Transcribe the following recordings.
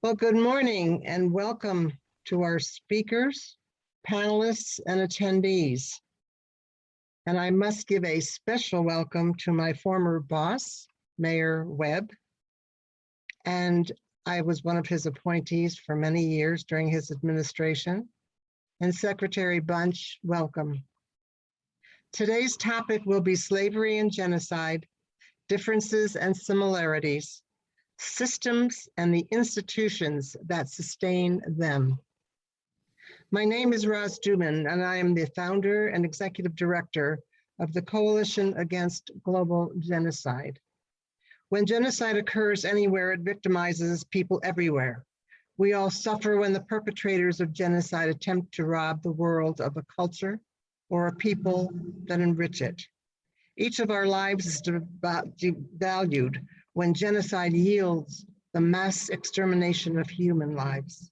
Well, good morning and welcome to our speakers, panelists, and attendees. And I must give a special welcome to my former boss, Mayor Webb. And I was one of his appointees for many years during his administration. And Secretary Bunch, welcome. Today's topic will be slavery and genocide, differences and similarities, systems and the institutions that sustain them. My name is Roz Duman, and I am the founder and executive director of the Coalition Against Global Genocide. When genocide occurs anywhere, it victimizes people everywhere. We all suffer when the perpetrators of genocide attempt to rob the world of a culture or a people that enrich it. Each of our lives is devalued when genocide yields the mass extermination of human lives.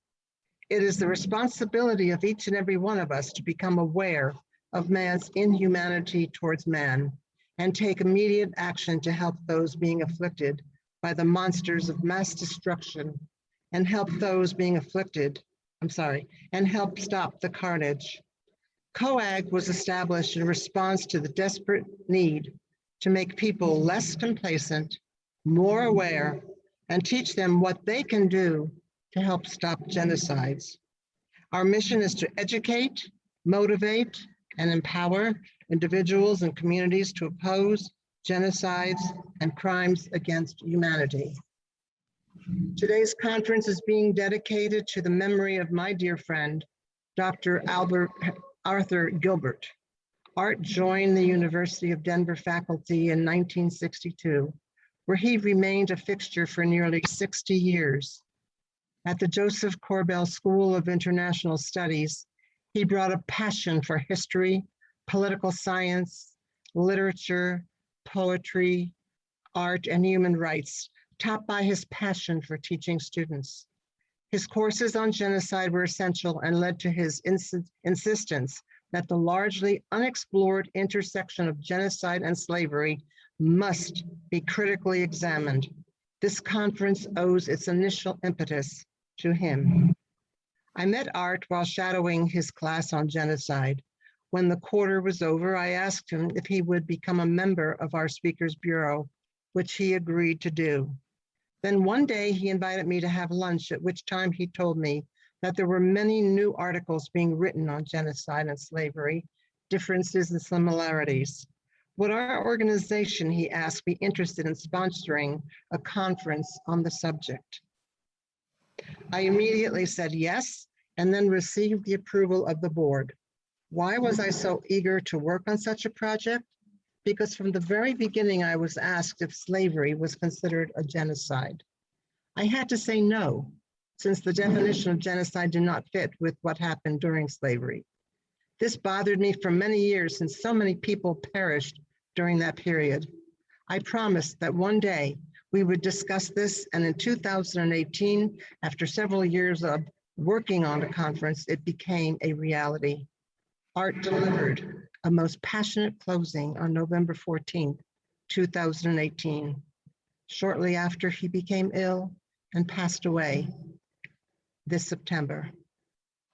It is the responsibility of each and every one of us to become aware of man's inhumanity towards man and take immediate action to help those being afflicted by the monsters of mass destruction and help those being afflicted, and help stop the carnage. COAG was established in response to the desperate need to make people less complacent, more aware, and teach them what they can do to help stop genocides. Our mission is to educate, motivate, and empower individuals and communities to oppose genocides and crimes against humanity. Today's conference is being dedicated to the memory of my dear friend, Dr. Arthur Gilbert. Art joined the University of Denver faculty in 1962, where he remained a fixture for nearly 60 years. At the Joseph Corbell School of International Studies, he brought a passion for history, political science, literature, poetry, art, and human rights, topped by his passion for teaching students. His courses on genocide were essential and led to his insistence that the largely unexplored intersection of genocide and slavery must be critically examined. This conference owes its initial impetus to him. I met Art while shadowing his class on genocide. When the quarter was over, I asked him if he would become a member of our Speakers Bureau, which he agreed to do. Then one day he invited me to have lunch, at which time he told me that there were many new articles being written on genocide and slavery, differences and similarities. Would our organization, he asked, be interested in sponsoring a conference on the subject? I immediately said yes, and then received the approval of the board. Why was I so eager to work on such a project? Because from the very beginning, I was asked if slavery was considered a genocide. I had to say no, since the definition of genocide did not fit with what happened during slavery. This bothered me for many years since so many people perished during that period. I promised that one day we would discuss this, and in 2018, after several years of working on the conference, it became a reality. Art delivered a most passionate closing on November 14th, 2018, shortly after he became ill and passed away this September.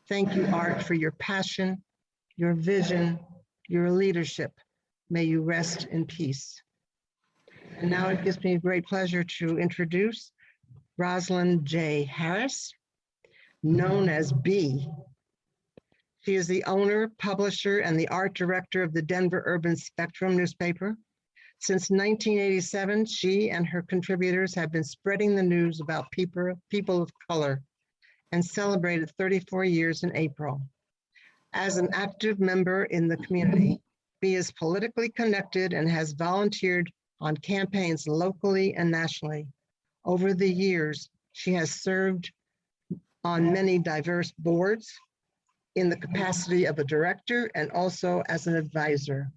Thank you, Art, for your passion, your vision, your leadership. May you rest in peace. And now it gives me great pleasure to introduce Rosalind J. Harris, known as B. She is the owner, publisher, and the art director of the Denver Urban Spectrum newspaper. Since 1987, she and her contributors have been spreading the news about people of color and celebrated 34 years in April. As an active member in the community, B is politically connected and has volunteered on campaigns locally and nationally. Over the years, she has served on many diverse boards in the capacity of a director and also as an advisor.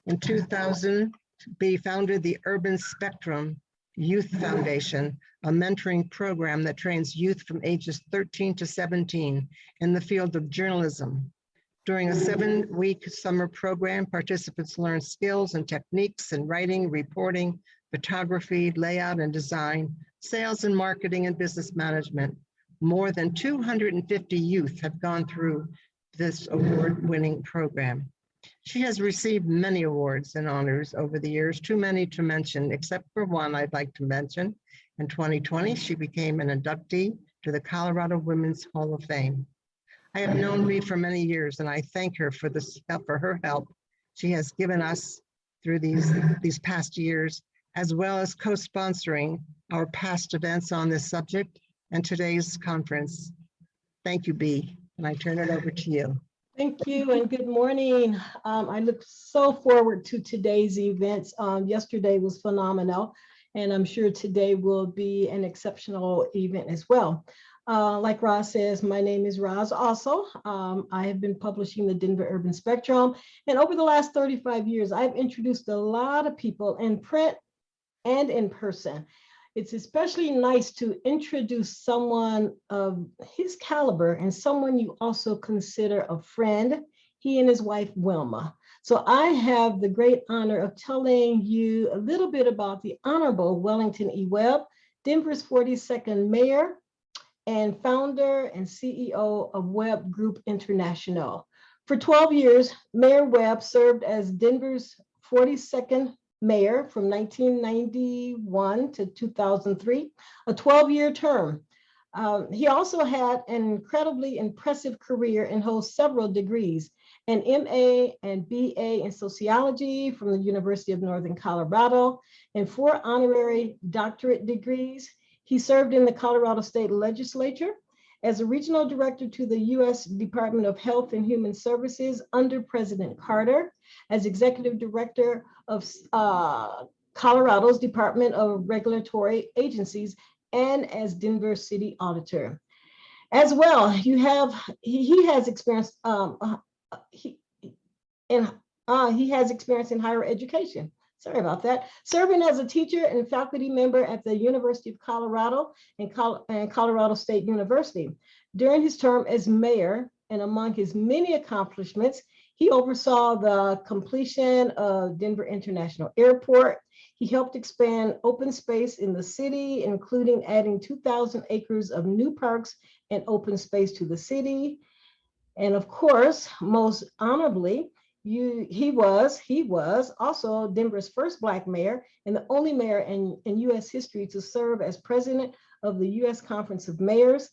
In 2000, B founded the Urban Spectrum Youth Foundation, a mentoring program that trains youth from ages 13 to 17 in the field of journalism. During a 7-week summer program, participants learn skills and techniques in writing, reporting, photography, layout and design, sales and marketing, and business management. More than 250 youth have gone through this award-winning program. She has received many awards and honors over the years, too many to mention, except for one I'd like to mention. In 2020, she became an inductee to the Colorado Women's Hall of Fame. I have known Ree for many years, and I thank her for her help she has given us through these past years, as well as co-sponsoring our past events on this subject and today's conference. Thank you, Bee, and I turn it over to you. Thank you and good morning. I look so forward to today's events. Yesterday was phenomenal, and I'm sure today will be an exceptional event as well. Like Roz says, my name is Roz also. I have been publishing the Denver Urban Spectrum, and over the last 35 years, I've introduced a lot of people in print and in person. It's especially nice to introduce someone of his caliber and someone you also consider a friend, he and his wife, Wilma. So I have the great honor of telling you a little bit about the Honorable Wellington E. Webb, Denver's 42nd mayor and founder and CEO of Webb Group International. For 12 years, Mayor Webb served as Denver's 42nd mayor from 1991 to 2003, a 12-year term. He also had an incredibly impressive career and holds several degrees, an MA and BA in sociology from the University of Northern Colorado, and 4 honorary doctorate degrees. He served in the Colorado State Legislature as a regional director to the U.S. Department of Health and Human Services under President Carter, as executive director of Colorado's Department of Regulatory Agencies, and as Denver City Auditor. As well, he has experience he has experience in higher education. Sorry about that. Serving as a teacher and faculty member at the University of Colorado and Colorado State University. During his term as mayor, and among his many accomplishments, he oversaw the completion of Denver International Airport. He helped expand open space in the city, including adding 2,000 acres of new parks and open space to the city. And of course, most honorably, he was also Denver's first Black mayor and the only mayor in U.S. history to serve as president of the U.S. Conference of Mayors,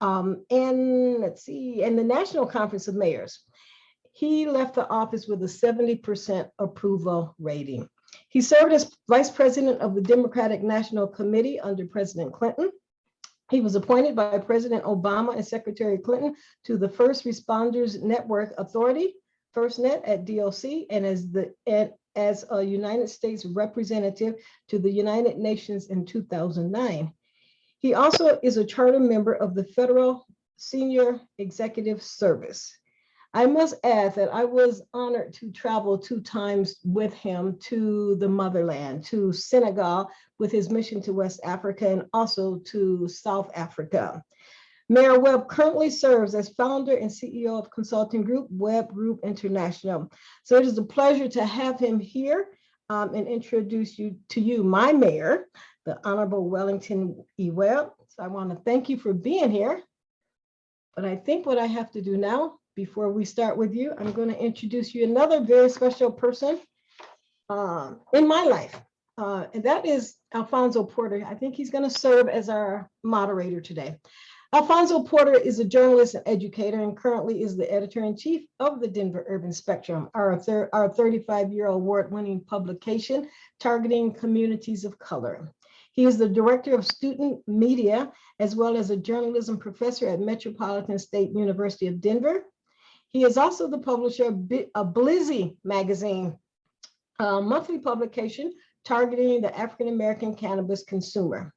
and the National Conference of Mayors. He left the office with a 70% approval rating. He served as vice president of the Democratic National Committee under President Clinton. He was appointed by President Obama and Secretary Clinton to the First Responders Network Authority, FirstNet at DOC, and as a United States representative to the United Nations in 2009. He also is a charter member of the Federal Senior Executive Service. I must add that I was honored to travel 2 times with him to the motherland, to Senegal with his mission to West Africa and also to South Africa. Mayor Webb currently serves as founder and CEO of consulting group Webb Group International. So it is a pleasure to have him here and introduce you to my mayor, the Honorable Wellington E. Webb. So I want to thank you for being here. But I think what I have to do now, before we start with you, I'm going to introduce you another very special person in my life. And that is Alfonzo Porter. I think he's going to serve as our moderator today. Alfonzo Porter is a journalist and educator and currently is the editor-in-chief of the Denver Urban Spectrum, our 35-year award-winning publication targeting communities of color. He is the director of student media, as well as a journalism professor at Metropolitan State University of Denver. He is also the publisher of Blizzy magazine, a monthly publication targeting the African-American cannabis consumer.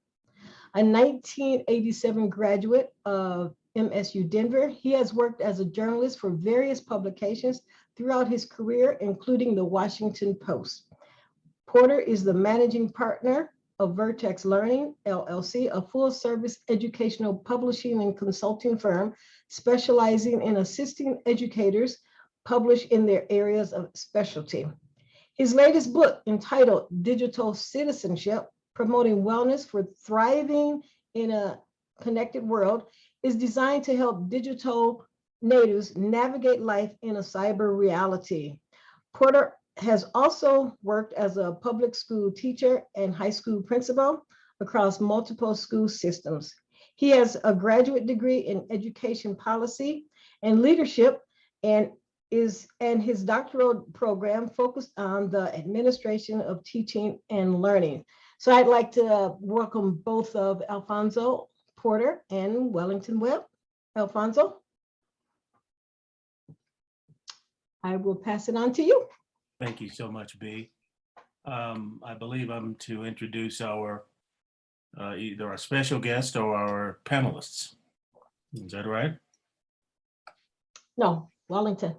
A 1987 graduate of MSU Denver, he has worked as a journalist for various publications throughout his career, including the Washington Post. Porter is the managing partner of Vertex Learning, LLC, a full-service educational publishing and consulting firm specializing in assisting educators publish in their areas of specialty. His latest book, entitled Digital Citizenship, Promoting Wellness for Thriving in a connected world is designed to help digital natives navigate life in a cyber reality. Porter has also worked as a public school teacher and high school principal across multiple school systems. He has a graduate degree in education policy and leadership, and his doctoral program focused on the administration of teaching and learning. So I'd like to welcome both of Alfonzo Porter and Wellington Webb. Alfonzo, I will pass it on to you. Thank you so much, B. I believe I'm to introduce our either our special guest or our panelists. Is that right? No, Wellington.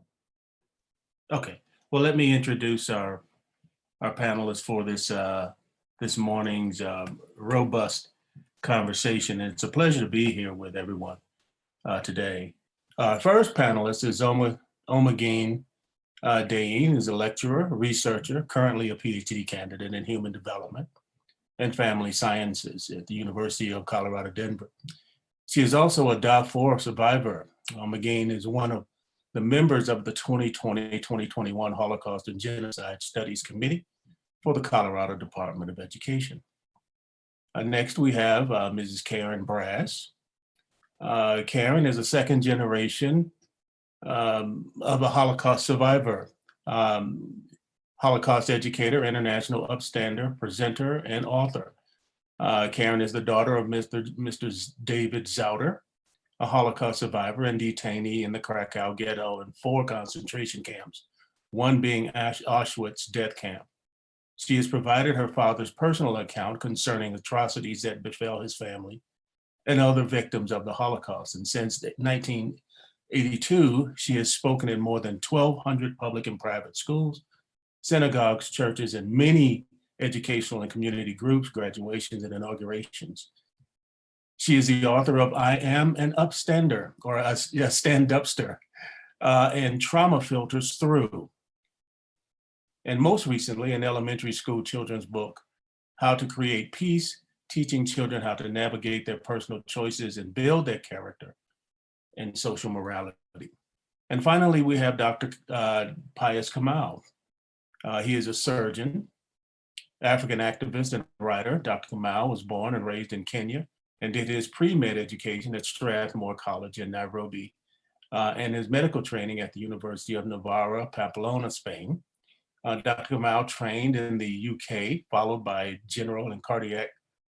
Okay. Well, let me introduce our panelists for this this morning's robust conversation. And it's a pleasure to be here with everyone today. First panelist is Omagene Dayin, who's a lecturer, researcher, currently a PhD candidate in human development and family sciences at the University of Colorado, Denver. She is also a DAW4 survivor. Omagene is one of the members of the 2020-2021 Holocaust and Genocide Studies Committee for the Colorado Department of Education. Next, we have Mrs. Karen Brass. Karen is a second generation of a Holocaust survivor, Holocaust educator, international upstander, presenter, and author. Karen is the daughter of Mr. David Zauder, a Holocaust survivor and detainee in the Krakow ghetto and 4 concentration camps, one being Auschwitz death camp. She has provided her father's personal account concerning atrocities that befell his family and other victims of the Holocaust. And since 1982, she has spoken in more than 1,200 public and private schools, synagogues, churches, and many educational and community groups, graduations, and inaugurations. She is the author of I Am an Upstander, or a Stand-Upster, and Trauma Filters Through. And most recently, an elementary school children's book, How to Create Peace, teaching children how to navigate their personal choices and build their character and social morality. And finally, we have Dr. Pius Kamau. He is a surgeon, African activist, and writer. Dr. Kamau was born and raised in Kenya and did his pre-med education at Strathmore College in Nairobi and his medical training at the University of Navarra, Pamplona, Spain. Dr. Kamau trained in the UK, followed by general and cardiac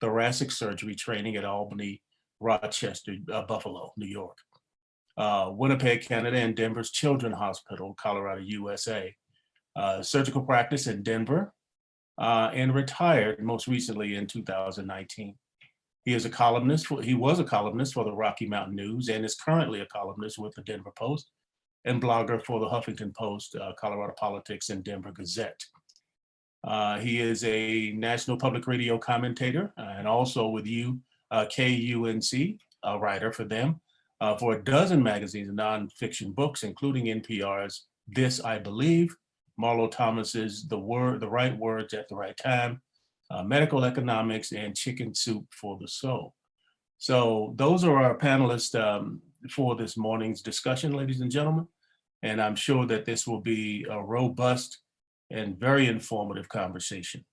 thoracic surgery training at Albany, Rochester, Buffalo, New York, Winnipeg, Canada, and Denver's Children's Hospital, Colorado, USA. Surgical practice in Denver, and retired most recently in 2019. He was a columnist for the Rocky Mountain News and is currently a columnist with the Denver Post and blogger for the Huffington Post, Colorado Politics, and Denver Gazette. He is a national public radio commentator and also with KUNC, a writer for them, for a dozen magazines and nonfiction books, including NPR's This I Believe, Marlo Thomas's The Right Words at the Right Time, Medical Economics, and Chicken Soup for the Soul. So those are our panelists for this morning's discussion, ladies and gentlemen. And I'm sure that this will be a robust and very informative conversation.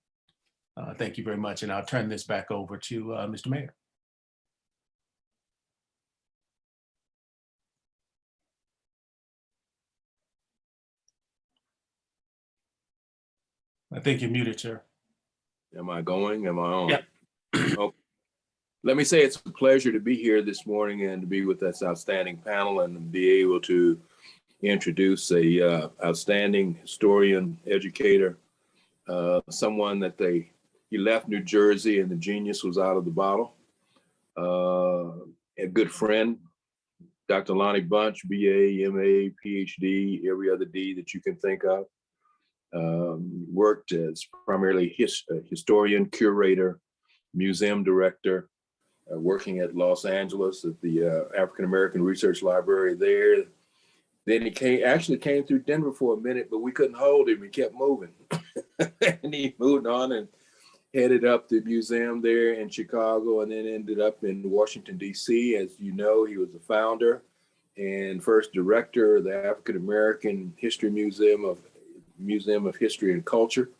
Thank you very much. And I'll turn this back over to Mr. Mayor. I think you're muted, sir. Am I going? Am I on? Yeah. Okay. Let me say it's a pleasure to be here this morning and to be with this outstanding panel and be able to introduce a outstanding historian, educator, someone that he left New Jersey and the genius was out of the bottle. A good friend, Dr. Lonnie Bunch, BA, MA, PhD, every other D that you can think of. Worked as primarily historian, curator, museum director, working at Los Angeles at the African American Research Library there. Then he actually came through Denver for a minute, but we couldn't hold him. He kept moving, and he moved on headed up the museum there in Chicago and then ended up in Washington, D.C. As you know, he was the founder and first director of the African American History Museum of History and Culture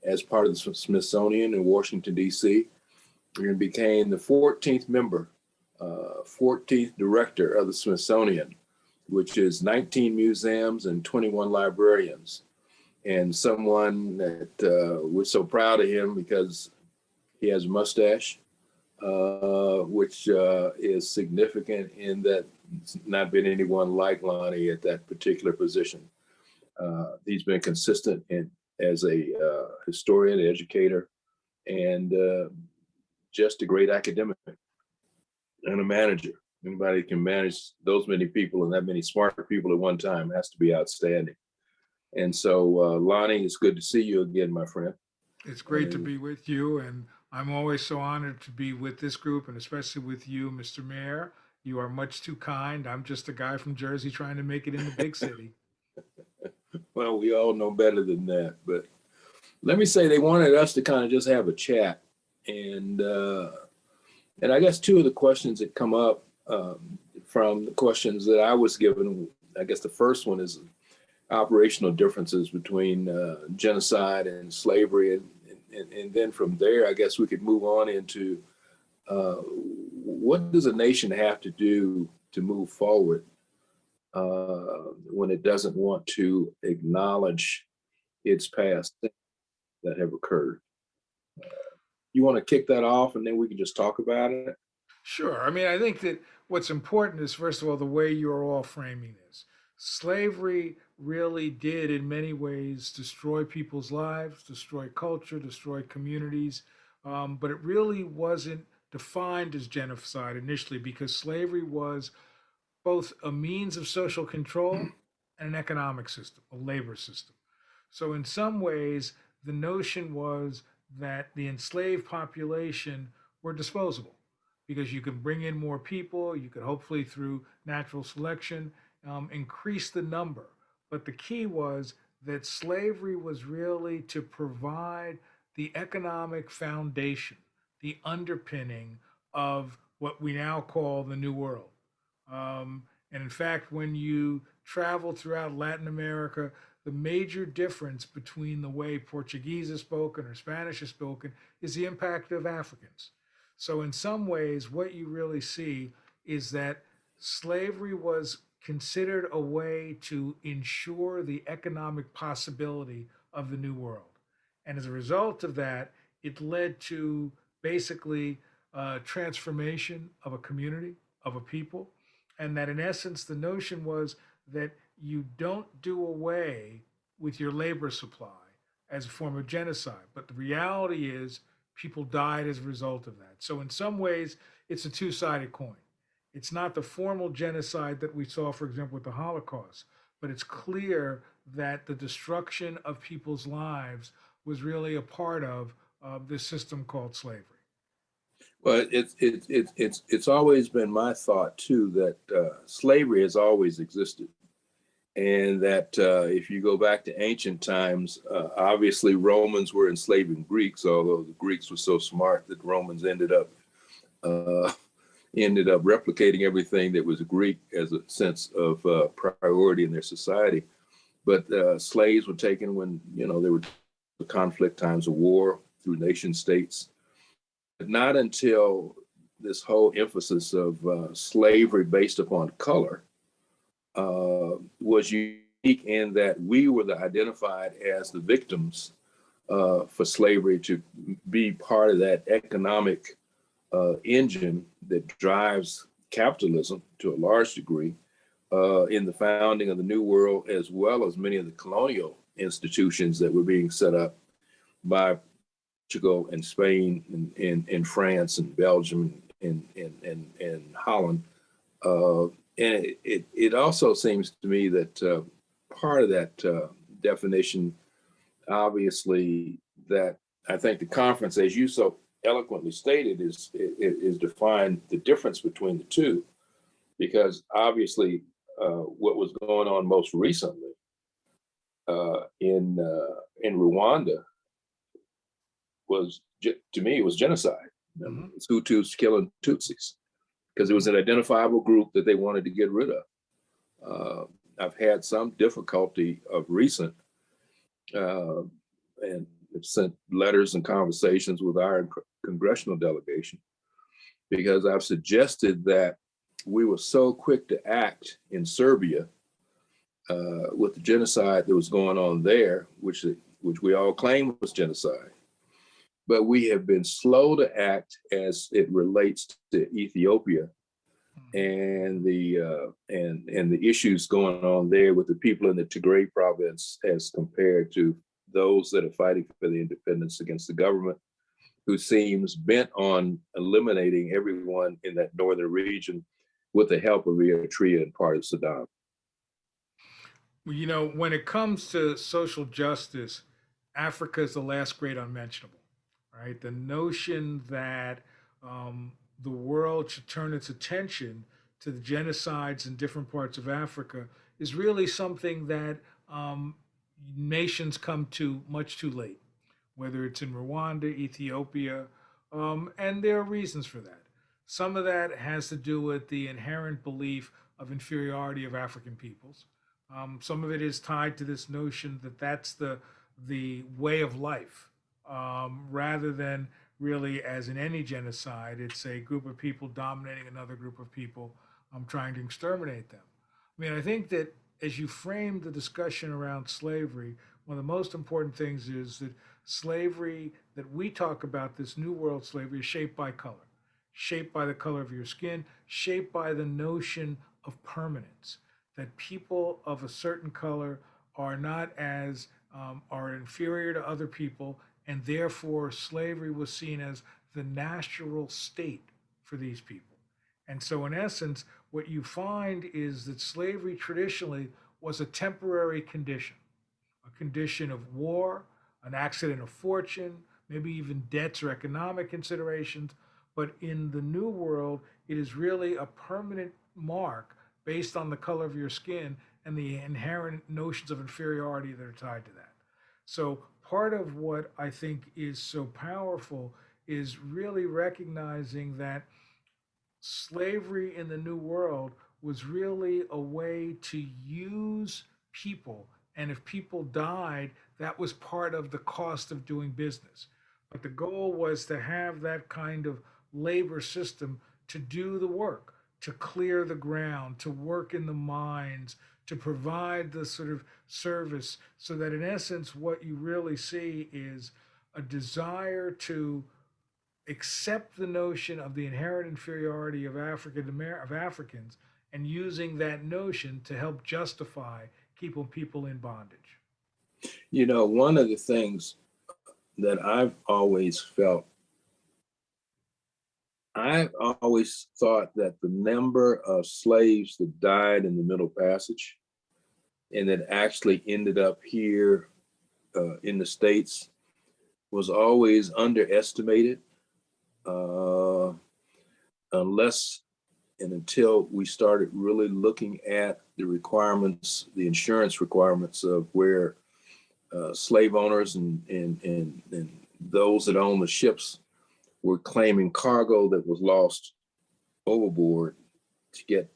as part of the Smithsonian in Washington, D.C. And became the 14th member, 14th director of the Smithsonian, which is 19 museums and 21 librarians. And someone that we're so proud of him because he has a mustache, which is significant in that it's not been anyone like Lonnie at that particular position. He's been consistent as a historian, educator, and just a great academic and a manager. Anybody can manage those many people and that many smart people at one time has to be outstanding. And so, Lonnie, it's good to see you again, my friend. It's great to be with you, and I'm always so honored to be with this group, and especially with you, Mr. Mayor. You are much too kind. I'm just a guy from Jersey trying to make it in the big city. Well, we all know better than that, but let me say they wanted us to kind of just have a chat, and I guess two of the questions that come up from the questions that I was given, I guess the first one is operational differences between genocide and slavery. And then from there, I guess we could move on into what does a nation have to do to move forward when it doesn't want to acknowledge its past things that have occurred? You want to kick that off and then we can just talk about it? Sure. I mean, I think that what's important is, first of all, the way you're all framing this. Slavery really did, in many ways, destroy people's lives, destroy culture, destroy communities. But it really wasn't defined as genocide initially because slavery was both a means of social control and an economic system, a labor system. So, in some ways, the notion was that the enslaved population were disposable because you can bring in more people, you could hopefully, through natural selection, increase the number. But the key was that slavery was really to provide the economic foundation, the underpinning of what we now call the New World. And in fact, when you travel throughout Latin America, the major difference between the way Portuguese is spoken or Spanish is spoken is the impact of Africans. So, in some ways, what you really see is that slavery was considered a way to ensure the economic possibility of the New World. And as a result of that, it led to basically transformation of a community, of a people. And that in essence, the notion was that you don't do away with your labor supply as a form of genocide. But the reality is people died as a result of that. So in some ways, it's a two-sided coin. It's not the formal genocide that we saw, for example, with the Holocaust, but it's clear that the destruction of people's lives was really a part of this system called slavery. Well, it's always been my thought too that slavery has always existed, and that if you go back to ancient times, obviously Romans were enslaving Greeks, although the Greeks were so smart that Romans ended up replicating everything that was Greek as a sense of priority in their society. But slaves were taken when there were conflict times of war through nation states. But not until this whole emphasis of slavery based upon color was unique in that we were identified as the victims for slavery to be part of that economic engine that drives capitalism to a large degree in the founding of the New World, as well as many of the colonial institutions that were being set up by Portugal and Spain and France and Belgium and Holland. And it also seems to me that part of that definition, obviously, that I think the conference, as you so eloquently stated, is defined the difference between the two, because obviously what was going on most recently in Rwanda was, to me, it was genocide. Mhm. It's Hutus killing Tutsis because it was an identifiable group that they wanted to get rid of. I've had some difficulty of recent and have sent letters and conversations with our congressional delegation because I've suggested that we were so quick to act in Serbia with the genocide that was going on there, which we all claim was genocide. But we have been slow to act as it relates to Ethiopia and the issues going on there with the people in the Tigray province as compared to those that are fighting for the independence against the government, who seems bent on eliminating everyone in that northern region with the help of Eritrea and part of Sudan. You know, when it comes to social justice, Africa is the last great unmentionable, right? The notion that the world should turn its attention to the genocides in different parts of Africa is really something that nations come to much too late, whether it's in Rwanda, Ethiopia, and there are reasons for that. Some of that has to do with the inherent belief of inferiority of African peoples. Some of it is tied to this notion that that's the way of life, rather than really, as in any genocide, it's a group of people dominating another group of people, trying to exterminate them. I mean, I think that as you frame the discussion around slavery, one of the most important things is that slavery that we talk about, this New World slavery, is shaped by color, shaped by the color of your skin, shaped by the notion of permanence, that people of a certain color are not as, are inferior to other people, and therefore slavery was seen as the natural state for these people. And so, in essence, what you find is that slavery traditionally was a temporary condition, a condition of war, an accident of fortune, maybe even debts or economic considerations. But in the New World, it is really a permanent mark based on the color of your skin and the inherent notions of inferiority that are tied to that. So part of what I think is so powerful is really recognizing that slavery in the New World was really a way to use people. And if people died, that was part of the cost of doing business. But the goal was to have that kind of labor system to do the work, to clear the ground, to work in the mines, to provide the sort of service, so that in essence, what you really see is a desire to accept the notion of the inherent inferiority of Africans and using that notion to help justify keeping people in bondage. You know, one of the things that I've always thought that the number of slaves that died in the Middle Passage and that actually ended up here in the States was always underestimated, unless and until we started really looking at the requirements, the insurance requirements of where slave owners and those that own the ships were claiming cargo that was lost overboard to get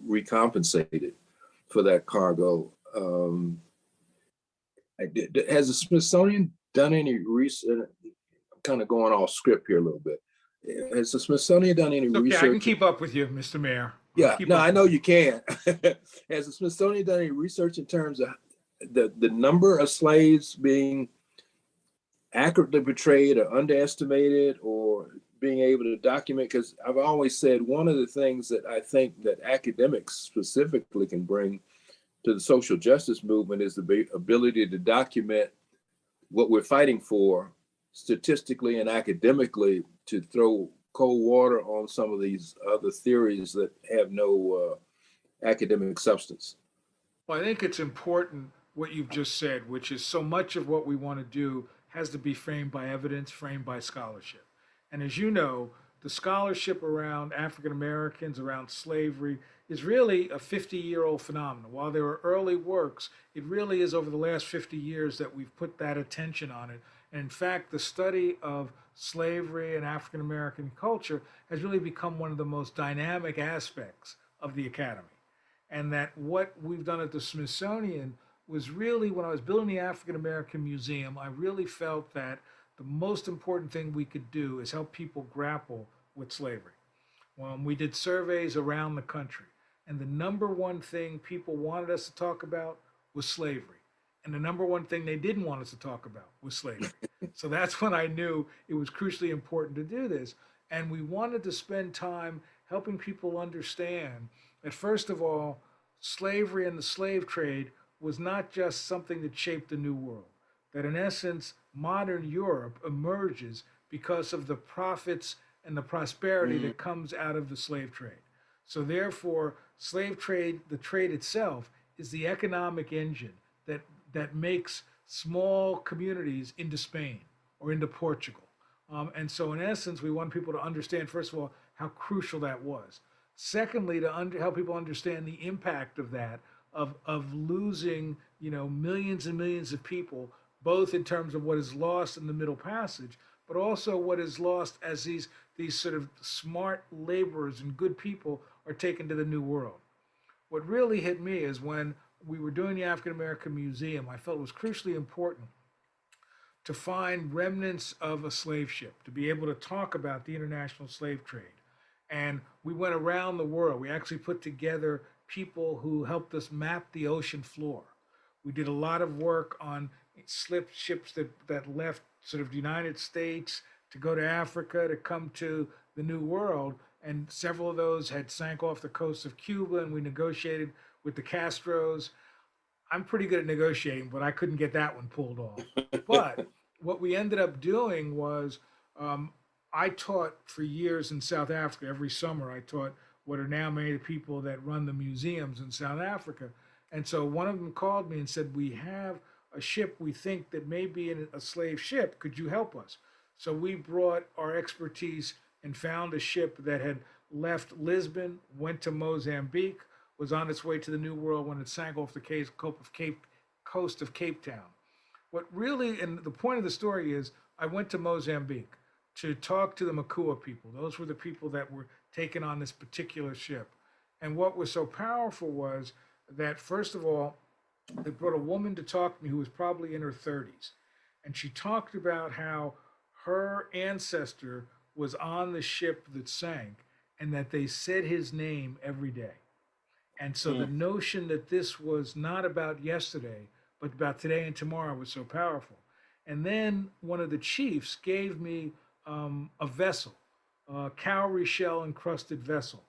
recompensated for that cargo. Has the Smithsonian done any research? I'm kind of going off script here a little bit. Has the Smithsonian done any Okay, research? I can keep up with you, Mr. Mayor. Yeah, no, I know you can. Has the Smithsonian done any research in terms of the number of slaves being accurately portrayed or underestimated, or being able to document? Because I've always said one of the things that I think that academics specifically can bring to the social justice movement is the ability to document what we're fighting for statistically and academically, to throw cold water on some of these other theories that have no academic substance. Well, I think it's important what you've just said, which is so much of what we want to do has to be framed by evidence, framed by scholarship. And as you know, the scholarship around African Americans, around slavery, is really a 50-year-old phenomenon. While there are early works, it really is over the last 50 years that we've put that attention on it. And in fact, the study of slavery and African American culture has really become one of the most dynamic aspects of the Academy. And that what we've done at the Smithsonian was really, when I was building the African American Museum, I really felt that the most important thing we could do is help people grapple with slavery. We did surveys around the country, and the number one thing people wanted us to talk about was slavery. And the number one thing they didn't want us to talk about was slavery. So that's when I knew it was crucially important to do this. And we wanted to spend time helping people understand that, first of all, slavery and the slave trade was not just something that shaped the New World. That in essence, modern Europe emerges because of the profits and the prosperity that comes out of the slave trade. So therefore, slave trade, the trade itself, is the economic engine that makes small communities into Spain or into Portugal. And so in essence, we want people to understand, first of all, how crucial that was. Secondly, to help people understand the impact of that, of losing, millions and millions of people, both in terms of what is lost in the Middle Passage, but also what is lost as these sort of smart laborers and good people are taken to the New World. What really hit me is when we were doing the African American Museum, I felt it was crucially important to find remnants of a slave ship, to be able to talk about the international slave trade. And we went around the world. We actually put together people who helped us map the ocean floor. We did a lot of work on slip ships that left sort of the United States to go to Africa, to come to the New World. And several of those had sank off the coast of Cuba, and we negotiated with the Castros. I'm pretty good at negotiating, but I couldn't get that one pulled off. But what we ended up doing was, I taught for years in South Africa. Every summer, I taught what are now many of the people that run the museums in South Africa. And so one of them called me and said, we have a ship we think that may be a slave ship. Could you help us? So we brought our expertise and found a ship that had left Lisbon, went to Mozambique, was on its way to the New World when it sank off the coast of Cape Town. What really, and the point of the story is, I went to Mozambique to talk to the Makua people. Those were the people that were taken on this particular ship. And what was so powerful was that, first of all, they brought a woman to talk to me who was probably in her 30s. And she talked about how her ancestor was on the ship that sank and that they said his name every day. And so the notion that this was not about yesterday, but about today and tomorrow was so powerful. And then one of the chiefs gave me a vessel, a cowrie shell encrusted vessel.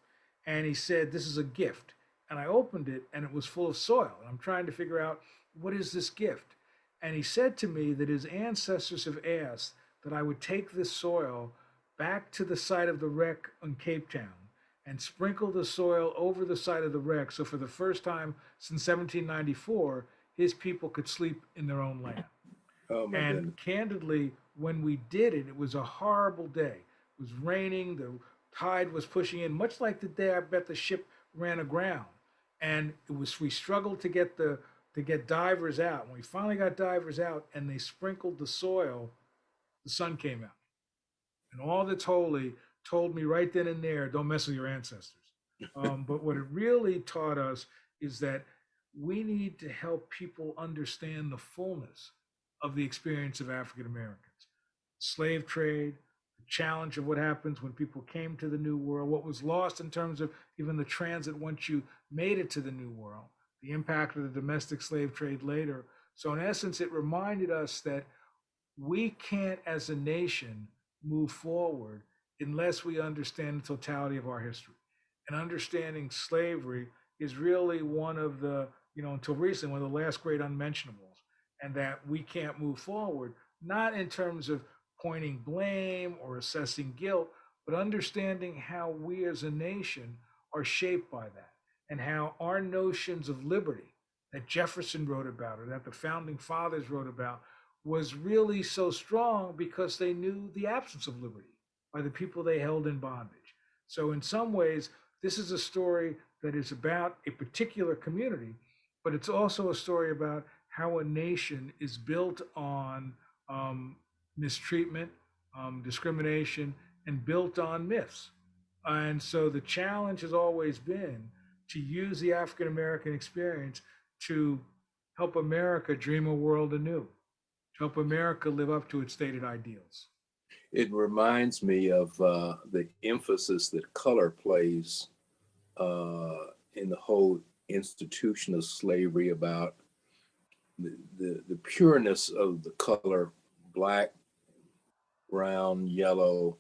And he said, this is a gift. And I opened it and it was full of soil. And I'm trying to figure out, what is this gift? And he said to me that his ancestors have asked that I would take this soil back to the site of the wreck on Cape Town and sprinkle the soil over the site of the wreck. So for the first time since 1794, his people could sleep in their own land. Oh, my And goodness. candidly, when we did it, it was a horrible day. It was raining, the tide was pushing in, much like the day I bet the ship ran aground. And we struggled to get divers out. When we finally got divers out and they sprinkled the soil, the sun came out. And all that's holy told me right then and there, don't mess with your ancestors. But what it really taught us is that we need to help people understand the fullness of the experience of African Americans. Slave trade, the challenge of what happens when people came to the New World, what was lost in terms of even the transit once you made it to the New World, the impact of the domestic slave trade later. So in essence, it reminded us that we can't, as a nation, move forward unless we understand the totality of our history. And understanding slavery is really one of the, until recently, one of the last great unmentionables, and that we can't move forward, not in terms of pointing blame or assessing guilt, but understanding how we as a nation are shaped by that, and how our notions of liberty that Jefferson wrote about or that the founding fathers wrote about was really so strong because they knew the absence of liberty by the people they held in bondage. So in some ways, this is a story that is about a particular community, but it's also a story about how a nation is built on mistreatment, discrimination, and built on myths. And so the challenge has always been to use the African American experience to help America dream a world anew, to help America live up to its stated ideals. It reminds me of the emphasis that color plays in the whole institution of slavery, about the pureness of the color black, brown, yellow,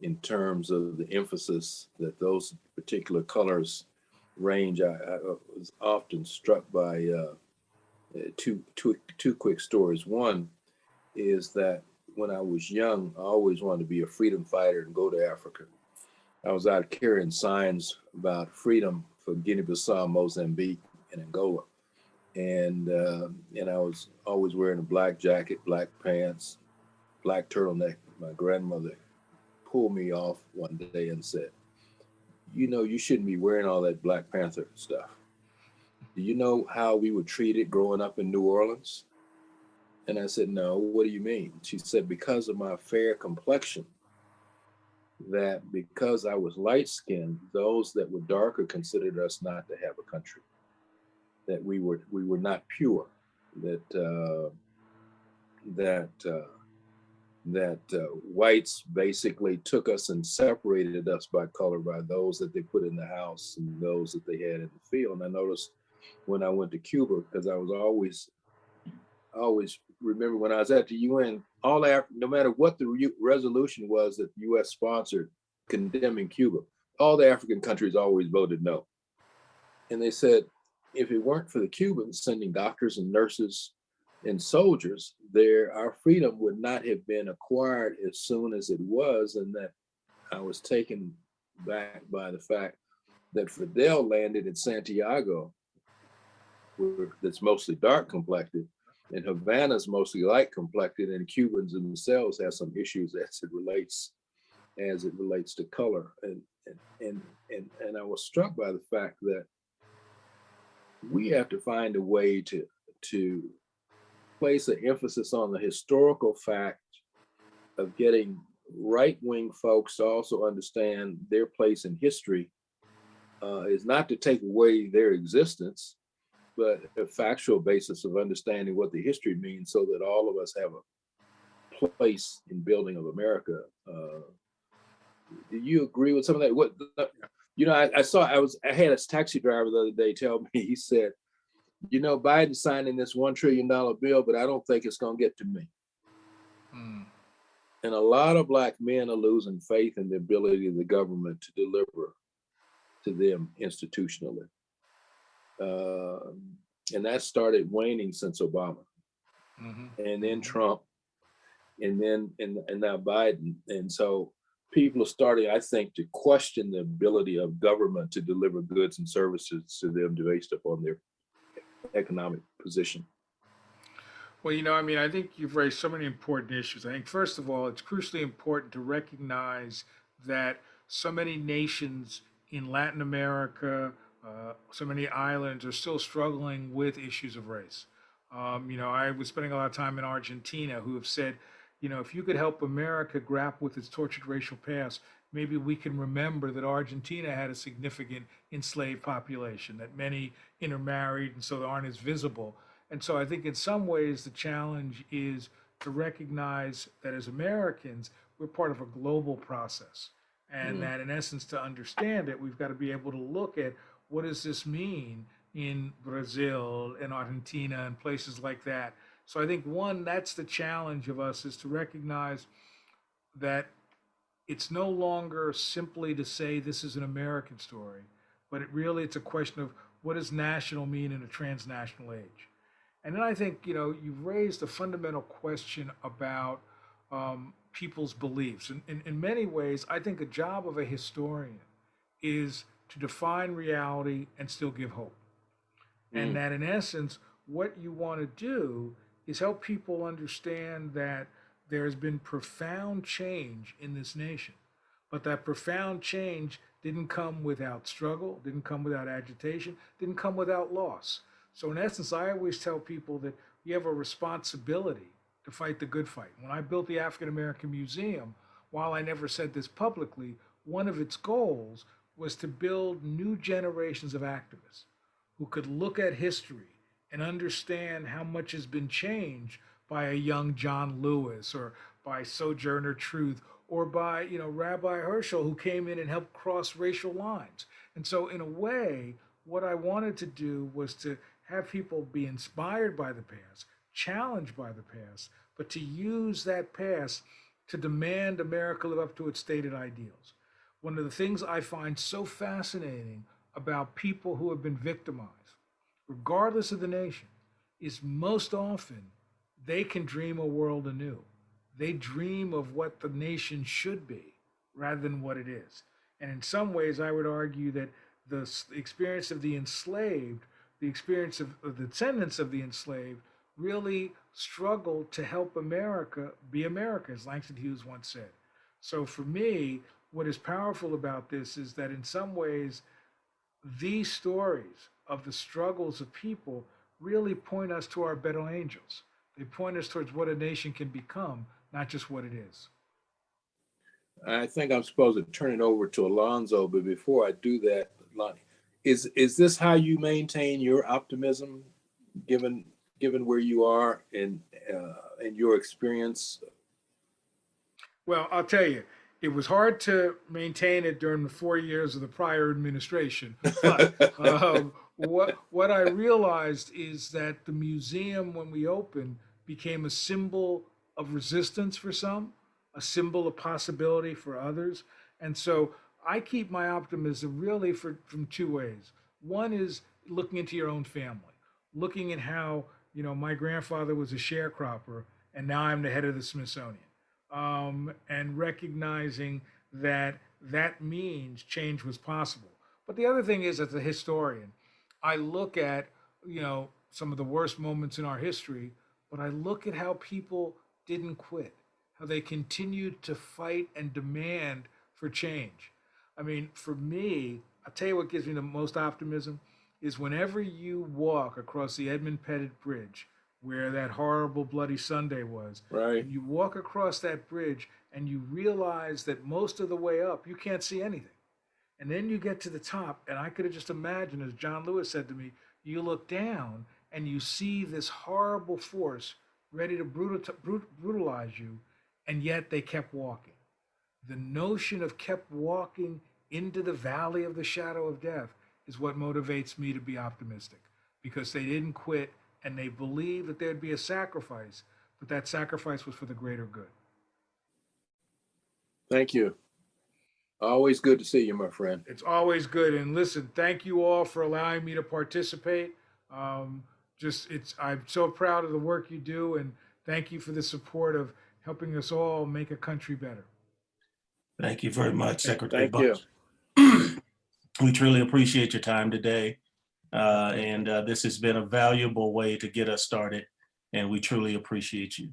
in terms of the emphasis that those particular colors range. I was often struck by two quick stories. One is that when I was young, I always wanted to be a freedom fighter and go to Africa. I was out carrying signs about freedom for Guinea-Bissau, Mozambique, and Angola. And I was always wearing a black jacket, black pants, black turtleneck. My grandmother pulled me off one day and said, "You know, you shouldn't be wearing all that Black Panther stuff. Do you know how we were treated growing up in New Orleans?" And I said, "No, what do you mean?" She said, "Because of my fair complexion, that because I was light skinned, those that were darker considered us not to have a country, that we were not pure, that whites basically took us and separated us by color, by those that they put in the house and those that they had in the field." And I noticed when I went to Cuba, because I always remember when I was at the UN, no matter what the resolution was that the US sponsored condemning Cuba, all the African countries always voted no. And they said, if it weren't for the Cubans sending doctors and nurses and soldiers there, our freedom would not have been acquired as soon as it was. And that I was taken back by the fact that Fidel landed in Santiago, that's mostly dark complected, and Havana's mostly light complected, and Cubans themselves have some issues as it relates to color. And I was struck by the fact that we have to find a way to place an emphasis on the historical fact of getting right-wing folks to also understand their place in history, is not to take away their existence, but a factual basis of understanding what the history means, so that all of us have a place in building of America. Do you agree with some of that? What, you know, I had a taxi driver the other day tell me, he said, "You know, Biden's signing this $1 trillion bill, but I don't think it's going to get to me." And a lot of Black men are losing faith in the ability of the government to deliver to them institutionally. And that started waning since Obama, and then Trump, and now Biden. And so people are starting, I think, to question the ability of government to deliver goods and services to them based upon their economic position. Well, you know, I mean, I think you've raised so many important issues. I think, first of all, it's crucially important to recognize that so many nations in Latin America, so many islands are still struggling with issues of race. You know, I was spending a lot of time in Argentina, who have said, you know, if you could help America grapple with its tortured racial past, maybe we can remember that Argentina had a significant enslaved population, that many intermarried and so they aren't as visible. And so I think in some ways the challenge is to recognize that as Americans, we're part of a global process. And that in essence, to understand it, we've got to be able to look at what does this mean in Brazil and Argentina and places like that. So I think one, that's the challenge of us, is to recognize that it's no longer simply to say this is an American story, but it's a question of what does national mean in a transnational age. And then I think, you know, you've raised a fundamental question about people's beliefs. And in many ways, I think a job of a historian is to define reality and still give hope. And that in essence, what you want to do is help people understand that there has been profound change in this nation. But that profound change didn't come without struggle, didn't come without agitation, didn't come without loss. So in essence, I always tell people that you have a responsibility to fight the good fight. When I built the African American Museum, while I never said this publicly, one of its goals was to build new generations of activists who could look at history and understand how much has been changed by a young John Lewis, or by Sojourner Truth, or by Rabbi Herschel, who came in and helped cross racial lines. And so in a way, what I wanted to do was to have people be inspired by the past, challenged by the past, but to use that past to demand America live up to its stated ideals. One of the things I find so fascinating about people who have been victimized, regardless of the nation, is most often they can dream a world anew. They dream of what the nation should be rather than what it is. And in some ways, I would argue that the experience of the enslaved, the experience of the descendants of the enslaved, really struggled to help America be America, as Langston Hughes once said. So for me, what is powerful about this is that in some ways, these stories of the struggles of people really point us to our better angels. They point us towards what a nation can become, not just what it is. I think I'm supposed to turn it over to Alfonzo, but before I do that, Lonnie, is this how you maintain your optimism, given where you are in your experience? Well, I'll tell you, it was hard to maintain it during the 4 years of the prior administration. But what I realized is that the museum, when we opened, became a symbol of resistance for some, a symbol of possibility for others. And so I keep my optimism really from two ways. One is looking into your own family, looking at how, my grandfather was a sharecropper and now I'm the head of the Smithsonian. And recognizing that means change was possible. But the other thing is, as a historian, I look at, some of the worst moments in our history, but I look at how people didn't quit, how they continued to fight and demand for change. I mean, for me, I'll tell you what gives me the most optimism is whenever you walk across the Edmund Pettit Bridge, where that horrible Bloody Sunday was. Right. And you walk across that bridge and you realize that most of the way up, you can't see anything. And then you get to the top, and I could have just imagined, as John Lewis said to me, you look down and you see this horrible force ready to brutalize you, and yet they kept walking. The notion of kept walking into the valley of the shadow of death is what motivates me to be optimistic, because they didn't quit and they believed that there'd be a sacrifice, but that sacrifice was for the greater good. Thank you. Always good to see you, my friend. It's always good. And listen, thank you all for allowing me to participate. I'm so proud of the work you do, and thank you for the support of helping us all make a country better. Thank you very much, Secretary Thank you. Bunch. We truly appreciate your time today. And this has been a valuable way to get us started, and we truly appreciate you.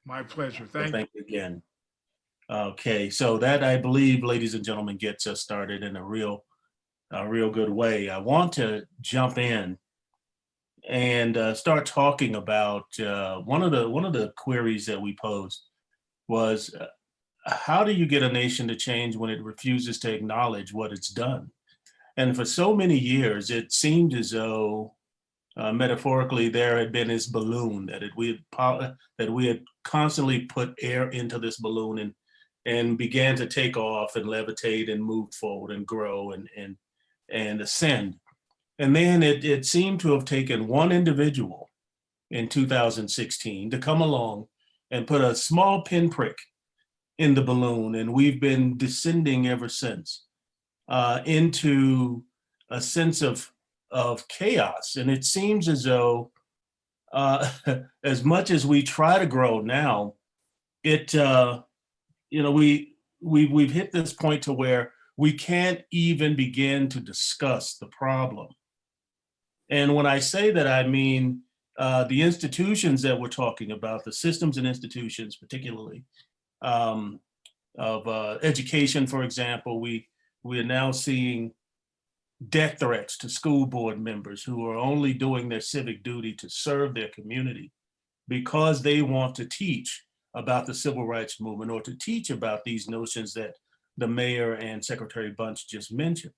My pleasure. Thank you again. Okay, so that, I believe, ladies and gentlemen, gets us started in a real good way. I want to jump in and start talking about one of the queries that we posed was, how do you get a nation to change when it refuses to acknowledge what it's done? And for so many years, it seemed as though, metaphorically, there had been this balloon that we had constantly put air into this balloon and began to take off and levitate and move forward and grow and ascend. And then it seemed to have taken one individual in 2016 to come along and put a small pinprick in the balloon, and we've been descending ever since. Into a sense of chaos. And it seems as though as much as we try to grow now, we've hit this point to where we can't even begin to discuss the problem. And when I say that, I mean the institutions that we're talking about, the systems and institutions, particularly of education, for example. We are now seeing death threats to school board members who are only doing their civic duty to serve their community. because they want to teach about the civil rights movement or to teach about these notions that the mayor and Secretary Bunch just mentioned.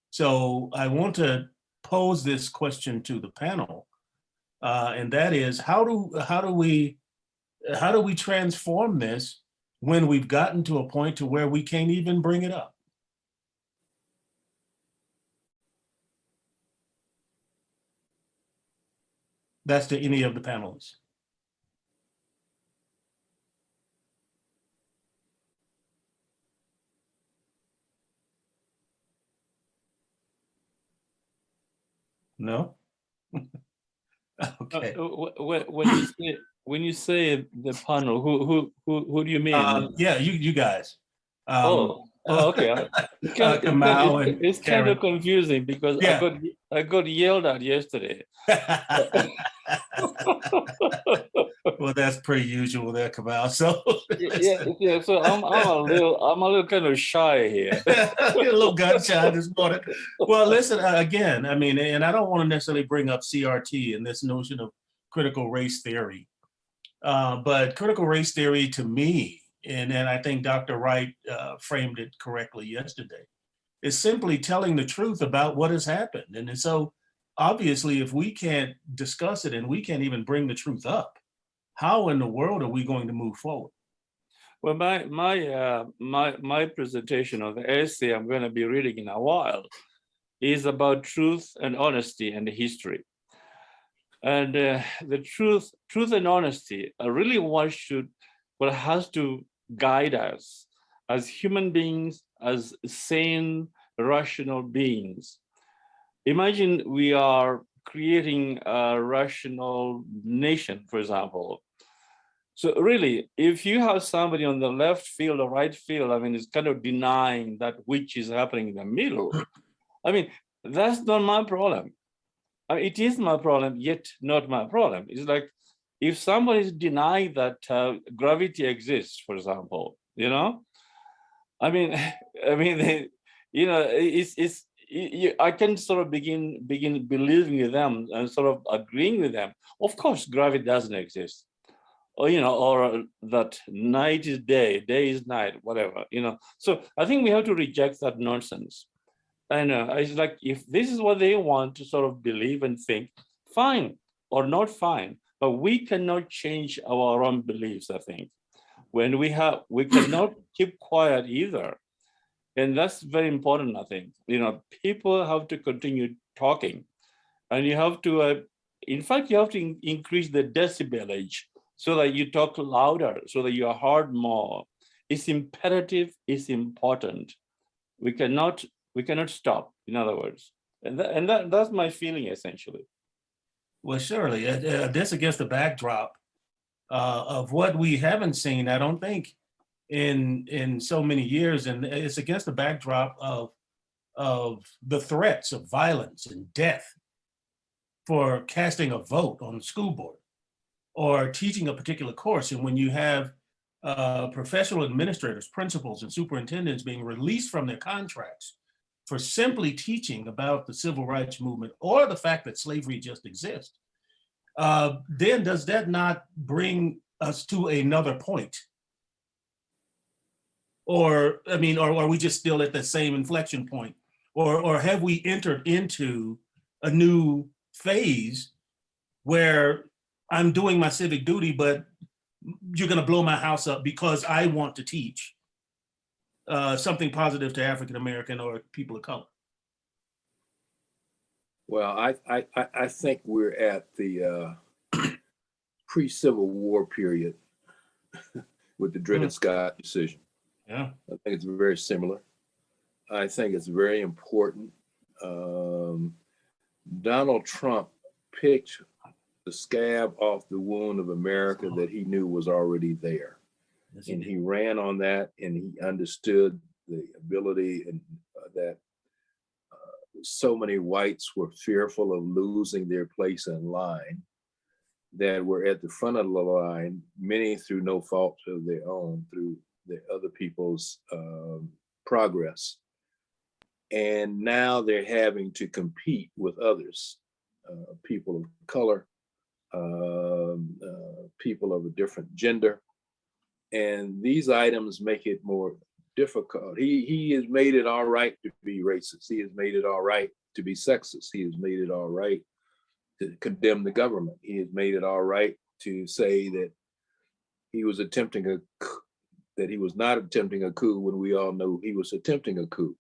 So I want to pose this question to the panel, and that is, how do we transform this when we've gotten to a point to where we can't even bring it up? That's to any of the panelists. No? Okay. When you say the panel, who do you mean? Yeah, you guys. Okay. Kamau and It's kind of confusing because Yeah. I got yelled at yesterday. Well, that's pretty usual there, Kamau. So Yeah. So I'm a little kind of shy here. a little gun shy this morning. Well, listen, again, I mean, and I don't want to necessarily bring up CRT and this notion of critical race theory, but critical race theory to me, and I think Dr. Wright framed it correctly yesterday, is simply telling the truth about what has happened. And so obviously, if we can't discuss it and we can't even bring the truth up, how in the world are we going to move forward? Well, my presentation of the essay I'm going to be reading in a while is about truth and honesty and history. And the truth and honesty are really what has to guide us as human beings, as sane, rational beings. Imagine we are creating a rational nation, for example. So really, if you have somebody on the left field or right field, I mean, it's kind of denying that which is happening in the middle. I mean, that's not my problem. I mean, it is my problem, yet not my problem. It's like if somebody is denying that gravity exists, for example, you know, I mean, you know, I can sort of begin believing with them and sort of agreeing with them. Of course, gravity doesn't exist. Or, you know, or that night is day, day is night, whatever, you know. So I think we have to reject that nonsense. And it's like, if this is what they want to sort of believe and think, fine or not fine, but we cannot change our own beliefs, I think. When we cannot keep quiet either. And that's very important, I think. You know, people have to continue talking. And you have to, in fact, you have to increase the decibelage so that you talk louder, so that you are heard more. It's imperative, it's important. We cannot stop, in other words. And that's my feeling, essentially. Well, surely, this against the backdrop of what we haven't seen, I don't think, in so many years, and it's against the backdrop of the threats of violence and death for casting a vote on the school board or teaching a particular course. And when you have professional administrators, principals, and superintendents being released from their contracts for simply teaching about the civil rights movement or the fact that slavery just exists, then does that not bring us to another point? Or, I mean, or are we just still at the same inflection point? Or have we entered into a new phase where I'm doing my civic duty, but you're going to blow my house up because I want to teach something positive to African American or people of color? Well, I think we're at the pre-Civil War period with the Dred Scott decision. Yeah, I think it's very similar. I think it's very important. Donald Trump picked the scab off the wound of America that he knew was already there. And he ran on that, and he understood the ability and that so many whites were fearful of losing their place in line, that were at the front of the line, many through no fault of their own, through the other people's progress. And now they're having to compete with others, people of color, people of a different gender. And these items make it more difficult. He has made it all right to be racist. He has made it all right to be sexist. He has made it all right to condemn the government. He has made it all right to say that he was that he was not attempting a coup when we all know he was attempting a coup.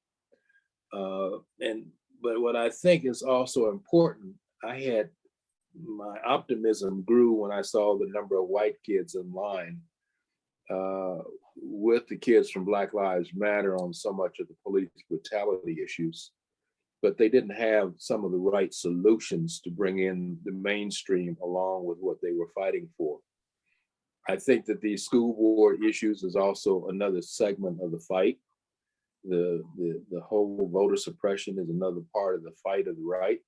But what I think is also important, my optimism grew when I saw the number of white kids in line with the kids from Black Lives Matter on so much of the police brutality issues, but they didn't have some of the right solutions to bring in the mainstream along with what they were fighting for. I think that the school board issues is also another segment of the fight. The whole voter suppression is another part of the fight of the right.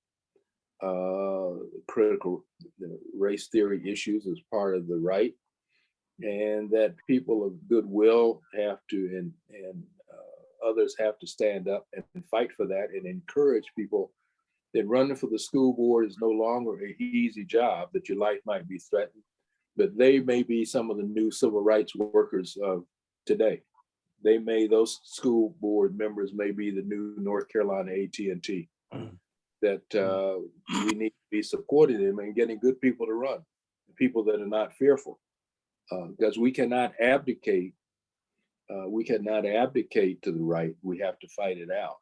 Critical race theory issues is part of the right, and that people of goodwill have to and others have to stand up and fight for that and encourage people that running for the school board is no longer an easy job, that your life might be threatened, but they may be some of the new civil rights workers of today. Those school board members may be the new North Carolina AT&T. That we need to be supporting them and getting good people to run, people that are not fearful, because we cannot abdicate. We cannot abdicate to the right. We have to fight it out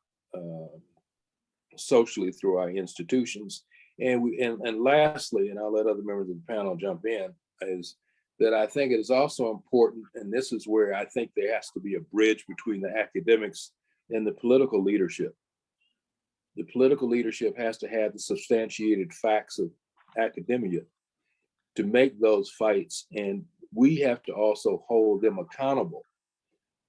socially through our institutions. And lastly, and I'll let other members of the panel jump in, is that I think it is also important, and this is where I think there has to be a bridge between the academics and the political leadership. The political leadership has to have the substantiated facts of academia to make those fights. And we have to also hold them accountable,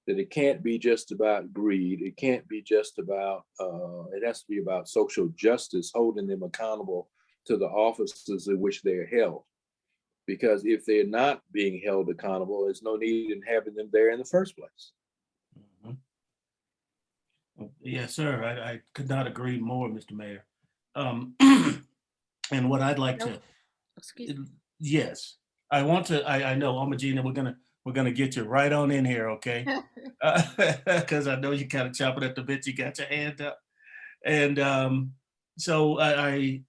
that it can't be just about greed. It can't be just about, it has to be about social justice, holding them accountable to the offices in which they're held. Because if they're not being held accountable, there's no need in having them there in the first place. Yes, sir. I could not agree more, Mr. Mayor. And what I'd like to, yes, I want to. I know, Omagina, we're gonna get you right on in here, okay? Because I know you kind of chopping at the bit. You got your hand up, and so I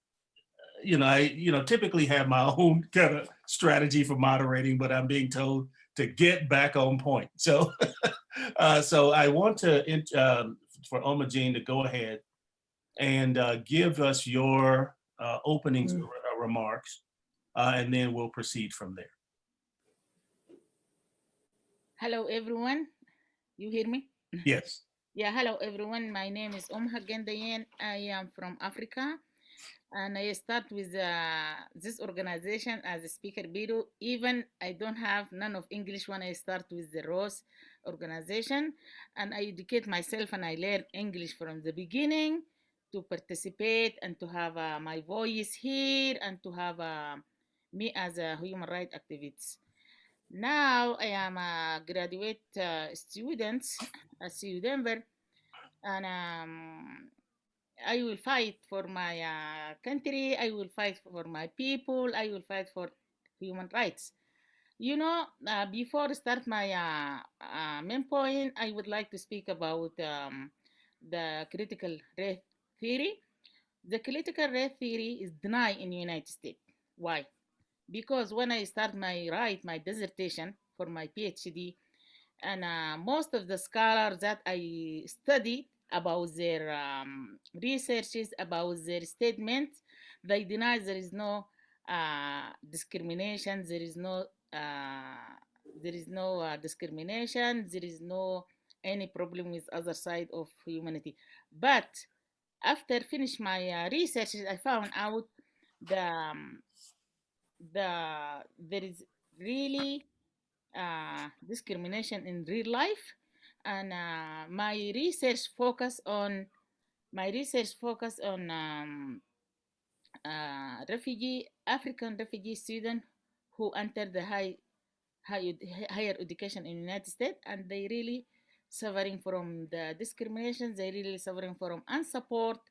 typically have my own kind of strategy for moderating, but I'm being told to get back on point. So, so I want to for Omagine to go ahead and give us your opening remarks, and then we'll proceed from there. Hello, everyone. You hear me? Yes. Yeah, hello, everyone. My name is Gendayen. I am from Africa. And I start with this organization as a speaker bureau. Even I don't have none of English when I start with the Roz organization. And I educate myself and I learn English from the beginning to participate and to have my voice here and to have me as a human rights activist. Now I am a graduate student at CU Denver, and I will fight for my country. I will fight for my people. I will fight for human rights. Before I start my main point, I would like to speak about the critical race theory. The critical race theory is denied in the United States. Why? Because when I start my dissertation for my PhD, and most of the scholars that I studied about their researches, about their statements, they deny there is no discrimination, there is no discrimination, there is no any problem with other side of humanity. But after finish my researches, I found out the there is really discrimination in real life, and my research focus on African refugee students who enter the higher education in the United States, and they really suffering from the discrimination. They really suffering from unsupported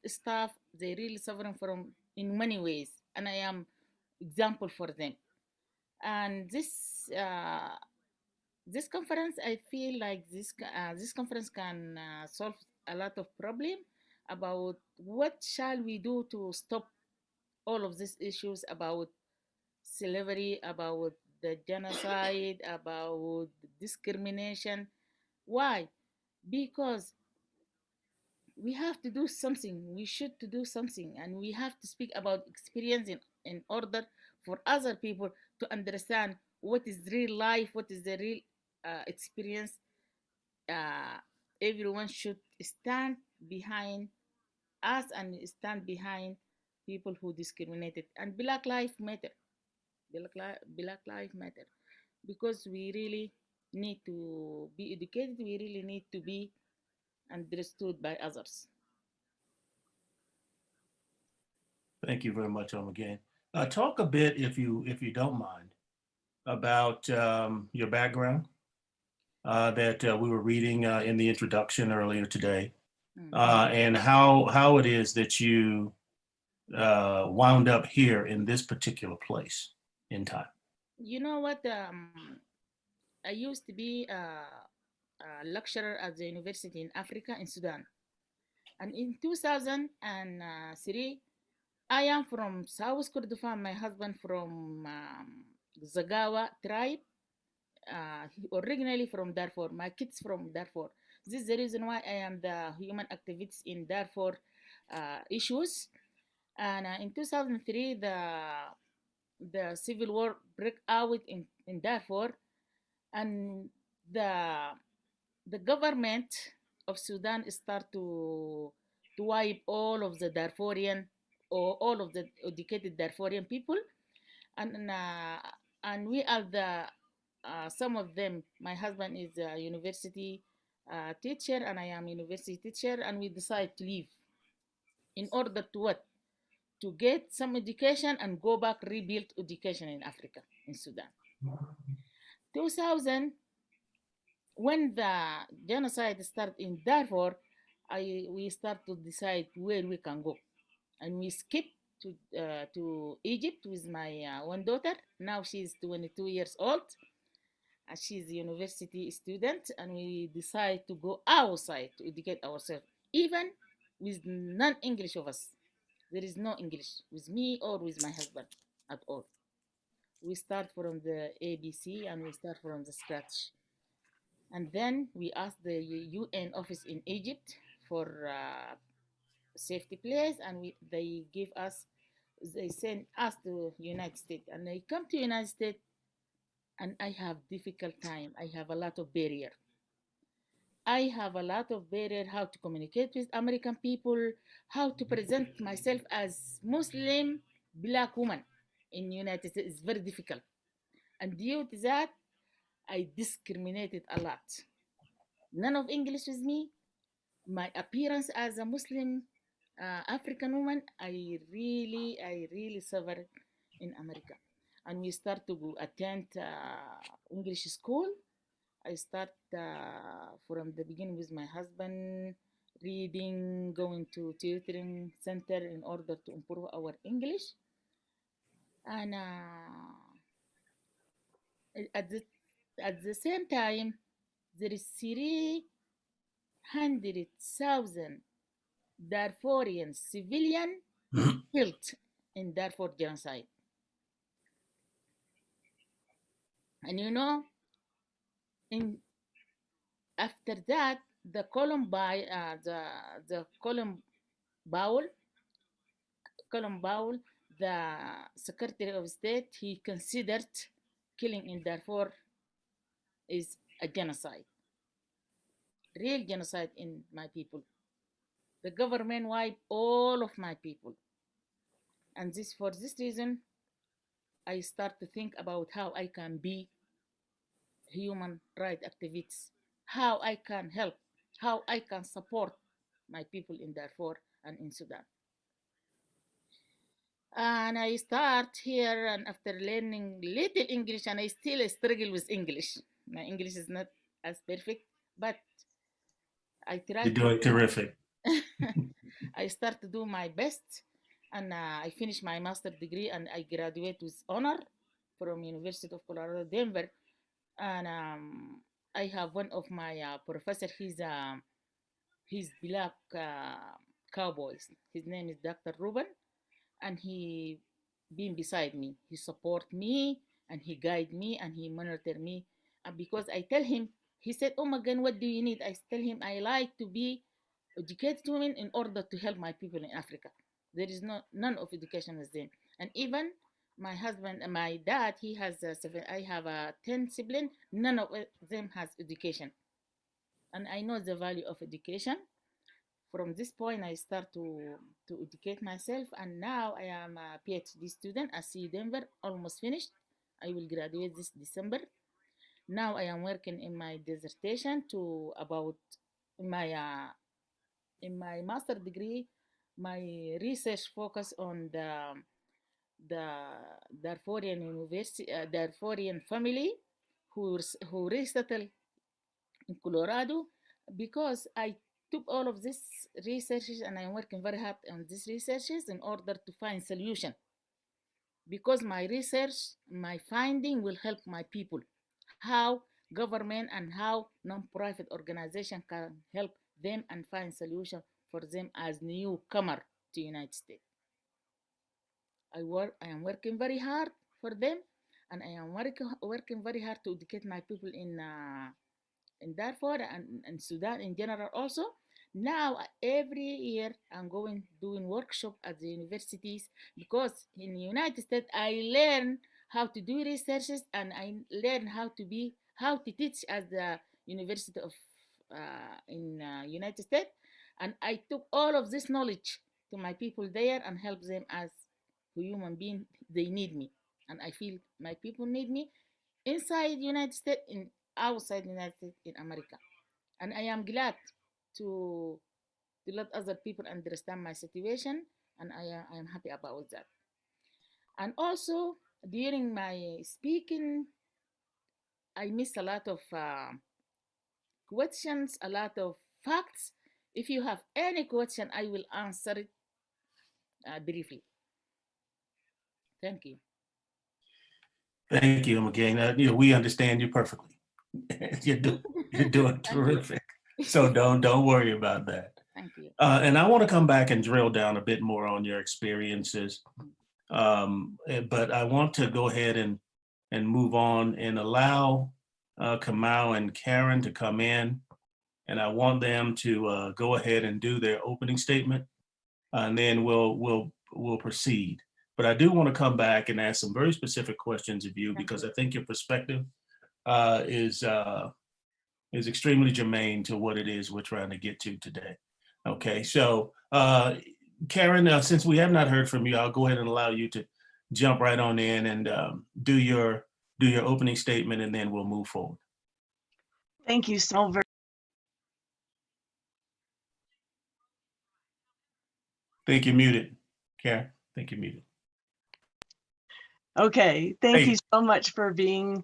staff. They really suffering from in many ways, and I am example for them. And this conference, I feel like this conference can solve a lot of problem about what shall we do to stop all of these issues about slavery, about the genocide, about discrimination. Why? Because we have to do something. We should to do something, and we have to speak about experience in order for other people to understand what is real life, what is the real experience. Uh, Everyone should stand behind us and stand behind people who discriminated. And Black Lives Matter. Black Lives Matter. Because we really need to be educated. We really need to be understood by others. Thank you very much, again. Talk a bit, if you don't mind, about your background that we were reading in the introduction earlier today, and how it is that you wound up here in this particular place in time. You know what? I used to be a lecturer at the university in Africa, in Sudan. And in 2003, I am from South Kordofan, my husband from Zagawa tribe, originally from Darfur, my kids from Darfur. This is the reason why I am the human activist in Darfur issues. And in 2003, the civil war broke out in Darfur, and the government of Sudan start to wipe all of the Darfurian, or all of the educated Darfurian people, and we are the some of them. My husband is a university teacher, and I am university teacher, and we decide to leave in order to what? To get some education and go back rebuild education in Africa, in Sudan. 2000, when the genocide started in Darfur, we start to decide where we can go, and we skip to Egypt with my one daughter. Now she's 22 years old. She's a university student, and we decide to go outside to educate ourselves, even with non-English of us. There is no English with me or with my husband at all. We start from the ABC, and we start from the scratch. And then we ask the UN office in Egypt for safety place, and they give us, they send us to United States, and they come to United States, and I have difficult time. I have a lot of barrier. I have a lot of barrier how to communicate with American people, how to present myself as Muslim Black woman in United States is very difficult. And due to that, I discriminated a lot. None of English with me. My appearance as a Muslim African woman, I really suffered in America. And we start to attend English school. I start from the beginning with my husband, reading, going to tutoring center in order to improve our English. And at the same time, there is 300,000 Darfurian civilian killed in Darfur genocide. And you know, after that, the Colum Bowell, the Secretary of State, he considered killing in Darfur is a genocide, real genocide in my people. The government wiped all of my people, and for this reason, I start to think about how I can be human rights activist, how I can help, how I can support my people in Darfur and in Sudan. And I start here, and after learning little English, and I still struggle with English. My English is not as perfect, but I try. You're doing terrific. I start to do my best, and I finished my master's degree and I graduated with honor from University of Colorado, Denver. And I have one of my professor. He's black cowboys. His name is Dr. Ruben, and he been beside me. He support me and he guide me and he monitor me. And because I tell him, he said, "Oh my God, what do you need?" I tell him I like to be educated women in order to help my people in Africa. There is none of education with them. And even my husband and my dad, he has seven. I have 10 siblings. None of them has education, and I know the value of education. From this point, I start to educate myself, and now I am a PhD student at CU Denver, almost finished. I will graduate this December. Now I am working in my dissertation to about my in my master degree. My research focus on the Darfurian university, Darfurian family who resettled in Colorado, because I took all of these researches and I'm working very hard on these researches in order to find solution. Because my research, my finding will help my people. How government and how non-profit organization can help them and find solution for them as newcomer to United States. I am working very hard for them, and I am working very hard to educate my people in Darfur and Sudan in general also. Now every year I'm going doing workshop at the universities, because in the United States I learn how to do researches and I learn how to teach at the University of in United States, and I took all of this knowledge to my people there and help them as human being. They need me, and I feel my people need me inside United States, in outside United States, in America. And I am glad to let other people understand my situation, and I am happy about that. And also during my speaking, I miss a lot of questions, a lot of facts. If you have any question, I will answer it briefly. Thank you. Thank you, McGain. We understand you perfectly. You're doing terrific. So don't worry about that. Thank you. And I want to come back and drill down a bit more on your experiences. But I want to go ahead and move on and allow Kamau and Karen to come in. And I want them to go ahead and do their opening statement, and then we'll proceed. But I do want to come back and ask some very specific questions of you, because I think your perspective is extremely germane to what it is we're trying to get to today. Okay, so Karen, since we have not heard from you, I'll go ahead and allow you to jump right on in and do your opening statement, and then we'll move forward. Thank you so very. Think you're muted, Karen. Think you're muted. Okay, thank you so much for being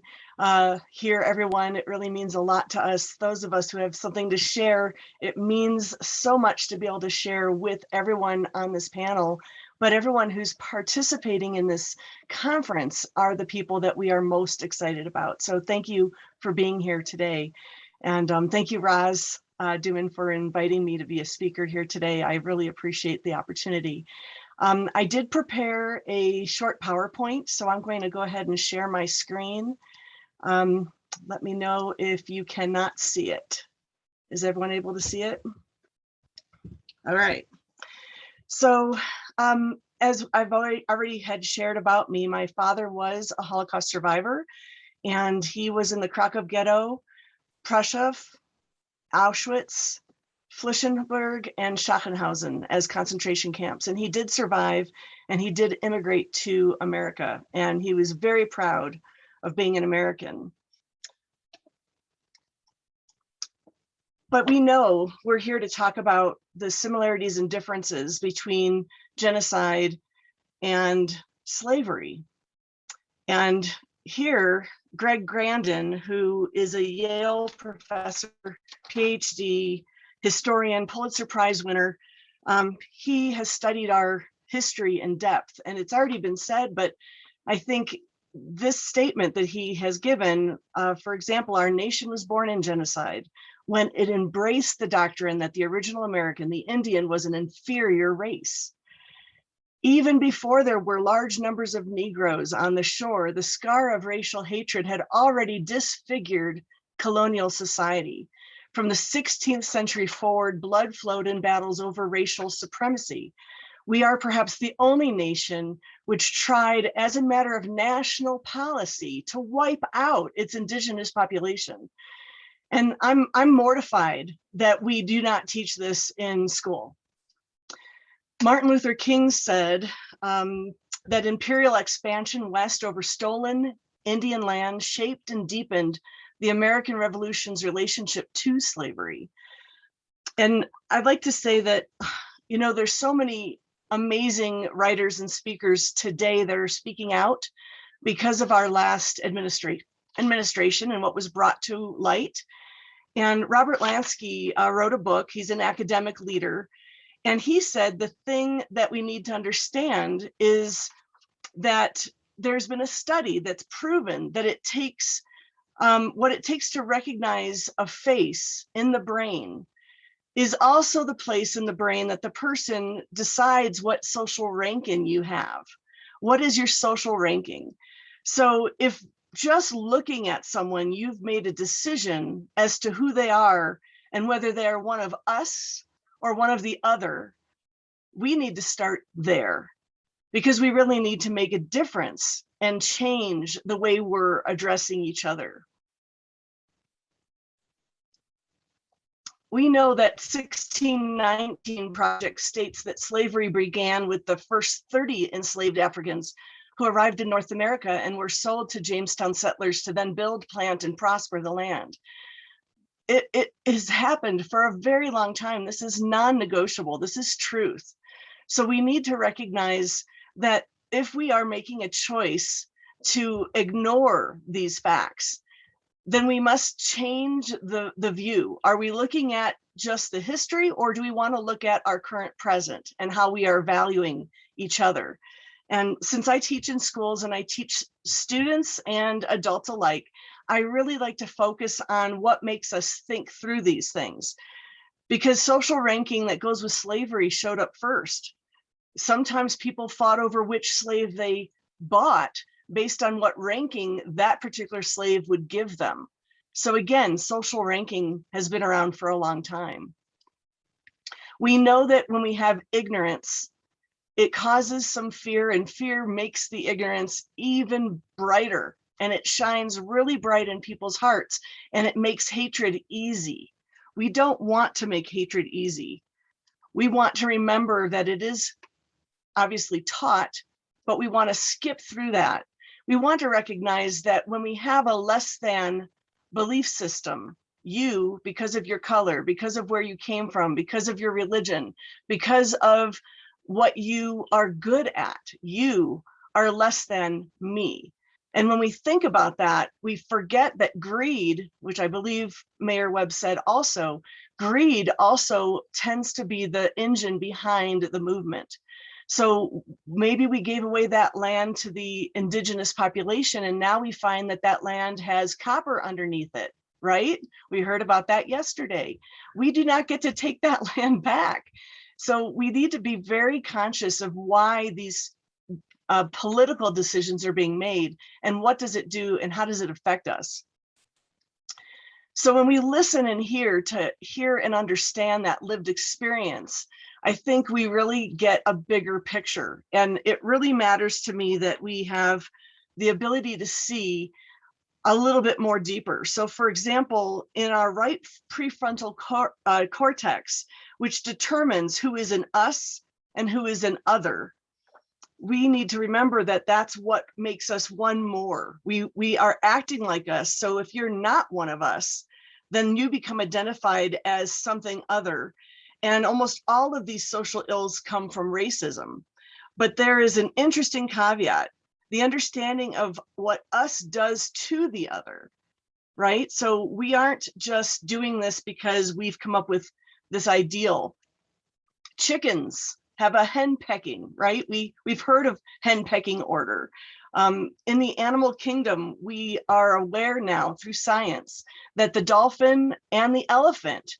here, everyone. It really means a lot to us. Those of us who have something to share, it means so much to be able to share with everyone on this panel. But everyone who's participating in this conference are the people that we are most excited about. So thank you for being here today. And thank you, Roz Duman, for inviting me to be a speaker here today. I really appreciate the opportunity. I did prepare a short PowerPoint, so I'm going to go ahead and share my screen. Let me know if you cannot see it. Is everyone able to see it? All right. So as I've already had shared about me, my father was a Holocaust survivor, and he was in the Krakow ghetto, Prussia, Auschwitz, Flichenberg, and Schachenhausen as concentration camps. And he did survive, and he did immigrate to America, and he was very proud of being an American. But we know we're here to talk about the similarities and differences between genocide and slavery. And here, Greg Grandin, who is a Yale professor, PhD, historian, Pulitzer Prize winner, he has studied our history in depth. And it's already been said, but I think this statement that he has given, for example, our nation was born in genocide, when it embraced the doctrine that the original American, the Indian, was an inferior race. Even before there were large numbers of Negroes on the shore, the scar of racial hatred had already disfigured colonial society. From the 16th century forward, blood flowed in battles over racial supremacy. We are perhaps the only nation which tried, as a matter of national policy, to wipe out its indigenous population. And I'm mortified that we do not teach this in school. Martin Luther King said that imperial expansion west over stolen Indian land shaped and deepened the American Revolution's relationship to slavery. And I'd like to say that, you know, there's so many amazing writers and speakers today that are speaking out because of our last administration and what was brought to light. And Robert Lansky wrote a book. He's an academic leader. And he said the thing that we need to understand is that there's been a study that's proven that it takes what it takes to recognize a face in the brain is also the place in the brain that the person decides what social ranking you have. What is your social ranking? So if just looking at someone, you've made a decision as to who they are and whether they're one of us or one of the other, we need to start there because we really need to make a difference and change the way we're addressing each other. We know that 1619 Project states that slavery began with the first 30 enslaved Africans who arrived in North America and were sold to Jamestown settlers to then build, plant, and prosper the land. It has happened for a very long time. This is non-negotiable. This is truth. So we need to recognize that if we are making a choice to ignore these facts, then we must change the view. Are we looking at just the history, or do we want to look at our current present and how we are valuing each other? And since I teach in schools and I teach students and adults alike, I really like to focus on what makes us think through these things, because social ranking that goes with slavery showed up first. Sometimes people fought over which slave they bought based on what ranking that particular slave would give them. So again, social ranking has been around for a long time. We know that when we have ignorance, it causes some fear, and fear makes the ignorance even brighter, and it shines really bright in people's hearts, and it makes hatred easy. We don't want to make hatred easy. We want to remember that it is obviously taught, but we want to skip through that. We want to recognize that when we have a less than belief system, you, because of your color, because of where you came from, because of your religion, because of what you are good at, you are less than me. And when we think about that, we forget that greed, which I believe Mayor Webb said also, greed also tends to be the engine behind the movement. So maybe we gave away that land to the indigenous population, and now we find that that land has copper underneath it, right? We heard about that yesterday. We do not get to take that land back. So we need to be very conscious of why these political decisions are being made, and what does it do, and how does it affect us? So when we listen and hear and understand that lived experience, I think we really get a bigger picture. And it really matters to me that we have the ability to see a little bit more deeper. So for example, in our right prefrontal cortex, which determines who is an us and who is an other, we need to remember that that's what makes us one more. We are acting like us. So if you're not one of us, then you become identified as something other. And almost all of these social ills come from racism. But there is an interesting caveat, the understanding of what us does to the other, right? So we aren't just doing this because we've come up with this ideal. Chickens have a hen pecking, right? We've heard of hen pecking order. In the animal kingdom, we are aware now through science that the dolphin and the elephant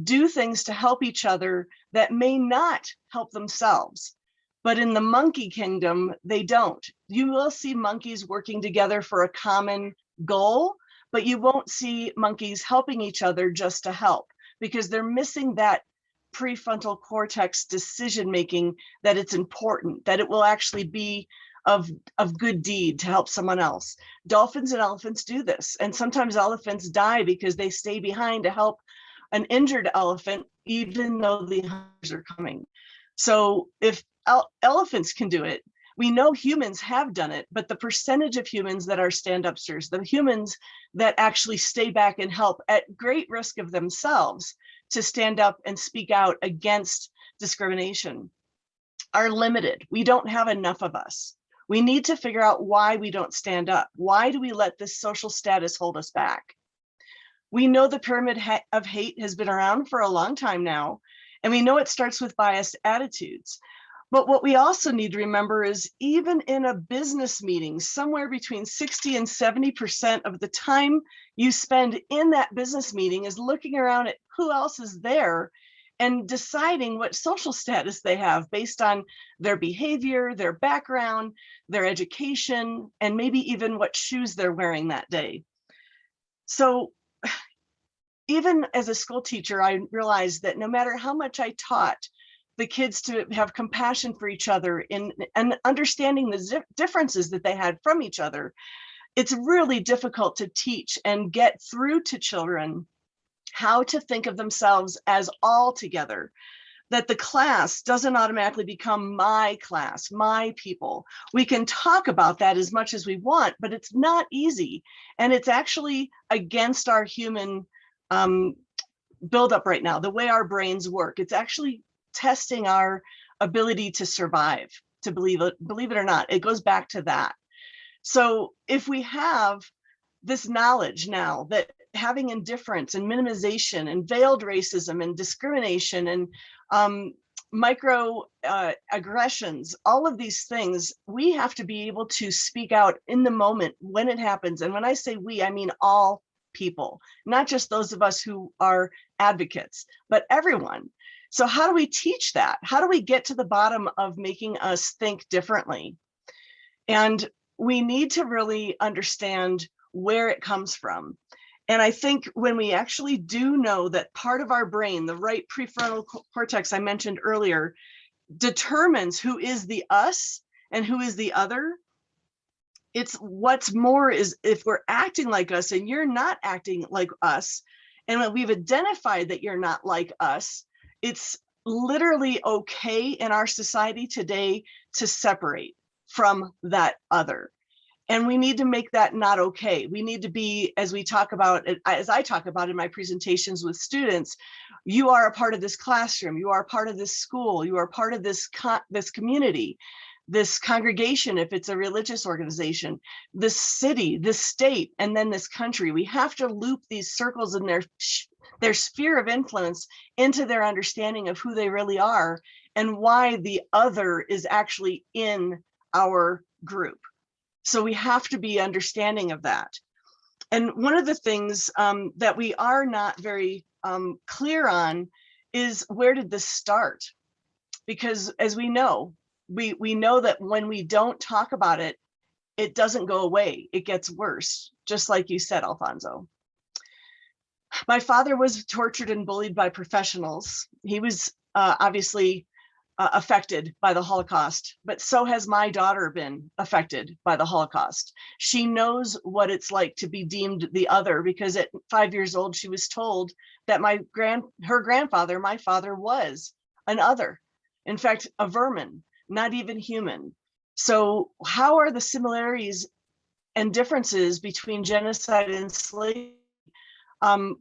do things to help each other that may not help themselves. But in the monkey kingdom, they don't. You will see monkeys working together for a common goal, but you won't see monkeys helping each other just to help, because they're missing that prefrontal cortex decision making, that it's important, that it will actually be of good deed to help someone else. Dolphins and elephants do this, and sometimes elephants die because they stay behind to help an injured elephant, even though the hunters are coming. So if elephants can do it, we know humans have done it, but the percentage of humans that are stand-upsters, the humans that actually stay back and help at great risk of themselves to stand up and speak out against discrimination, are limited. We don't have enough of us. We need to figure out why we don't stand up. Why do we let this social status hold us back? We know the pyramid of hate has been around for a long time now, and we know it starts with biased attitudes. But what we also need to remember is, even in a business meeting, somewhere between 60 and 70% of the time you spend in that business meeting is looking around at who else is there and deciding what social status they have based on their behavior, their background, their education, and maybe even what shoes they're wearing that day. So even as a school teacher, I realized that no matter how much I taught the kids to have compassion for each other and understanding the differences that they had from each other, it's really difficult to teach and get through to children how to think of themselves as all together, that the class doesn't automatically become my class, my people. We can talk about that as much as we want, but it's not easy. And it's actually against our human buildup right now, the way our brains work. It's actually testing our ability to survive, to believe it or not. It goes back to that. So if we have this knowledge now that having indifference and minimization and veiled racism and discrimination and micro aggressions, all of these things, we have to be able to speak out in the moment when it happens. And when I say we, I mean all people, not just those of us who are advocates, but everyone. So how do we teach that? How do we get to the bottom of making us think differently? And we need to really understand where it comes from. And I think when we actually do know that part of our brain, the right prefrontal cortex I mentioned earlier, determines who is the us and who is the other, it's what's more is if we're acting like us and you're not acting like us, and when we've identified that you're not like us, it's literally okay in our society today to separate from that other. And we need to make that not okay. We need to be, as we talk about, as I talk about in my presentations with students, you are a part of this classroom, you are a part of this school, you are part of this community, this congregation, if it's a religious organization, this city, this state, and then this country. We have to loop these circles in their sphere of influence into their understanding of who they really are and why the other is actually in our group. So we have to be understanding of that. And one of the things that we are not very clear on is, where did this start? Because as we know that when we don't talk about it, it doesn't go away. It gets worse, just like you said, Alfonzo. My father was tortured and bullied by professionals. He was obviously affected by the Holocaust, but so has my daughter been affected by the Holocaust. She knows what it's like to be deemed the other, because at 5 years old, she was told that her grandfather, my father, was an other. In fact, a vermin, not even human. So how are the similarities and differences between genocide and slavery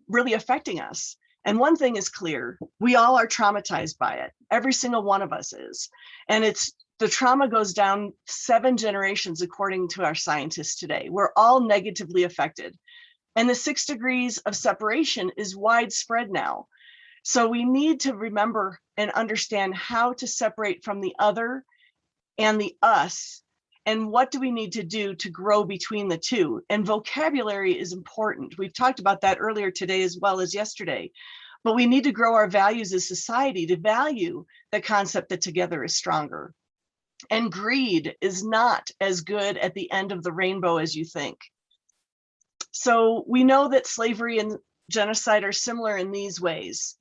really affecting us? And one thing is clear, we all are traumatized by it. Every single one of us is. And the trauma goes down 7 generations, according to our scientists today. We're all negatively affected. And the 6 degrees of separation is widespread now. So we need to remember and understand how to separate from the other and the us, and what do we need to do to grow between the two. And vocabulary is important. We've talked about that earlier today as well as yesterday, but we need to grow our values as society to value the concept that together is stronger. And greed is not as good at the end of the rainbow as you think. So we know that slavery and genocide are similar in these ways,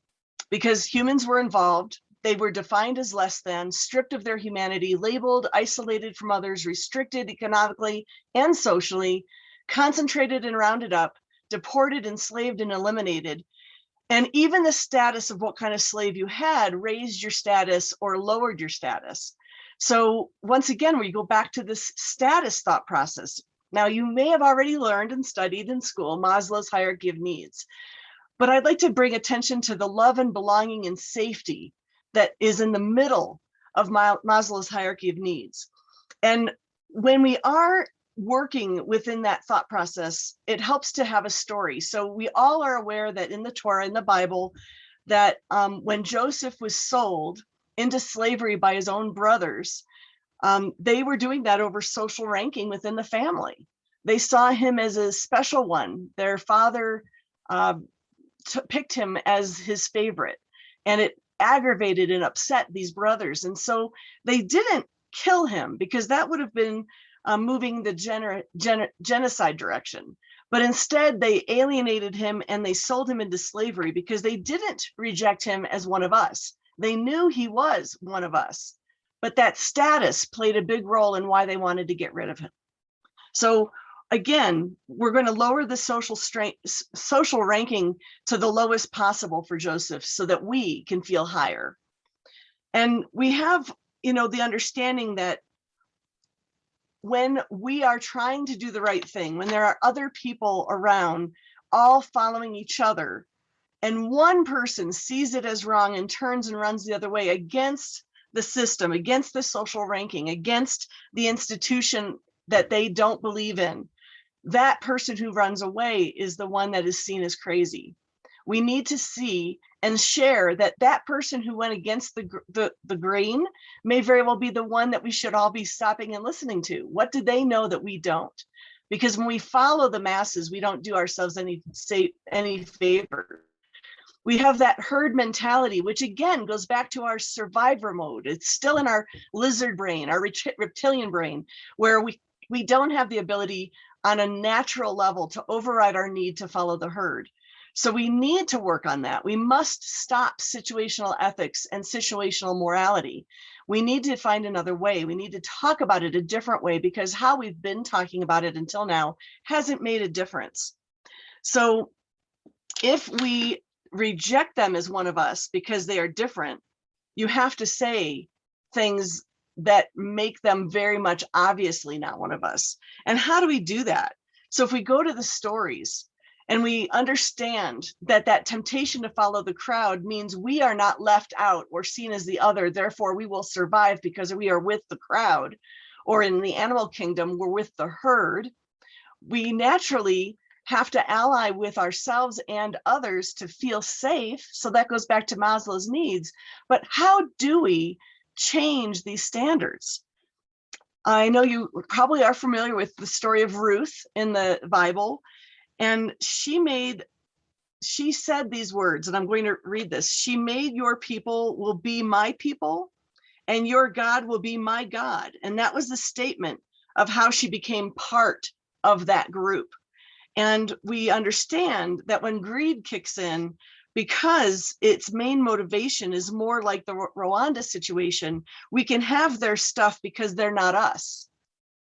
because humans were involved. They were defined as less than, stripped of their humanity, labeled, isolated from others, restricted economically and socially, concentrated and rounded up, deported, enslaved, and eliminated. And even the status of what kind of slave you had raised your status or lowered your status. So once again, we go back to this status thought process. Now, you may have already learned and studied in school Maslow's hierarchy of needs, but I'd like to bring attention to the love and belonging and safety that is in the middle of Maslow's hierarchy of needs. And when we are working within that thought process, it helps to have a story. So we all are aware that in the Torah, in the Bible, that when Joseph was sold into slavery by his own brothers, they were doing that over social ranking within the family. They saw him as a special one. Their father picked him as his favorite, and it aggravated and upset these brothers. And so they didn't kill him, because that would have been moving the genocide direction. But instead, they alienated him and they sold him into slavery, because they didn't reject him as one of us. They knew he was one of us, but that status played a big role in why they wanted to get rid of him. So again, we're going to lower the social ranking to the lowest possible for Joseph so that we can feel higher. And we have, the understanding that when we are trying to do the right thing, when there are other people around all following each other, and one person sees it as wrong and turns and runs the other way against the system, against the social ranking, against the institution that they don't believe in, that person who runs away is the one that is seen as crazy. We need to see and share that that person who went against the grain may very well be the one that we should all be stopping and listening to. What do they know that we don't? Because when we follow the masses, we don't do ourselves any favor. We have that herd mentality, which again goes back to our survivor mode. It's still in our lizard brain, our reptilian brain, where we don't have the ability on a natural level to override our need to follow the herd. So we need to work on that. We must stop situational ethics and situational morality. We need to find another way. We need to talk about it a different way, because how we've been talking about it until now hasn't made a difference. So if we reject them as one of us because they are different, you have to say things that make them very much obviously not one of us. And how do we do that? So if we go to the stories and we understand that that temptation to follow the crowd means we are not left out or seen as the other, therefore we will survive because we are with the crowd, or in the animal kingdom, we're with the herd, we naturally have to ally with ourselves and others to feel safe. So that goes back to Maslow's needs. But how do we change these standards? I know you probably are familiar with the story of Ruth in the Bible, and she said these words, and I'm going to read this. She made your people will be my people, and your God will be my God. And that was the statement of how she became part of that group. And we understand that when greed kicks in, because its main motivation is more like the Rwanda situation, we can have their stuff because they're not us.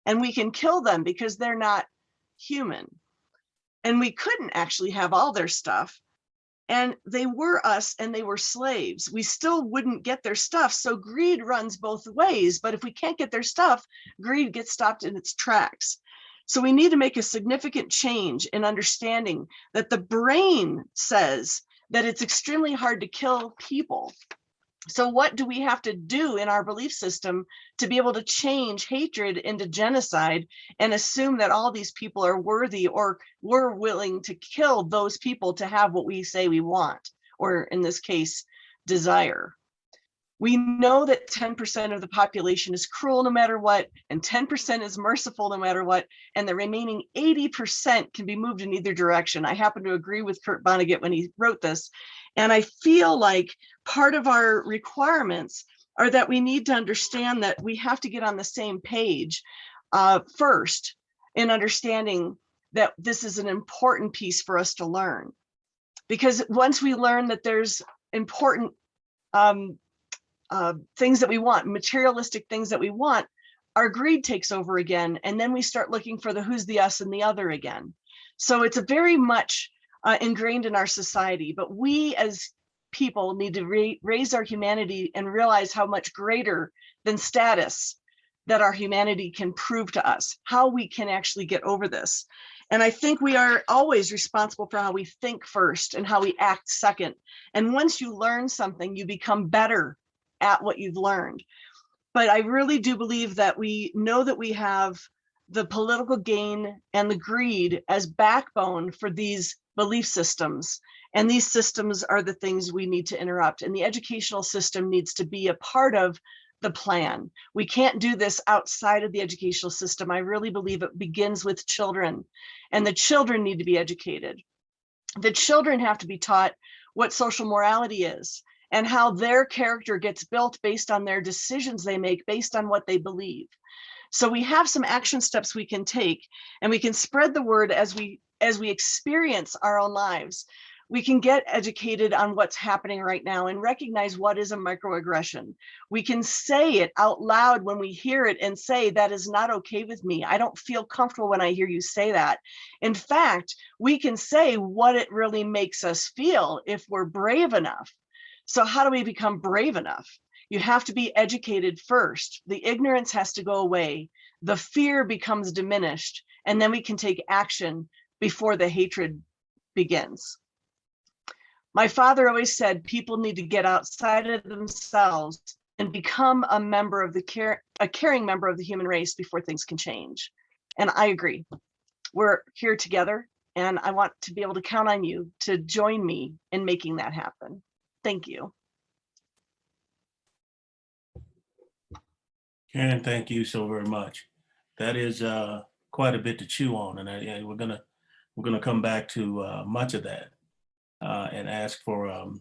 And we can kill them because they're not human. And we couldn't actually have all their stuff. And they were us and they were slaves. We still wouldn't get their stuff. So greed runs both ways. But if we can't get their stuff, greed gets stopped in its tracks. So we need to make a significant change in understanding that the brain says that it's extremely hard to kill people. So what do we have to do in our belief system to be able to change hatred into genocide and assume that all these people are worthy, or we're willing to kill those people to have what we say we want, or in this case, desire? We know that 10% of the population is cruel no matter what, and 10% is merciful no matter what, and the remaining 80% can be moved in either direction. I happen to agree with Kurt Vonnegut when he wrote this, and I feel like part of our requirements are that we need to understand that we have to get on the same page first in understanding that this is an important piece for us to learn. Because once we learn that there's important things that we want, materialistic things that we want, our greed takes over again. And then we start looking for the who's, the us, and the other again. So it's a very much ingrained in our society, but we as people need to raise our humanity and realize how much greater than status that our humanity can prove to us, how we can actually get over this. And I think we are always responsible for how we think first and how we act second. And once you learn something, you become better at what you've learned. But I really do believe that we know that we have the political gain and the greed as backbone for these belief systems. And these systems are the things we need to interrupt. And the educational system needs to be a part of the plan. We can't do this outside of the educational system. I really believe it begins with children, and the children need to be educated. The children have to be taught what social morality is and how their character gets built based on their decisions they make based on what they believe. So we have some action steps we can take, and we can spread the word as we experience our own lives. We can get educated on what's happening right now and recognize what is a microaggression. We can say it out loud when we hear it and say, that is not okay with me. I don't feel comfortable when I hear you say that. In fact, we can say what it really makes us feel if we're brave enough. So how do we become brave enough? You have to be educated first. The ignorance has to go away. The fear becomes diminished, and then we can take action before the hatred begins. My father always said people need to get outside of themselves and become a member of a caring member of the human race before things can change. And I agree. We're here together, and I want to be able to count on you to join me in making that happen. Thank you. Karen, thank you so very much. That is quite a bit to chew on, and we're gonna come back to much of that and ask for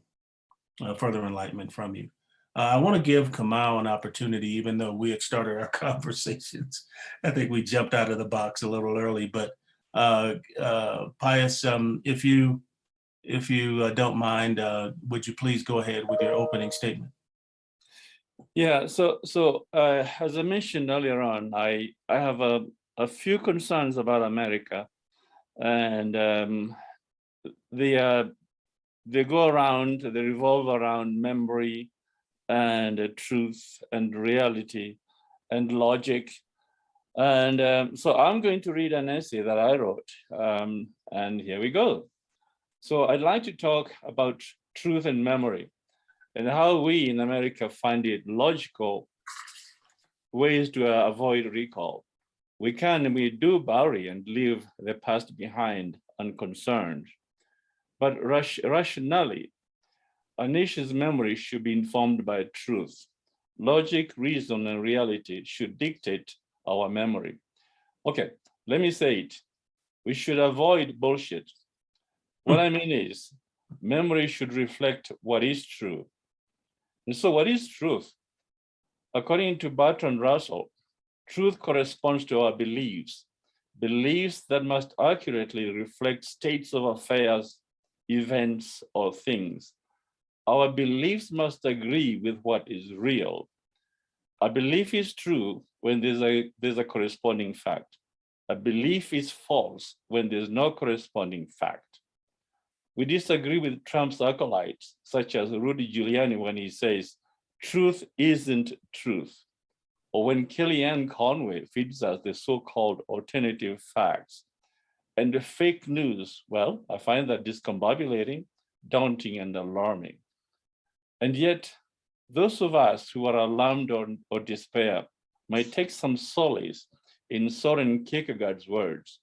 further enlightenment from you. I want to give Kamau an opportunity, even though we had started our conversations. I think we jumped out of the box a little early, but Pius, if you don't mind, would you please go ahead with your opening statement? Yeah, so as I mentioned earlier on, I have a few concerns about America, and they go around, they revolve around memory and truth and reality and logic. And so I'm going to read an essay that I wrote, and here we go. So I'd like to talk about truth and memory, and how we in America find it logical ways to avoid recall. We do bury and leave the past behind unconcerned. But rationally, a nation's memory should be informed by truth. Logic, reason, and reality should dictate our memory. Okay, let me say it. We should avoid bullshit. What I mean is, memory should reflect what is true. And so what is truth? According to Bertrand Russell, truth corresponds to our beliefs, beliefs that must accurately reflect states of affairs, events, or things. Our beliefs must agree with what is real. A belief is true when there's a corresponding fact. A belief is false when there's no corresponding fact. We disagree with Trump's acolytes, such as Rudy Giuliani, when he says, truth isn't truth. Or when Kellyanne Conway feeds us the so-called alternative facts. And the fake news, well, I find that discombobulating, daunting, and alarming. And yet, those of us who are alarmed or despair might take some solace in Soren Kierkegaard's words.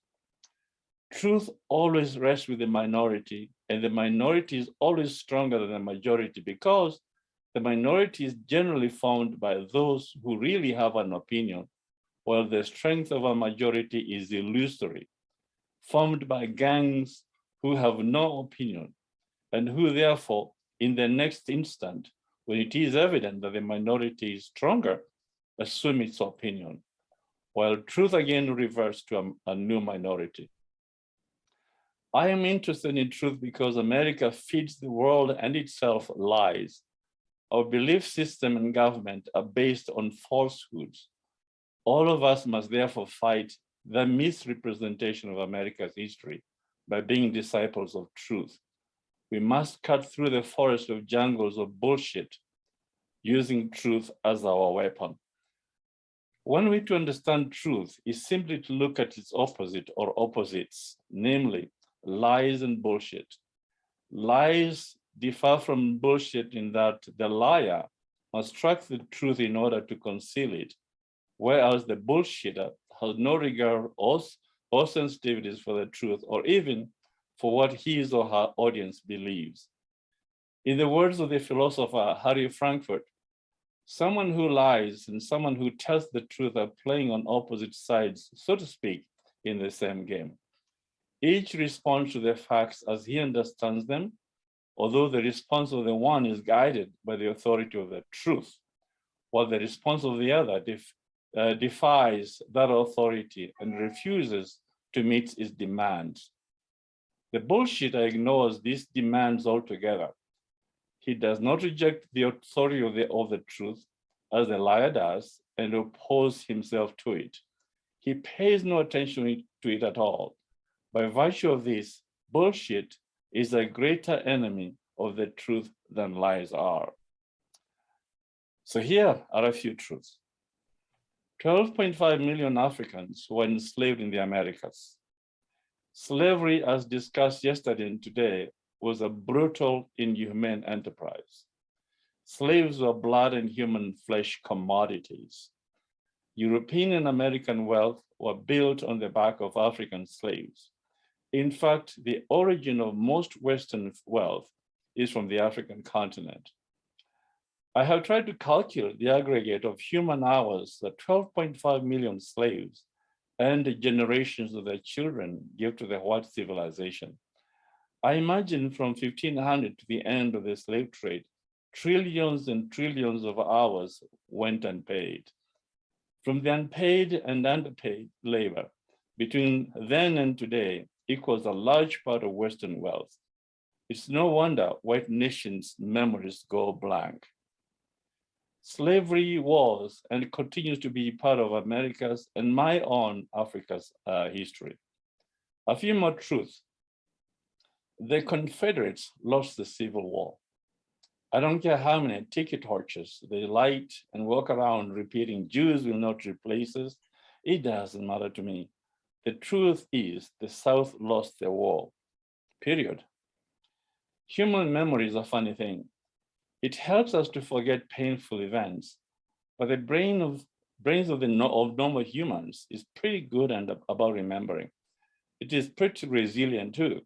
Truth always rests with the minority, and the minority is always stronger than the majority, because the minority is generally found by those who really have an opinion, while the strength of a majority is illusory, formed by gangs who have no opinion, and who therefore, in the next instant, when it is evident that the minority is stronger, assume its opinion, while truth again reverts to a new minority. I am interested in truth because America feeds the world and itself lies. Our belief system and government are based on falsehoods. All of us must therefore fight the misrepresentation of America's history by being disciples of truth. We must cut through the forest of jungles of bullshit, using truth as our weapon. One way to understand truth is simply to look at its opposite or opposites, namely lies and bullshit. Lies differ from bullshit in that the liar must track the truth in order to conceal it, whereas the bullshitter has no regard or sensitivities for the truth or even for what his or her audience believes. In the words of the philosopher Harry Frankfurt, someone who lies and someone who tells the truth are playing on opposite sides, so to speak, in the same game. Each responds to the facts as he understands them, although the response of the one is guided by the authority of the truth, while the response of the other defies that authority and refuses to meet its demands. The bullshitter ignores these demands altogether. He does not reject the authority of the truth as the liar does and oppose himself to it. He pays no attention to it at all. By virtue of this, bullshit is a greater enemy of the truth than lies are. So here are a few truths. 12.5 million Africans were enslaved in the Americas. Slavery, as discussed yesterday and today, was a brutal, inhumane enterprise. Slaves were blood and human flesh commodities. European and American wealth were built on the back of African slaves. In fact, the origin of most Western wealth is from the African continent. I have tried to calculate the aggregate of human hours that 12.5 million slaves and the generations of their children give to the white civilization. I imagine from 1500 to the end of the slave trade, trillions and trillions of hours went unpaid. From the unpaid and underpaid labor, between then and today, equals a large part of Western wealth. It's no wonder white nations' memories go blank. Slavery was and continues to be part of America's and my own Africa's history. A few more truths. The Confederates lost the Civil War. I don't care how many ticket torches they light and walk around repeating Jews will not replace us. It doesn't matter to me. The truth is the South lost the war, period. Human memory is a funny thing. It helps us to forget painful events, but the brains of normal humans is pretty good about remembering. It is pretty resilient too.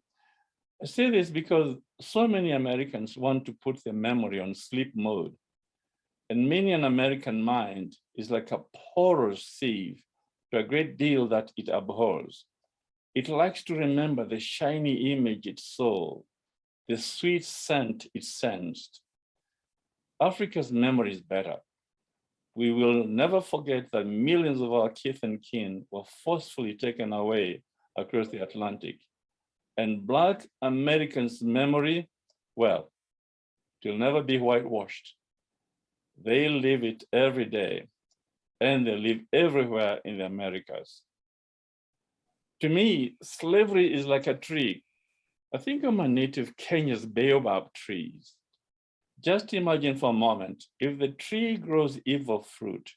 I say this because so many Americans want to put their memory on sleep mode. And many an American mind is like a porous sieve to a great deal that it abhors. It likes to remember the shiny image it saw, the sweet scent it sensed. Africa's memory is better. We will never forget that millions of our kith and kin were forcefully taken away across the Atlantic. And Black Americans' memory, well, it will never be whitewashed. They live it every day, and they live everywhere in the Americas. To me, slavery is like a tree. I think of my native Kenya's baobab trees. Just imagine for a moment, if the tree grows evil fruit,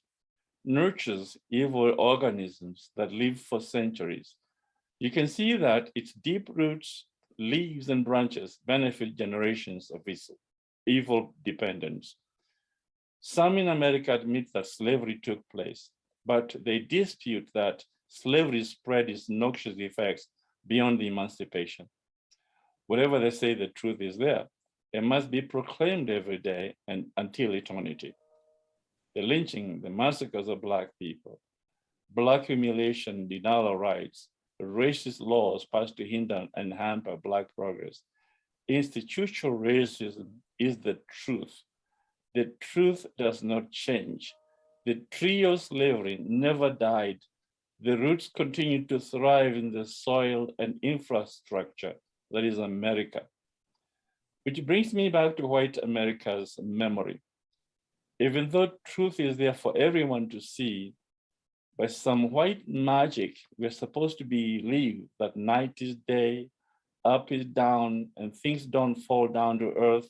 nurtures evil organisms that live for centuries, you can see that its deep roots, leaves, and branches benefit generations of its evil dependents. Some in America admit that slavery took place, but they dispute that slavery spread its noxious effects beyond the emancipation. Whatever they say, the truth is there. and must be proclaimed every day and until eternity. The lynching, the massacres of Black people, Black humiliation, denial of rights, racist laws passed to hinder and hamper Black progress. Institutional racism is the truth. The truth does not change. The tree of slavery never died. The roots continue to thrive in the soil and infrastructure that is America. Which brings me back to white America's memory. Even though truth is there for everyone to see, by some white magic, we're supposed to believe that night is day, up is down, and things don't fall down to earth,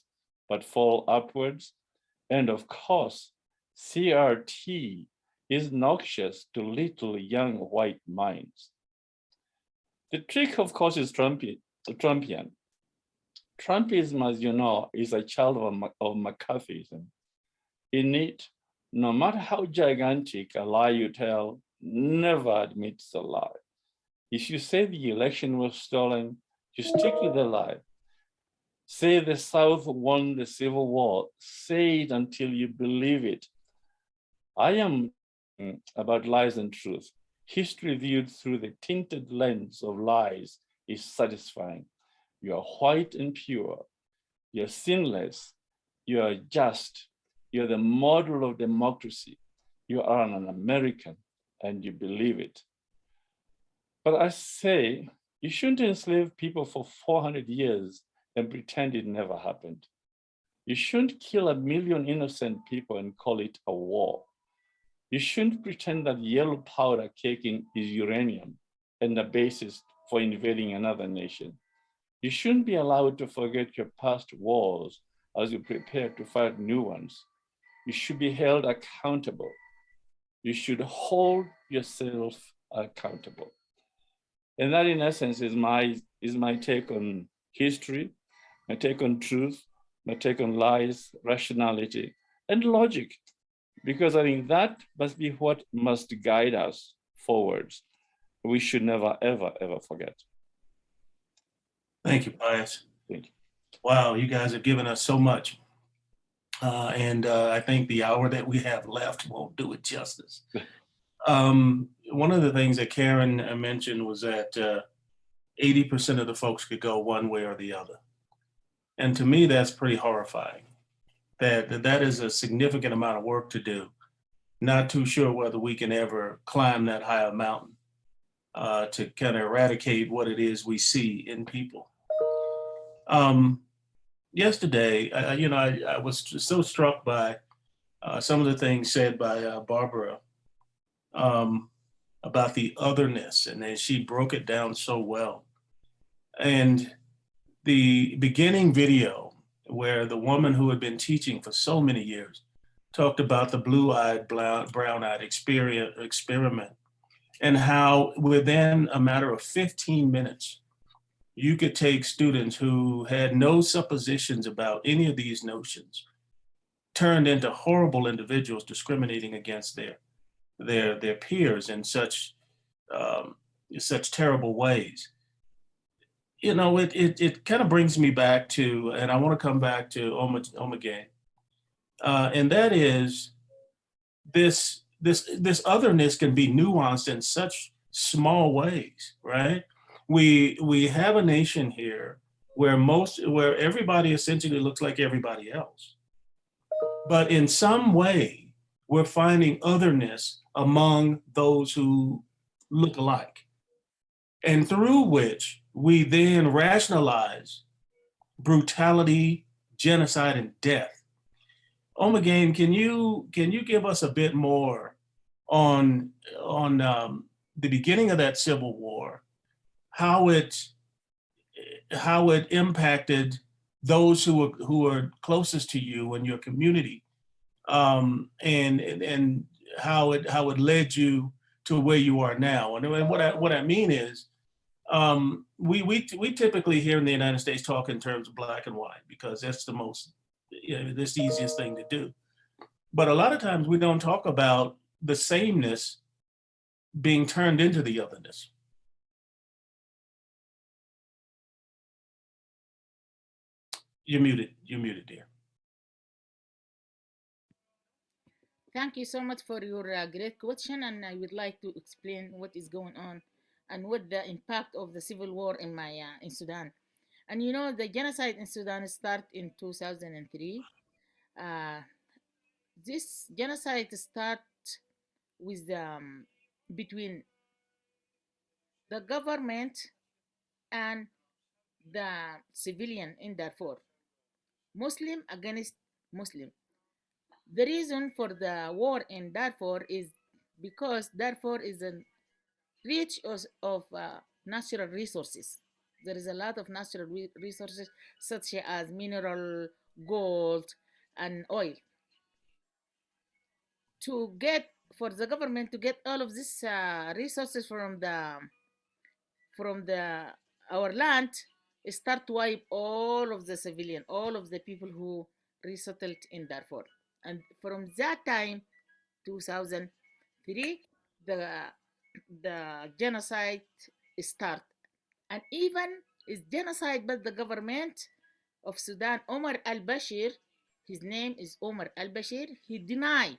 but fall upwards. And of course, CRT is noxious to little young white minds. The trick, of course, is Trumpian. Trumpism, as you know, is a child of McCarthyism. In it, no matter how gigantic a lie you tell, never admits a lie. If you say the election was stolen, you stick to the lie. Say the South won the Civil War, say it until you believe it. I am about lies and truth. History viewed through the tinted lens of lies is satisfying. You are white and pure. You're sinless. You are just. You're the model of democracy. You are an American and you believe it. But I say, you shouldn't enslave people for 400 years and pretend it never happened. You shouldn't kill 1 million innocent people and call it a war. You shouldn't pretend that yellow powder caking is uranium and the basis for invading another nation. You shouldn't be allowed to forget your past wars as you prepare to fight new ones. You should be held accountable. You should hold yourself accountable. And that, in essence, is my take on history, my take on truth, my take on lies, rationality, and logic, because I think that must be what must guide us forwards. We should never, ever, ever forget. Thank you, Pius. Thank you. Wow, you guys have given us so much. And I think the hour that we have left won't do it justice. One of the things that Karen mentioned was that 80% of the folks could go one way or the other. And to me, that's pretty horrifying. That is a significant amount of work to do. Not too sure whether we can ever climb that high a mountain to kind of eradicate what it is we see in people. Yesterday, I was so struck by some of the things said by Barbara about the otherness, and then she broke it down so well. And the beginning video where the woman who had been teaching for so many years talked about the blue-eyed, brown-eyed experiment, and how within a matter of 15 minutes, you could take students who had no suppositions about any of these notions, turned into horrible individuals discriminating against their peers in such terrible ways. You know, it kind of brings me back to, and I want to come back to Omegain, and that is this otherness can be nuanced in such small ways, right? We have a nation here where everybody essentially looks like everybody else, but in some way we're finding otherness among those who look alike, and through which we then rationalize brutality, genocide, and death. Omegain, can you give us a bit more on the beginning of that Civil War, how it impacted those who are closest to you and your community, and how it led you to where you are now? And what I mean is, we typically here in the United States talk in terms of black and white because that's that's the easiest thing to do. But a lot of times we don't talk about the sameness being turned into the otherness. You're muted, dear. Thank you so much for your great question, and I would like to explain what is going on and what the impact of the civil war in my in Sudan. And you know, the genocide in Sudan started in 2003. Uh, this genocide start with between the government and the civilian in Darfur, Muslim against Muslim. The reason for the war in Darfur is because Darfur is a rich of natural resources. There is a lot of natural resources such as mineral, gold, and oil. To get for the government to get all of these resources from the our land, start to wipe all of the civilian, all of the people who resettled in Darfur. And from that time, 2003, the the genocide start. And even is genocide, but the government of Sudan, Omar al-Bashir, his name is Omar al-Bashir, he denied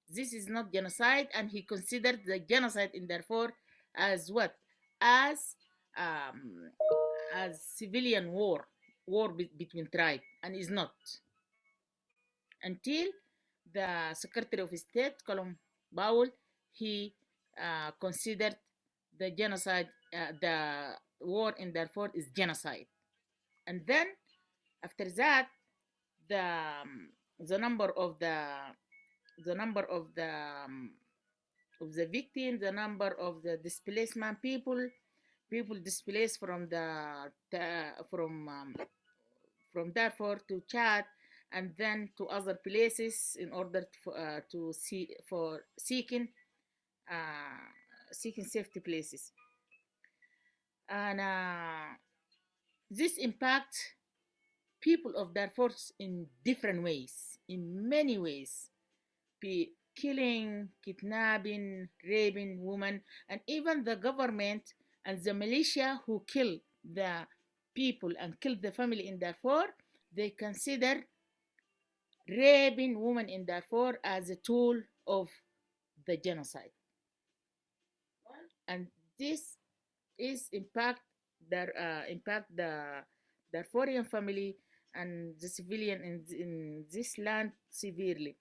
this is not genocide, and he considered the genocide in Darfur as what? As um, as civilian war between tribes, and is not until the Secretary of State, Colum Powell, he considered the genocide, the war in Darfur is genocide. And then after that, the the number of the number of the victims, the number of the displacement people displaced from from Darfur to Chad, and then to other places in order to see for seeking safety places. And this impact people of Darfur in different ways, in many ways, killing, kidnapping, raping women, and even the government and the militia who kill the people and kill the family in Darfur, they consider raping women in Darfur as a tool of the genocide. And this is impact the Darfurian family and the civilian in this land severely.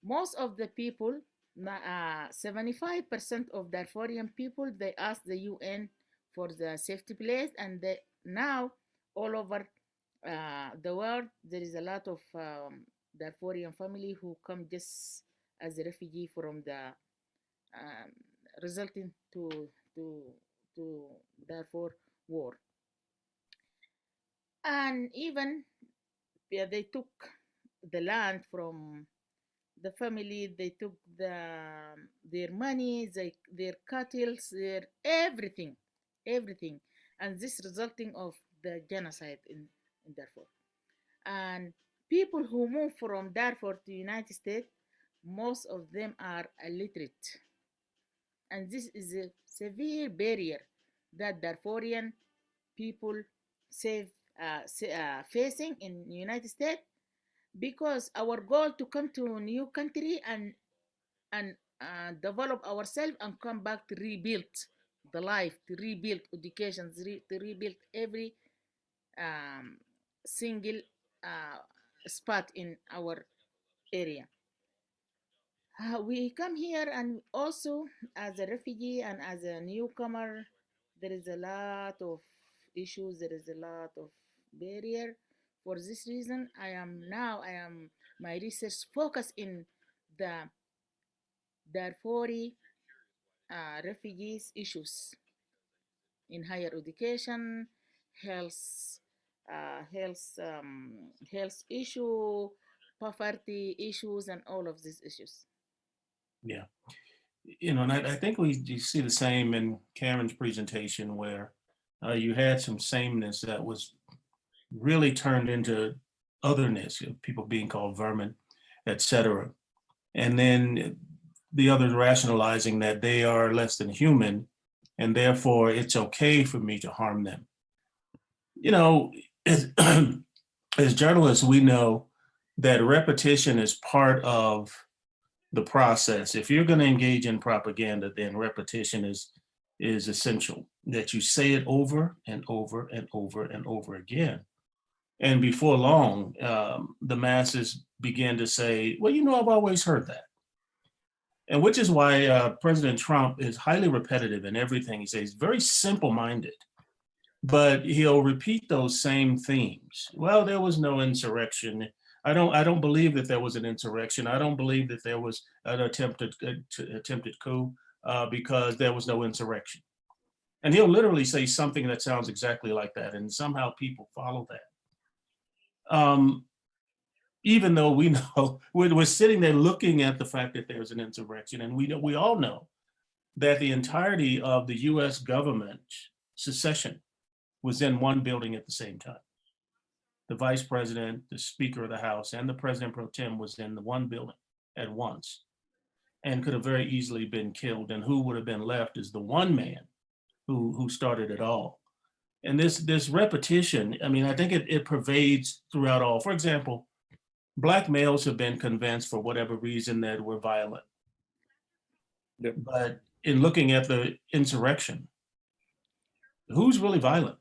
Most of the people, 75% of Darfurian people, they ask the UN for the safety place, and now all over the world there is a lot of Darfurian family who come just as a refugee from the resulting to Darfur war. And even they took the land from the family, they took their money, their cattle, their everything, and this resulting of the genocide in Darfur. And people who move from Darfur to the United States, most of them are illiterate, and this is a severe barrier that Darfurian people facing in the United States, because our goal to come to a new country and develop ourselves and come back to rebuild the life, to rebuild education, to rebuild every single spot in our area. We come here, and also as a refugee and as a newcomer, there is a lot of issues, there is a lot of barrier. For this reason, I am my research focus in the Darfuri refugees issues in higher education, health, health issue, poverty issues, and all of these issues. Yeah. And I think you see the same in Karen's presentation, where you had some sameness that was really turned into otherness, people being called vermin, etc. And then the others rationalizing that they are less than human, and therefore it's okay for me to harm them. as journalists, we know that repetition is part of the process. If you're going to engage in propaganda, then repetition is essential, that you say it over and over and over and over again. And before long, the masses begin to say, well, you know, I've always heard that. And which is why President Trump is highly repetitive in everything he says. He's very simple-minded, but he'll repeat those same themes. Well, there was no insurrection. I don't believe that there was an insurrection. I don't believe that there was an attempted coup because there was no insurrection. And he'll literally say something that sounds exactly like that, and somehow people follow that. Even though we know we're sitting there looking at the fact that there's an insurrection, and we all know that the entirety of the U.S. government secession was in one building at the same time. The vice president, the speaker of the House, and the president pro tem was in the one building at once, and could have very easily been killed. And who would have been left is the one man who started it all. And this repetition, I mean, I think it pervades throughout all. For example, Black males have been convinced for whatever reason that we're violent. Yep. But in looking at the insurrection, who's really violent?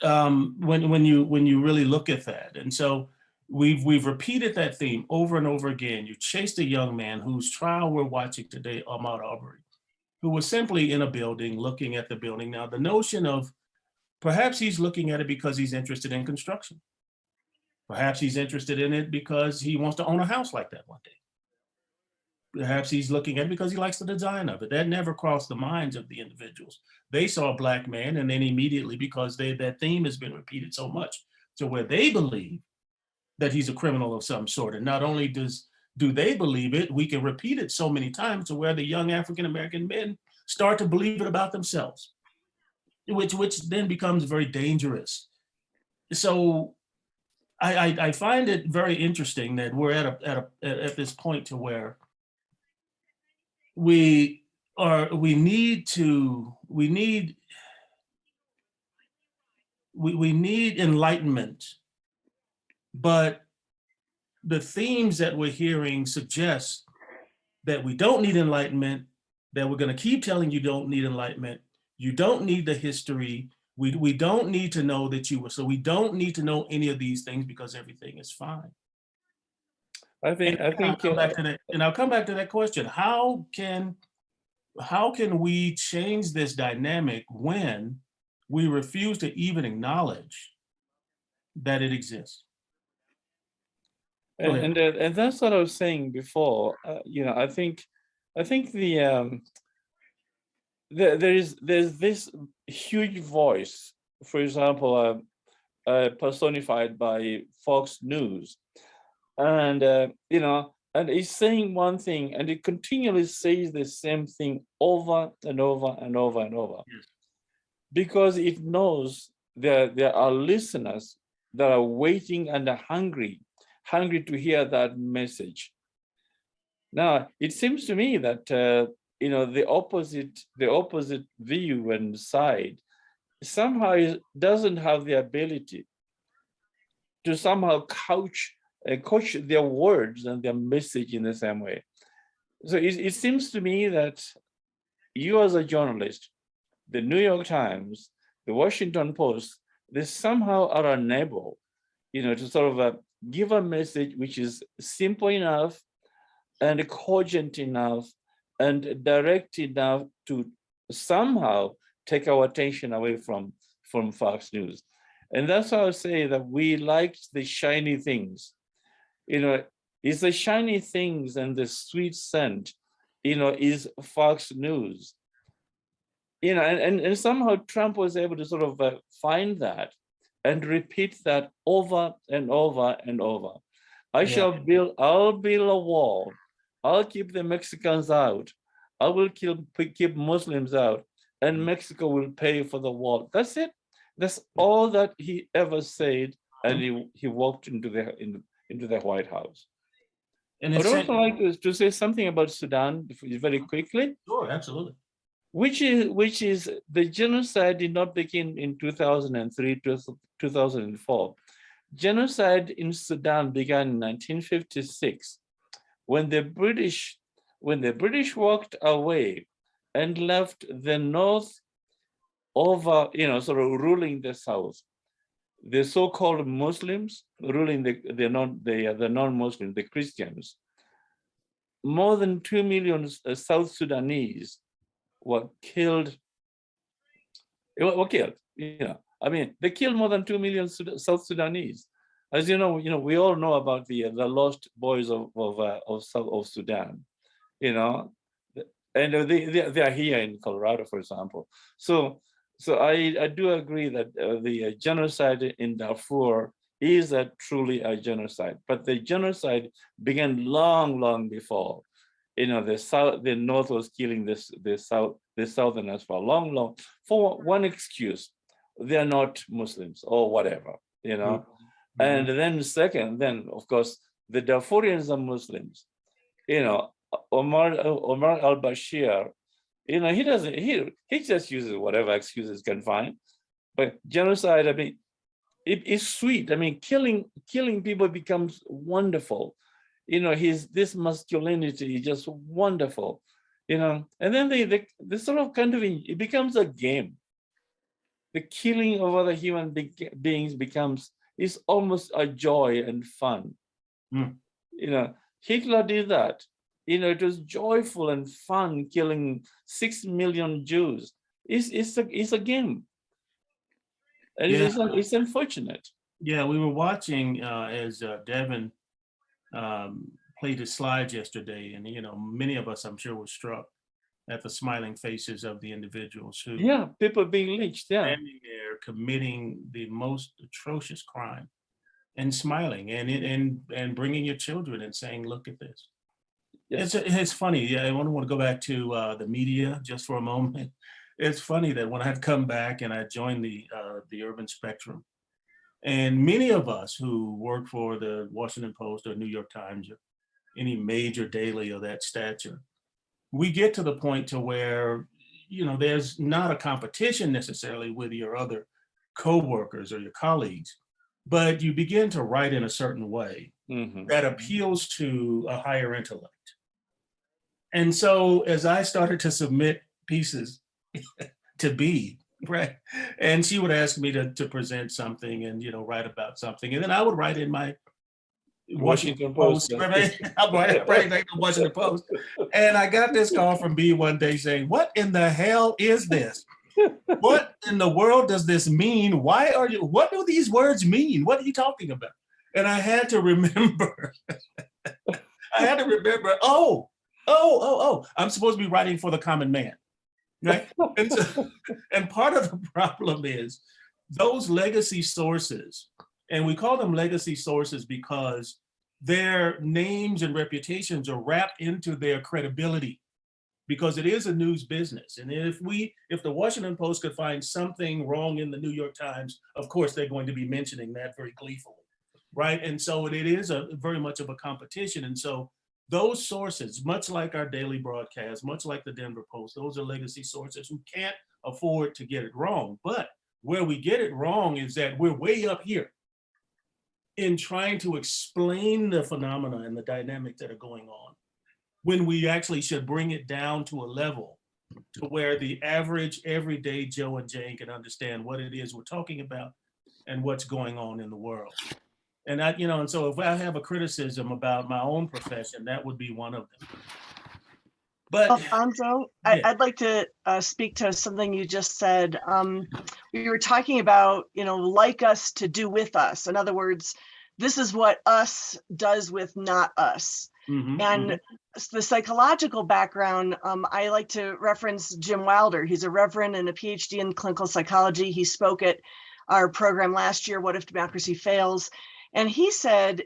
When you really look at that. And so we've repeated that theme over and over again. You chased a young man whose trial we're watching today, Ahmaud Arbery, who was simply in a building looking at the building. Now, the notion of perhaps he's looking at it because he's interested in construction. Perhaps he's interested in it because he wants to own a house like that one day. Perhaps he's looking at it because he likes the design of it. That never crossed the minds of the individuals. They saw a Black man, and then immediately, because that theme has been repeated so much to where they believe that he's a criminal of some sort. And not only do they believe it, we can repeat it so many times to where the young African-American men start to believe it about themselves, which then becomes very dangerous. So I find it very interesting that we're at this point to where we need enlightenment, but the themes that we're hearing suggest that we don't need enlightenment, that we're going to keep telling you don't need enlightenment, you don't need the history, we don't need to know that you were, so we don't need to know any of these things because everything is fine. I think I'll come back to that question. How can we change this dynamic when we refuse to even acknowledge that it exists? And that's what I was saying before. I think there's this huge voice, for example, personified by Fox News, and and it's saying one thing, and it continually says the same thing over and over and over and over, Yes. because it knows there are listeners that are waiting and are hungry to hear that message. Now, it seems to me that the opposite view and side somehow doesn't have the ability to somehow couch their words and their message in the same way. So it seems to me that you as a journalist, the New York Times, the Washington Post, they somehow are unable, to sort of give a message which is simple enough and cogent enough and direct enough to somehow take our attention away from Fox News. And that's why I say that we liked the shiny things. It's the shiny things and the sweet scent, is Fox News. And somehow Trump was able to sort of find that and repeat that over and over and over. I'll build a wall. I'll keep the Mexicans out. I will keep Muslims out, and Mexico will pay for the wall. That's it. That's all that he ever said, and he walked into the White House. And I'd also like to say something about Sudan very quickly. Sure, absolutely. Which is the genocide did not begin in 2003 to 2004. genocide in Sudan began in 1956 when the British walked away and left the North over, sort of ruling the South. The so-called Muslims ruling the non-Muslims, the Christians. More than 2 million South Sudanese were killed. They killed more than 2 million South Sudanese. As you know, we all know about the lost boys of Sudan, and they are here in Colorado, for example. So I do agree that the genocide in Darfur is truly a genocide, but the genocide began long before. The North was killing the Southerners for long, for one excuse: they are not Muslims or whatever, And then second, of course, the Darfurians are Muslims. Omar al-Bashir, he just uses whatever excuses can find. But genocide, it's sweet. Killing people becomes wonderful. This masculinity is just wonderful, and then they sort of it becomes a game. The killing of other human beings is almost a joy and fun. Hitler did that. It was joyful and fun killing 6 million Jews. It's a game. And it's unfortunate. Yeah, we were watching as Devin played his slides yesterday, and many of us, I'm sure, were struck at the smiling faces of the individuals who people being lynched, standing there committing the most atrocious crime and smiling and bringing your children and saying, look at this. Yes. It's funny. I want to go back to the media just for a moment. It's funny that when I'd come back and I joined the Urban Spectrum, and many of us who work for the Washington Post or New York Times or any major daily of that stature, we get to the point to where, there's not a competition necessarily with your other co-workers or your colleagues, but you begin to write in a certain way that appeals to a higher intellect. And so as I started to submit pieces to Bee, right, and she would ask me to present something and, write about something, and then I would write in my Washington Post. I'm writing the Washington Post. And I got this call from Bee one day saying, what in the hell is this? What in the world does this mean? What do these words mean? What are you talking about? And I had to remember, oh, I'm supposed to be writing for the common man, right? And part of the problem is those legacy sources, and we call them legacy sources because their names and reputations are wrapped into their credibility, because it is a news business. And if the Washington Post could find something wrong in the New York Times, of course, they're going to be mentioning that very gleefully, right? And so it is very much of a competition. And so those sources, much like our daily broadcast, much like the Denver Post, those are legacy sources who can't afford to get it wrong. But where we get it wrong is that we're way up here in trying to explain the phenomena and the dynamics that are going on, when we actually should bring it down to a level to where the average everyday Joe and Jane can understand what it is we're talking about and what's going on in the world. And and so if I have a criticism about my own profession, that would be one of them. But Alfonso, I'd like to speak to something you just said. We were talking about, like us to do with us. In other words, this is what us does with not us. And the psychological background, I like to reference Jim Wilder. He's a reverend and a PhD in clinical psychology. He spoke at our program last year, What If Democracy Fails? And he said,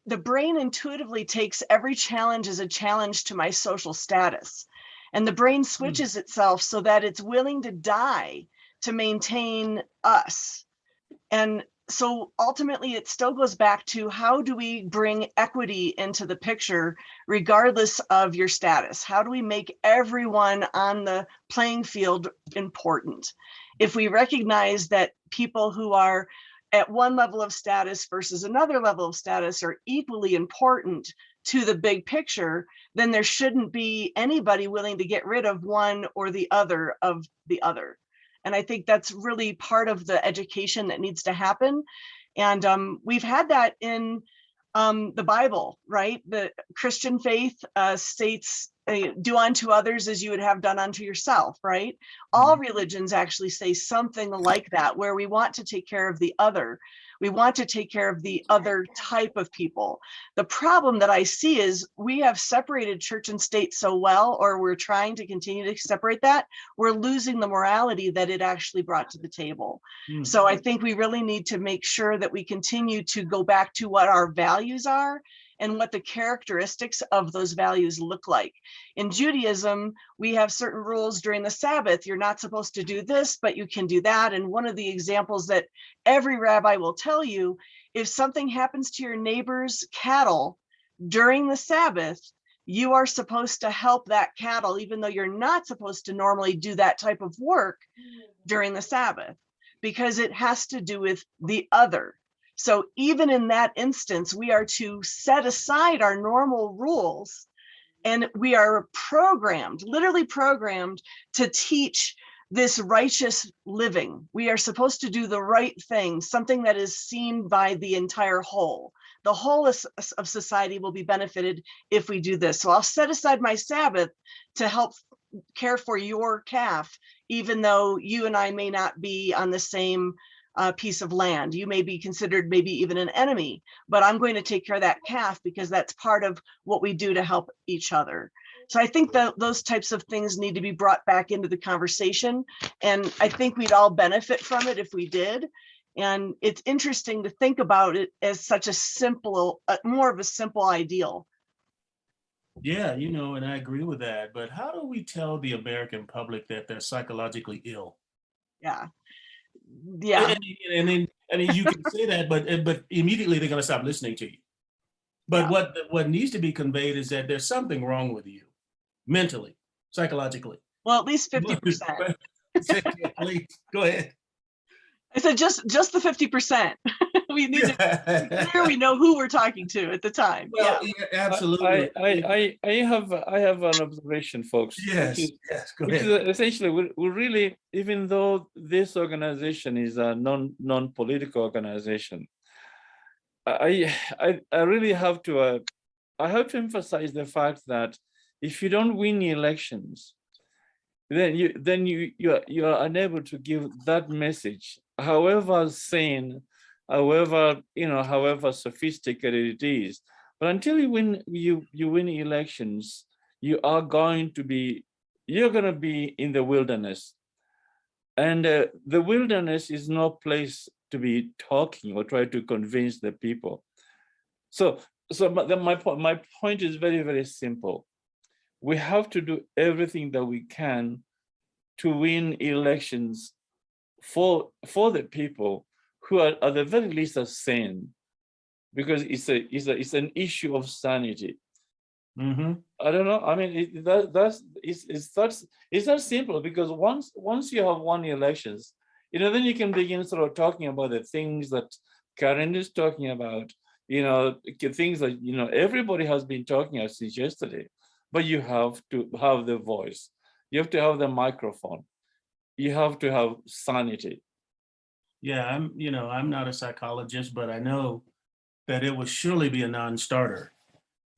the brain intuitively takes every challenge as a challenge to my social status. And the brain switches itself so that it's willing to die to maintain us. And so ultimately, it still goes back to how do we bring equity into the picture, regardless of your status? How do we make everyone on the playing field important? If we recognize that people who are at one level of status versus another level of status are equally important to the big picture, then there shouldn't be anybody willing to get rid of one or the other of the other. And I think that's really part of the education that needs to happen. And we've had that in the Bible, right? The Christian faith states, do unto others as you would have done unto yourself, right? All religions actually say something like that, where we want to take care of the other. We want to take care of the other type of people. The problem that I see is we have separated church and state so well, or we're trying to continue to separate that, we're losing the morality that it actually brought to the table. So I think we really need to make sure that we continue to go back to what our values are and what the characteristics of those values look like. In Judaism, we have certain rules during the Sabbath. You're not supposed to do this, but you can do that. And one of the examples that every rabbi will tell you, if something happens to your neighbor's cattle during the Sabbath, you are supposed to help that cattle, even though you're not supposed to normally do that type of work during the Sabbath, because it has to do with the other. So even in that instance, we are to set aside our normal rules, and we are programmed, literally programmed, to teach this righteous living. We are supposed to do the right thing, something that is seen by the entire whole. The whole of society will be benefited if we do this. So I'll set aside my Sabbath to help care for your calf, even though you and I may not be on the same piece of land. You may be considered maybe even an enemy, but I'm going to take care of that calf because that's part of what we do to help each other. So I think that those types of things need to be brought back into the conversation. And I think we'd all benefit from it if we did. And it's interesting to think about it as such a simple, more of a simple ideal. Yeah, you know, and I agree with that. But how do we tell the American public that they're psychologically ill? Yeah. And then you can say that, but immediately they're going to stop listening to you. But what needs to be conveyed is that there's something wrong with you, mentally, psychologically. Well, at least 50%. Please, go ahead. I said just the 50%. We need to be clear we know who we're talking to at the time. Well, yeah, absolutely. I have an observation, folks. Yes, go ahead. Essentially, we really, even though this organization is a non-political organization, I really have to emphasize the fact that if you don't win elections, then you are unable to give that message, however sane, however sophisticated it is. But until you win elections, you're going to be in the wilderness, and the wilderness is no place to be talking or try to convince the people. So my point is very, very simple. We have to do everything that we can to win elections for the people who are at the very least are sane, because it's an issue of sanity. Mm-hmm. I don't know. I mean, it's that simple, because once you have won elections, then you can begin sort of talking about the things that Karen is talking about. Things that everybody has been talking about since yesterday. But you have to have the voice. You have to have the microphone. You have to have sanity. Yeah, I'm not a psychologist, but I know that it would surely be a non-starter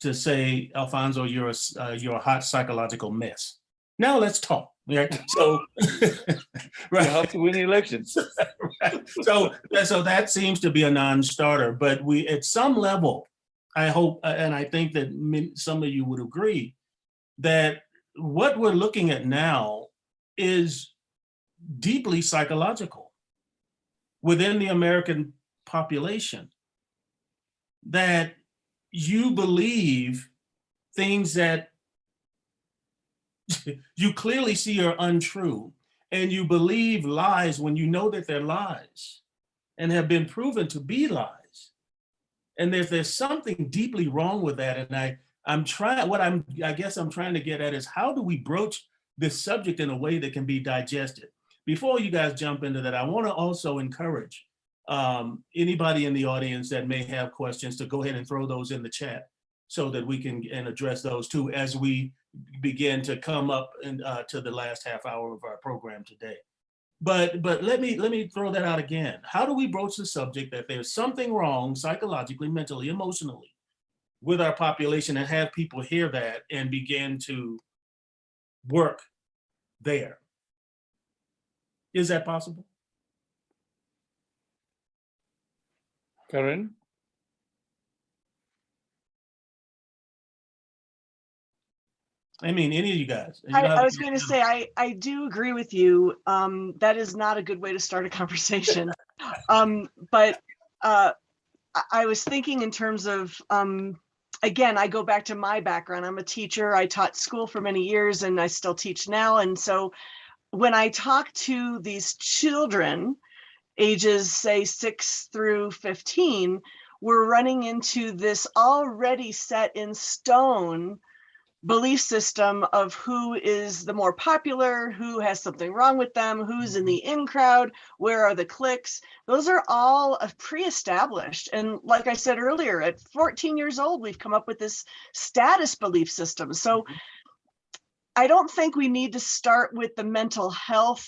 to say, Alfonzo, you're a hot psychological mess. Now let's talk. Right? So, right. You have to win elections. Right. So that seems to be a non-starter. But we, at some level, I hope, and I think that some of you would agree, that what we're looking at now is deeply psychological within the American population, that you believe things that you clearly see are untrue, and you believe lies when you know that they're lies and have been proven to be lies. And there's something deeply wrong with that. And I guess I'm trying to get at is, how do we broach this subject in a way that can be digested? Before you guys jump into that, I want to also encourage Anybody in the audience that may have questions, to go ahead and throw those in the chat so that we can address those too as we begin to come up to the last half hour of our program today. But let me throw that out again. How do we broach the subject that there's something wrong psychologically, mentally, emotionally with our population, and have people hear that and begin to work there? Is that possible? Karen? I mean, any of you guys. I was going to say, I do agree with you. That is not a good way to start a conversation. But I was thinking in terms of, again, I go back to my background. I'm a teacher. I taught school for many years and I still teach now. And so when I talk to these children, ages say 6 through 15, we're running into this already set in stone belief system of who is the more popular, who has something wrong with them, who's in the in crowd, where are the cliques. Those are all pre-established. And like I said earlier, at 14 years old, we've come up with this status belief system. So I don't think we need to start with the mental health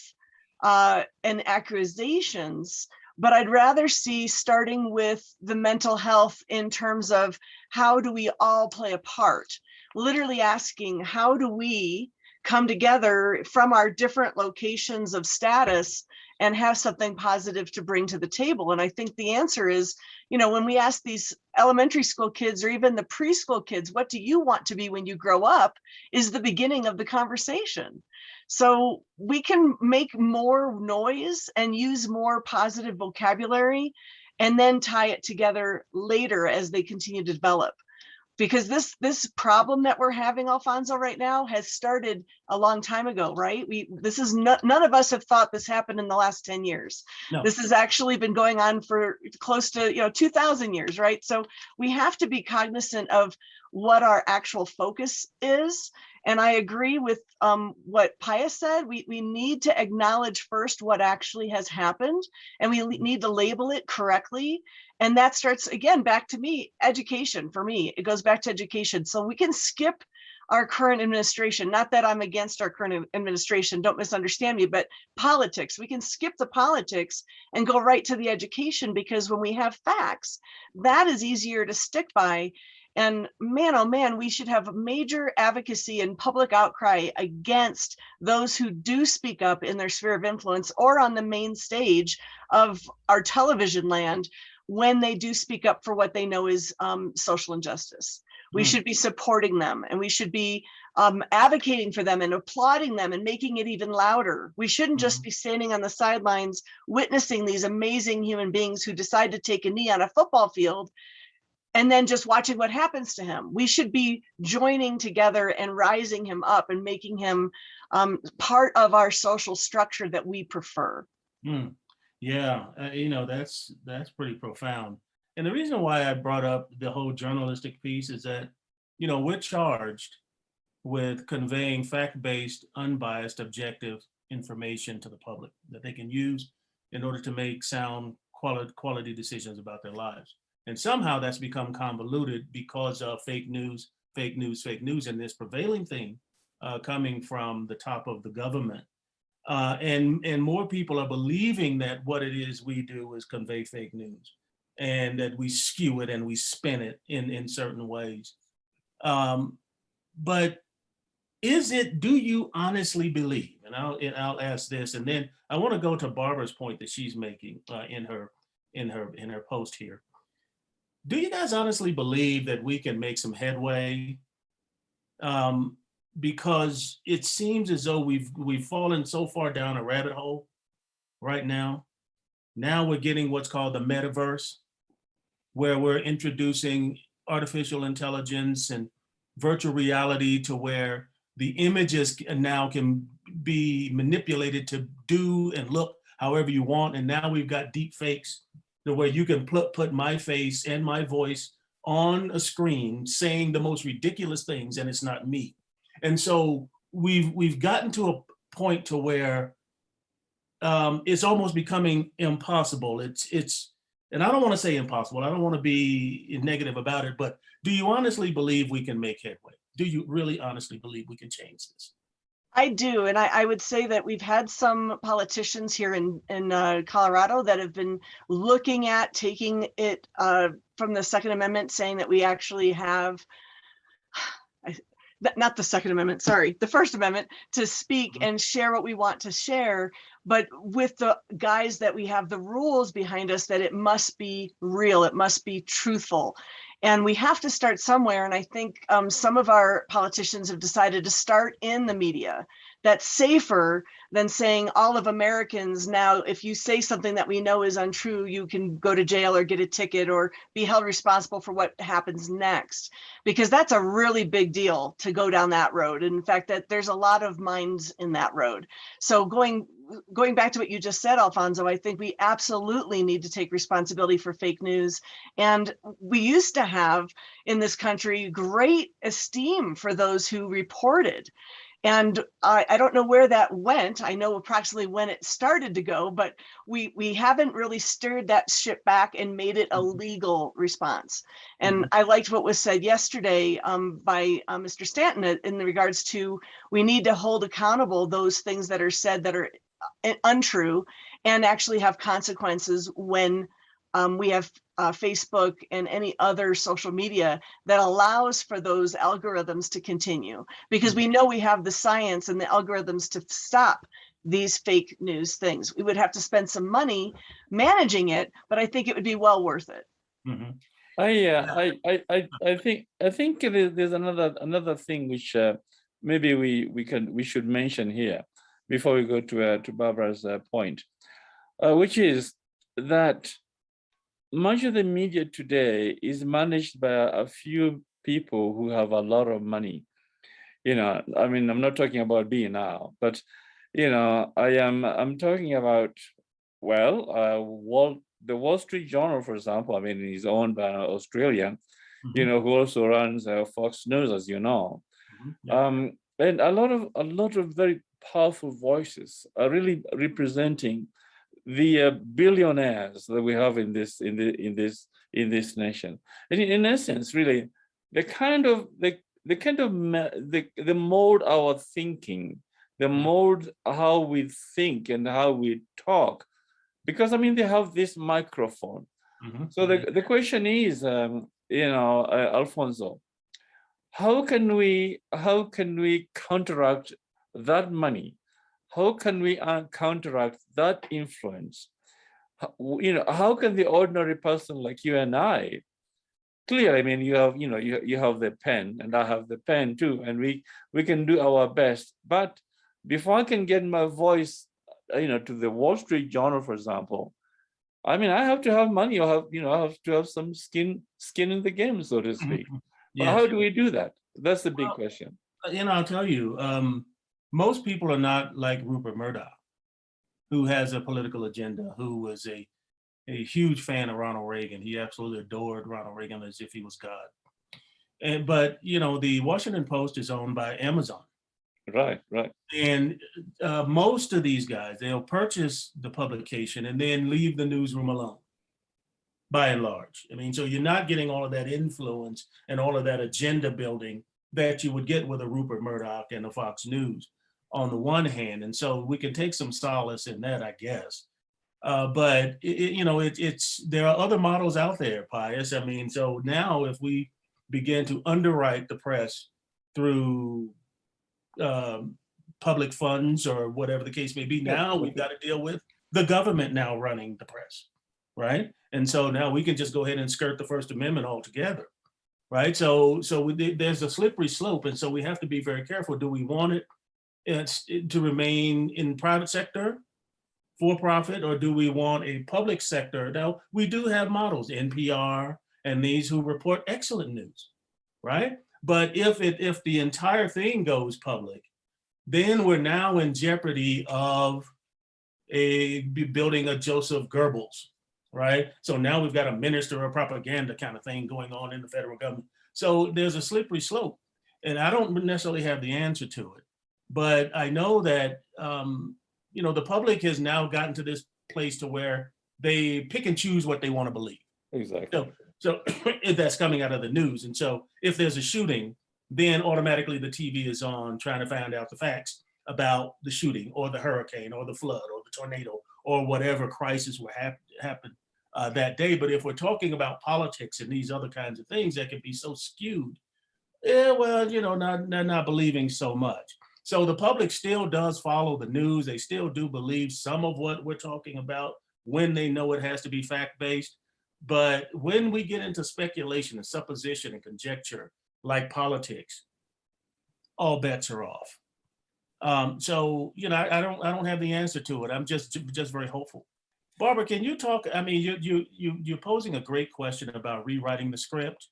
and accusations, but I'd rather see starting with the mental health in terms of how do we all play a part? Literally asking, how do we come together from our different locations of status and have something positive to bring to the table? And I think the answer is, you know, when we ask these elementary school kids or even the preschool kids, what do you want to be when you grow up, is the beginning of the conversation. So we can make more noise and use more positive vocabulary and then tie it together later as they continue to develop. Because this problem that we're having, Alfonzo, right now has started a long time ago, right? None of us have thought this happened in the last 10 years. No. This has actually been going on for close to 2,000 years, right? So we have to be cognizant of what our actual focus is. And I agree with what Pius said. We need to acknowledge first what actually has happened, and we need to label it correctly. And that starts, again, back to me, education. For me, it goes back to education. So we can skip our current administration. Not that I'm against our current administration, don't misunderstand me, but politics. We can skip the politics and go right to the education, because when we have facts, that is easier to stick by. And man, oh man, we should have major advocacy and public outcry against those who do speak up in their sphere of influence or on the main stage of our television land when they do speak up for what they know is social injustice. We should be supporting them, and we should be advocating for them and applauding them and making it even louder. We shouldn't just be standing on the sidelines witnessing these amazing human beings who decide to take a knee on a football field and then just watching what happens to him. We should be joining together and rising him up and making him part of our social structure that we prefer. Yeah, that's pretty profound. And the reason why I brought up the whole journalistic piece is that, we're charged with conveying fact-based, unbiased, objective information to the public that they can use in order to make sound quality decisions about their lives. And somehow that's become convoluted because of fake news, and this prevailing thing coming from the top of the government. And more people are believing that what it is we do is convey fake news, and that we skew it and we spin it in certain ways. But do you honestly believe, and I'll ask this, and then I want to go to Barbara's point that she's making in her post here. Do you guys honestly believe that we can make some headway? Because it seems as though we've fallen so far down a rabbit hole right now. Now we're getting what's called the metaverse, where we're introducing artificial intelligence and virtual reality to where the images now can be manipulated to do and look however you want. And now we've got deep fakes, the way you can put my face and my voice on a screen saying the most ridiculous things, and it's not me. And so we've gotten to a point to where it's almost becoming impossible. And I don't want to say impossible. I don't want to be negative about it, but do you honestly believe we can make headway? Do you really honestly believe we can change this? I do, and I would say that we've had some politicians here in Colorado that have been looking at taking it from the Second Amendment, saying that we actually have, not the Second Amendment, sorry, the First Amendment, to speak and share what we want to share, but with the guise that we have the rules behind us, that it must be real, it must be truthful. And we have to start somewhere. And I think some of our politicians have decided to start in the media. That's safer than saying all of Americans now, if you say something that we know is untrue, you can go to jail or get a ticket or be held responsible for what happens next. Because that's a really big deal to go down that road. And in fact, that there's a lot of minds in that road. So going back to what you just said, Alfonzo, I think we absolutely need to take responsibility for fake news. And we used to have in this country great esteem for those who reported. And I don't know where that went. I know approximately when it started to go, but we haven't really stirred that ship back and made it a legal response. And I liked what was said yesterday by Mr. Stanton in regards to we need to hold accountable those things that are said that are untrue and actually have consequences when we have Facebook and any other social media that allows for those algorithms to continue, because we know we have the science and the algorithms to stop these fake news things. We would have to spend some money managing it, but I think it would be well worth it. I think there's another thing which maybe we should mention here before we go to Barbara's point, which is that much of the media today is managed by a few people who have a lot of money. You know, I mean, I'm not talking about me now, but you know, I'm talking about, well, the Wall Street Journal, for example. I mean, is owned by Australia, you know, who also runs Fox News, as you know, and a lot of very powerful voices are really representing the billionaires that we have in this nation. And in essence, really, the mold our thinking, the mold how we think and how we talk, because I mean they have this microphone. So the question is, you know, Alfonso, how can we counteract that money? How can we counteract that influence? You know, how can the ordinary person like you and I, clearly, I mean, you have the pen and I have the pen too, and we can do our best. But before I can get my voice, you know, to the Wall Street Journal, for example, I mean, I have to have money, or I have to have some skin in the game, so to speak. But how do we do that? That's the big question. You know, I'll tell you, most people are not like Rupert Murdoch, who has a political agenda, who was a huge fan of Ronald Reagan. He absolutely adored Ronald Reagan as if he was God. But, you know, the Washington Post is owned by Amazon. Right. And most of these guys, they'll purchase the publication and then leave the newsroom alone, by and large. I mean, so you're not getting all of that influence and all of that agenda building that you would get with a Rupert Murdoch and a Fox News on the one hand. And so we can take some solace in that, I guess. But you know, there are other models out there, Pius. I mean, so now if we begin to underwrite the press through public funds or whatever the case may be, now we've got to deal with the government now running the press, right? And so now we can just go ahead and skirt the First Amendment altogether, right? So there's a slippery slope, and so we have to be very careful. Do we want it to remain in private sector, for profit, or do we want a public sector? Now, we do have models, NPR and these who report excellent news, right? But if the entire thing goes public, then we're now in jeopardy of building a Joseph Goebbels, right? So now we've got a minister of propaganda kind of thing going on in the federal government. So there's a slippery slope, and I don't necessarily have the answer to it. But I know that the public has now gotten to this place to where they pick and choose what they want to believe. Exactly. So if that's coming out of the news. And so if there's a shooting, then automatically the TV is on trying to find out the facts about the shooting or the hurricane or the flood or the tornado or whatever crisis will happen that day. But if we're talking about politics and these other kinds of things that can be so skewed, well, not believing so much. So the public still does follow the news. They still do believe some of what we're talking about when they know it has to be fact-based. But when we get into speculation and supposition and conjecture, like politics, all bets are off. So I don't have the answer to it. I'm just very hopeful. Barbara, can you talk? I mean, you're posing a great question about rewriting the script,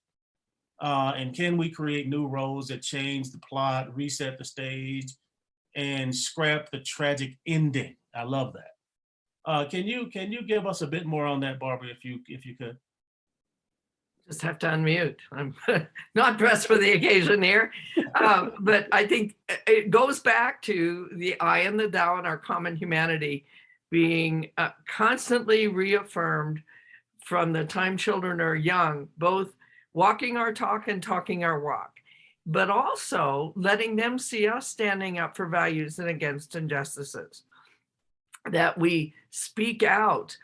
and can we create new roles that change the plot, reset the stage, and scrap the tragic ending? I love that. Can you give us a bit more on that, Barbara, if you could? Just have to unmute. I'm not dressed for the occasion here. But I think it goes back to the I and the thou and our common humanity being constantly reaffirmed from the time children are young, both walking our talk and talking our walk, but also letting them see us standing up for values and against injustices, that we speak out.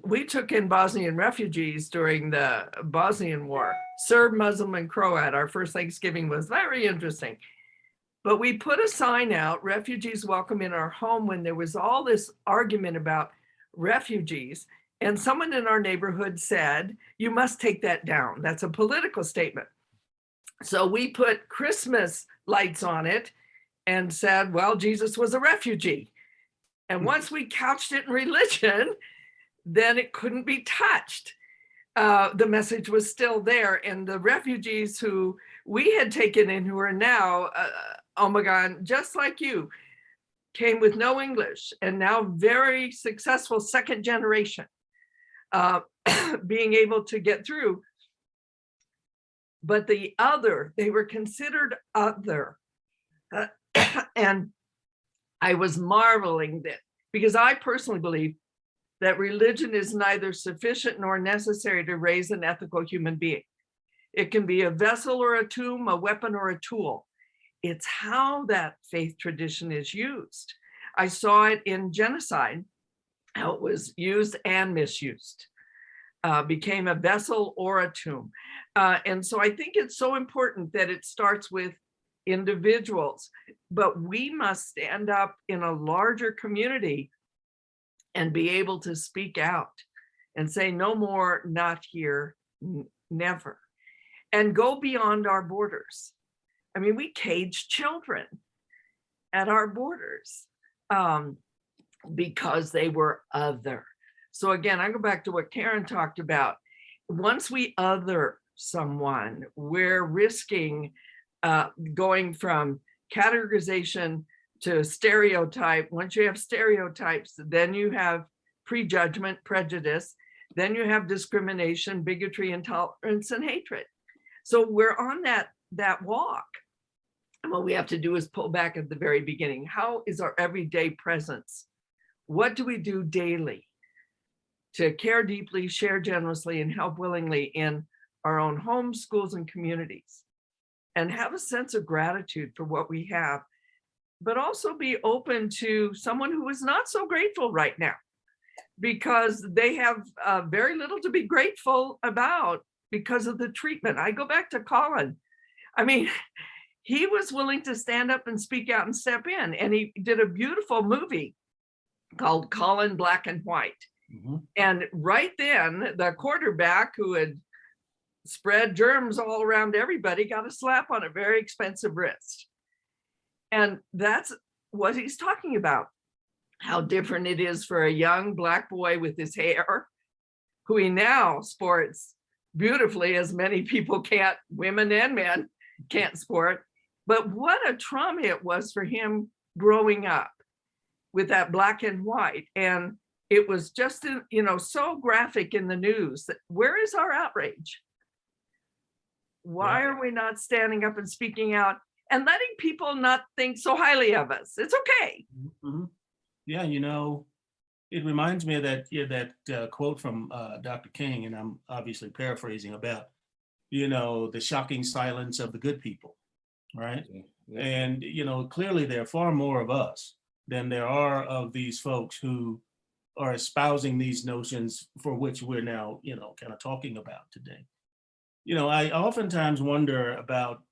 We took in Bosnian refugees during the Bosnian War, Serb, Muslim, and Croat. Our first Thanksgiving was very interesting. But we put a sign out, refugees welcome in our home, when there was all this argument about refugees. And someone in our neighborhood said, you must take that down. That's a political statement. So we put Christmas lights on it and said, well, Jesus was a refugee. And once we couched it in religion, then it couldn't be touched. The message was still there. And the refugees who we had taken in, who are now, Omegon, just like you, came with no English and now very successful second generation, being able to get through. But the other, they were considered other. And I was marveling that, because I personally believe that religion is neither sufficient nor necessary to raise an ethical human being. It can be a vessel or a tomb, a weapon or a tool. It's how that faith tradition is used. I saw it in Genocide, how it was used and misused, became a vessel or a tomb. And so I think it's so important that it starts with individuals, but we must stand up in a larger community and be able to speak out and say no more, not here, never, and go beyond our borders. I mean, we cage children at our borders because they were other. So again, I go back to what Karen talked about. Once we other someone, we're risking going from categorization to stereotype. Once you have stereotypes, then you have prejudgment, prejudice, then you have discrimination, bigotry, intolerance, and hatred. So we're on that walk. And what we have to do is pull back at the very beginning. How is our everyday presence? What do we do daily to care deeply, share generously, and help willingly in our own homes, schools, and communities? And have a sense of gratitude for what we have, but also be open to someone who is not so grateful right now, because they have very little to be grateful about because of the treatment. I go back to Colin. I mean, he was willing to stand up and speak out and step in, and he did a beautiful movie called Colin Black and White. Mm-hmm. And right then, the quarterback who had spread germs all around everybody got a slap on a very expensive wrist. And that's what he's talking about, how different it is for a young Black boy with his hair, who he now sports beautifully, as many people can't, women and men can't sport. But what a trauma it was for him growing up with that black and white. And it was just, so graphic in the news. That where is our outrage? Why are we not standing up and speaking out and letting people not think so highly of us? It's okay. Mm-hmm. Yeah, you know, it reminds me of that, yeah, that quote from Dr. King, and I'm obviously paraphrasing about, you know, the shocking silence of the good people, right? Yeah. And, you know, clearly there are far more of us than there are of these folks who are espousing these notions for which we're now, you know, kind of talking about today. You know, I oftentimes wonder about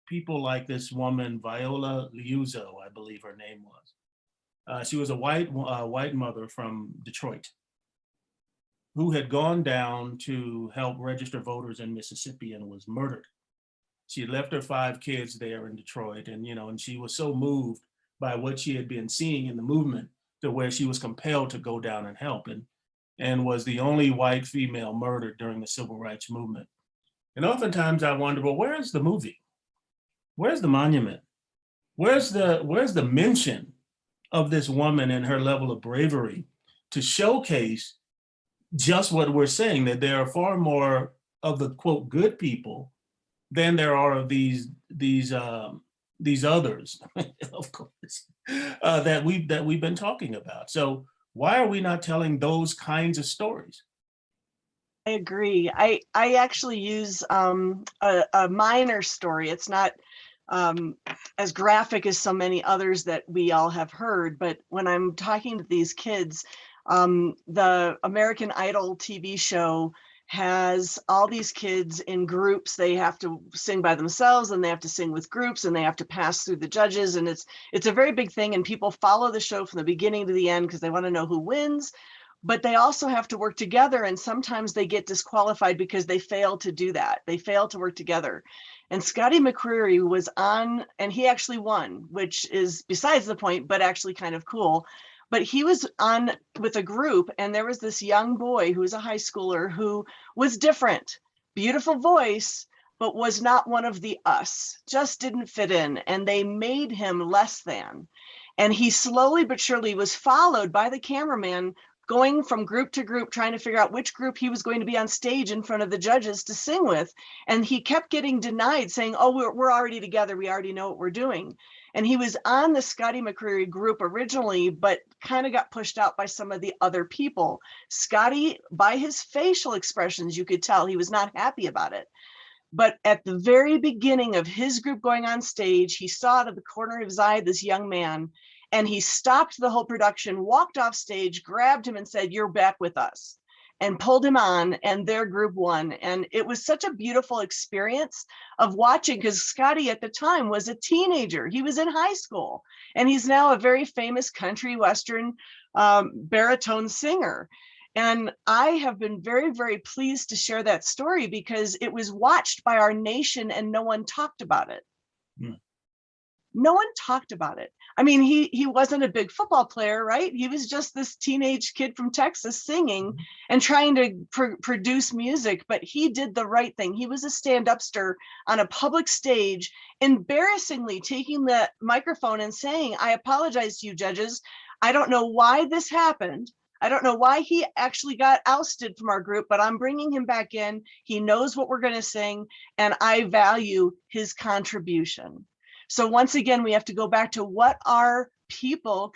people like this woman, Viola Liuzzo, I believe her name was. She was a white mother from Detroit who had gone down to help register voters in Mississippi and was murdered. She had left her 5 kids there in Detroit, and you know, and she was so moved by what she had been seeing in the movement to where she was compelled to go down and help, and was the only white female murdered during the civil rights movement. And oftentimes I wonder, well, where's the movie? Where's the monument? Where's the mention of this woman and her level of bravery to showcase just what we're saying, that there are far more of the quote good people than there are of these others, of course, that we've been talking about. So why are we not telling those kinds of stories? I agree. I actually use a minor story. It's not as graphic as so many others that we all have heard, but when I'm talking to these kids, the American Idol TV show has all these kids in groups. They have to sing by themselves, and they have to sing with groups, and they have to pass through the judges, and it's a very big thing, and people follow the show from the beginning to the end because they want to know who wins. But they also have to work together, and sometimes they get disqualified because they fail to do that. They fail to work together. And Scotty McCreery was on, and he actually won, which is besides the point, but actually kind of cool. But he was on with a group, and there was this young boy who was a high schooler who was different, beautiful voice, but was not one of the us, just didn't fit in, and they made him less than. And he slowly but surely was followed by the cameraman, going from group to group, trying to figure out which group he was going to be on stage in front of the judges to sing with. And he kept getting denied, saying, oh, we're already together. We already know what we're doing. And he was on the Scotty McCreery group originally, but kind of got pushed out by some of the other people. Scotty, by his facial expressions, you could tell he was not happy about it. But at the very beginning of his group going on stage, he saw out of the corner of his eye this young man, and he stopped the whole production, walked off stage, grabbed him and said, you're back with us, and pulled him on, and their group won. And it was such a beautiful experience of watching, because Scotty at the time was a teenager. He was in high school, and he's now a very famous country western baritone singer. And I have been very, very pleased to share that story because it was watched by our nation and no one talked about it. No one talked about it. I mean, he wasn't a big football player, right? He was just this teenage kid from Texas singing and trying to produce music, but he did the right thing. He was a stand-upster on a public stage, embarrassingly taking the microphone and saying, I apologize to you, judges. I don't know why this happened. I don't know why he actually got ousted from our group, but I'm bringing him back in. He knows what we're going to sing, and I value his contribution. So once again, we have to go back to what are people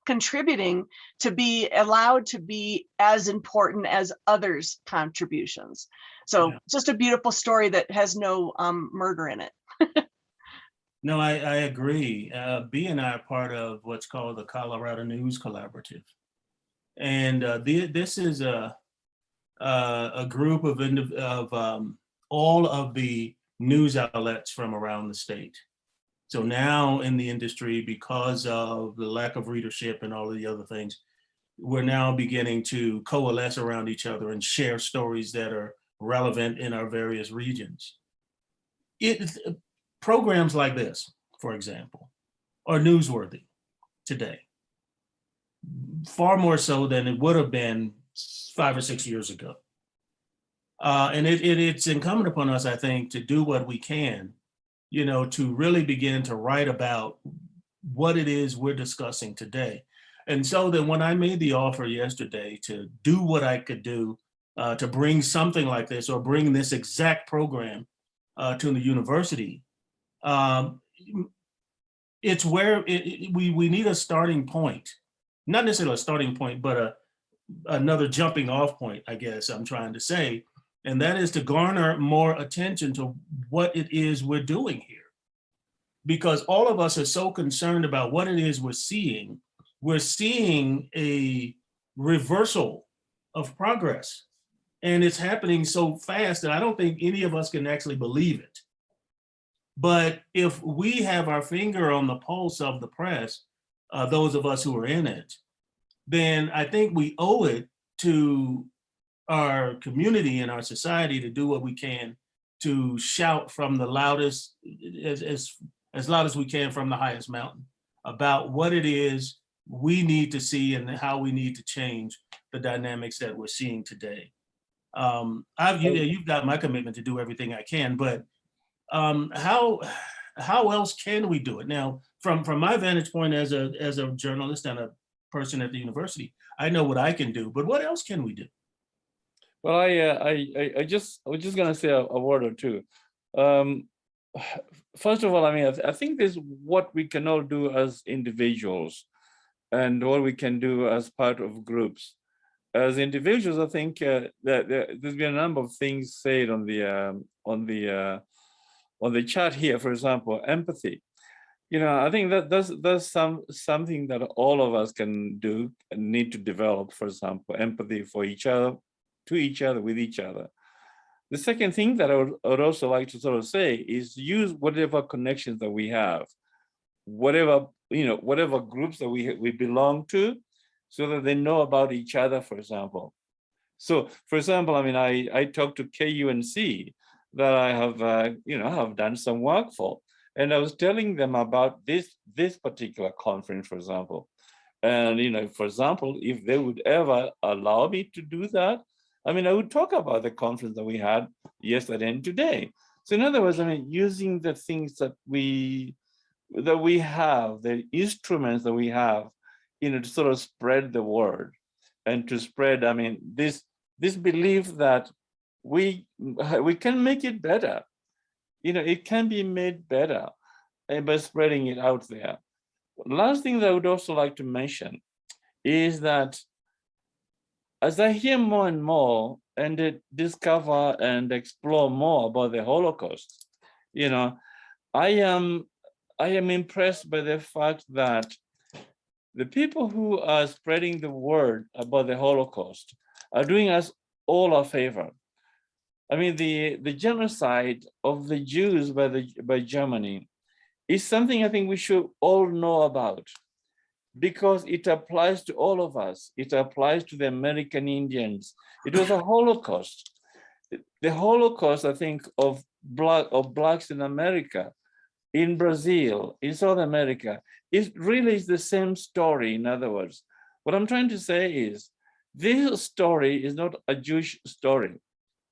contributing to be allowed to be as important as others' contributions. So just a beautiful story that has no murder in it. No, I agree. B and I are part of what's called the Colorado News Collaborative. And this is a group of all of the news outlets from around the state. So now in the industry, because of the lack of readership and all of the other things, we're now beginning to coalesce around each other and share stories that are relevant in our various regions. Programs like this, for example, are newsworthy today. Far more so than it would have been 5 or 6 years ago. And it's incumbent upon us, I think, to do what we can, to really begin to write about what it is we're discussing today. And so that when I made the offer yesterday to do what I could do to bring something like this or bring this exact program to the university, it's where we need a starting point not necessarily a starting point, but another jumping off point, I guess I'm trying to say, and that is to garner more attention to what it is we're doing here. Because all of us are so concerned about what it is we're seeing a reversal of progress. And it's happening so fast that I don't think any of us can actually believe it. But if we have our finger on the pulse of the press, those of us who are in it, then I think we owe it to our community and our society to do what we can to shout from the loudest, as loud as we can from the highest mountain about what it is we need to see and how we need to change the dynamics that we're seeing today. You've got my commitment to do everything I can, but how else can we do it? Now, from my vantage point as a journalist and a person at the university, I know what I can do, but what else can we do? Well, I was just gonna say a word or two. First of all, I mean, I think this is what we can all do as individuals and what we can do as part of groups. As individuals, I think that there's been a number of things said on the chat here. For example, empathy. You know, I think that that's something that all of us can do and need to develop. For example, empathy for each other, to each other, with each other. The second thing that I would also like to sort of say is use whatever connections that we have, whatever groups that we belong to, so that they know about each other, for example. So, for example, I mean, I talked to KUNC that I have done some work for, and I was telling them about this particular conference, for example. And for example, if they would ever allow me to do that, I mean, I would talk about the conference that we had yesterday and today. So in other words, I mean, using the things that we have, the instruments that we have, to sort of spread the word and to spread, I mean, this belief that we can make it better. It can be made better by spreading it out there. Last thing that I would also like to mention is that as I hear more and more and discover and explore more about the Holocaust, I am impressed by the fact that the people who are spreading the word about the Holocaust are doing us all a favor. I mean, the genocide of the Jews by Germany is something I think we should all know about, because it applies to all of us. It applies to the American Indians. It was a Holocaust. The Holocaust, I think, of blacks in America, in Brazil, in South America, it really is the same story. In other words, what I'm trying to say is this story is not a Jewish story.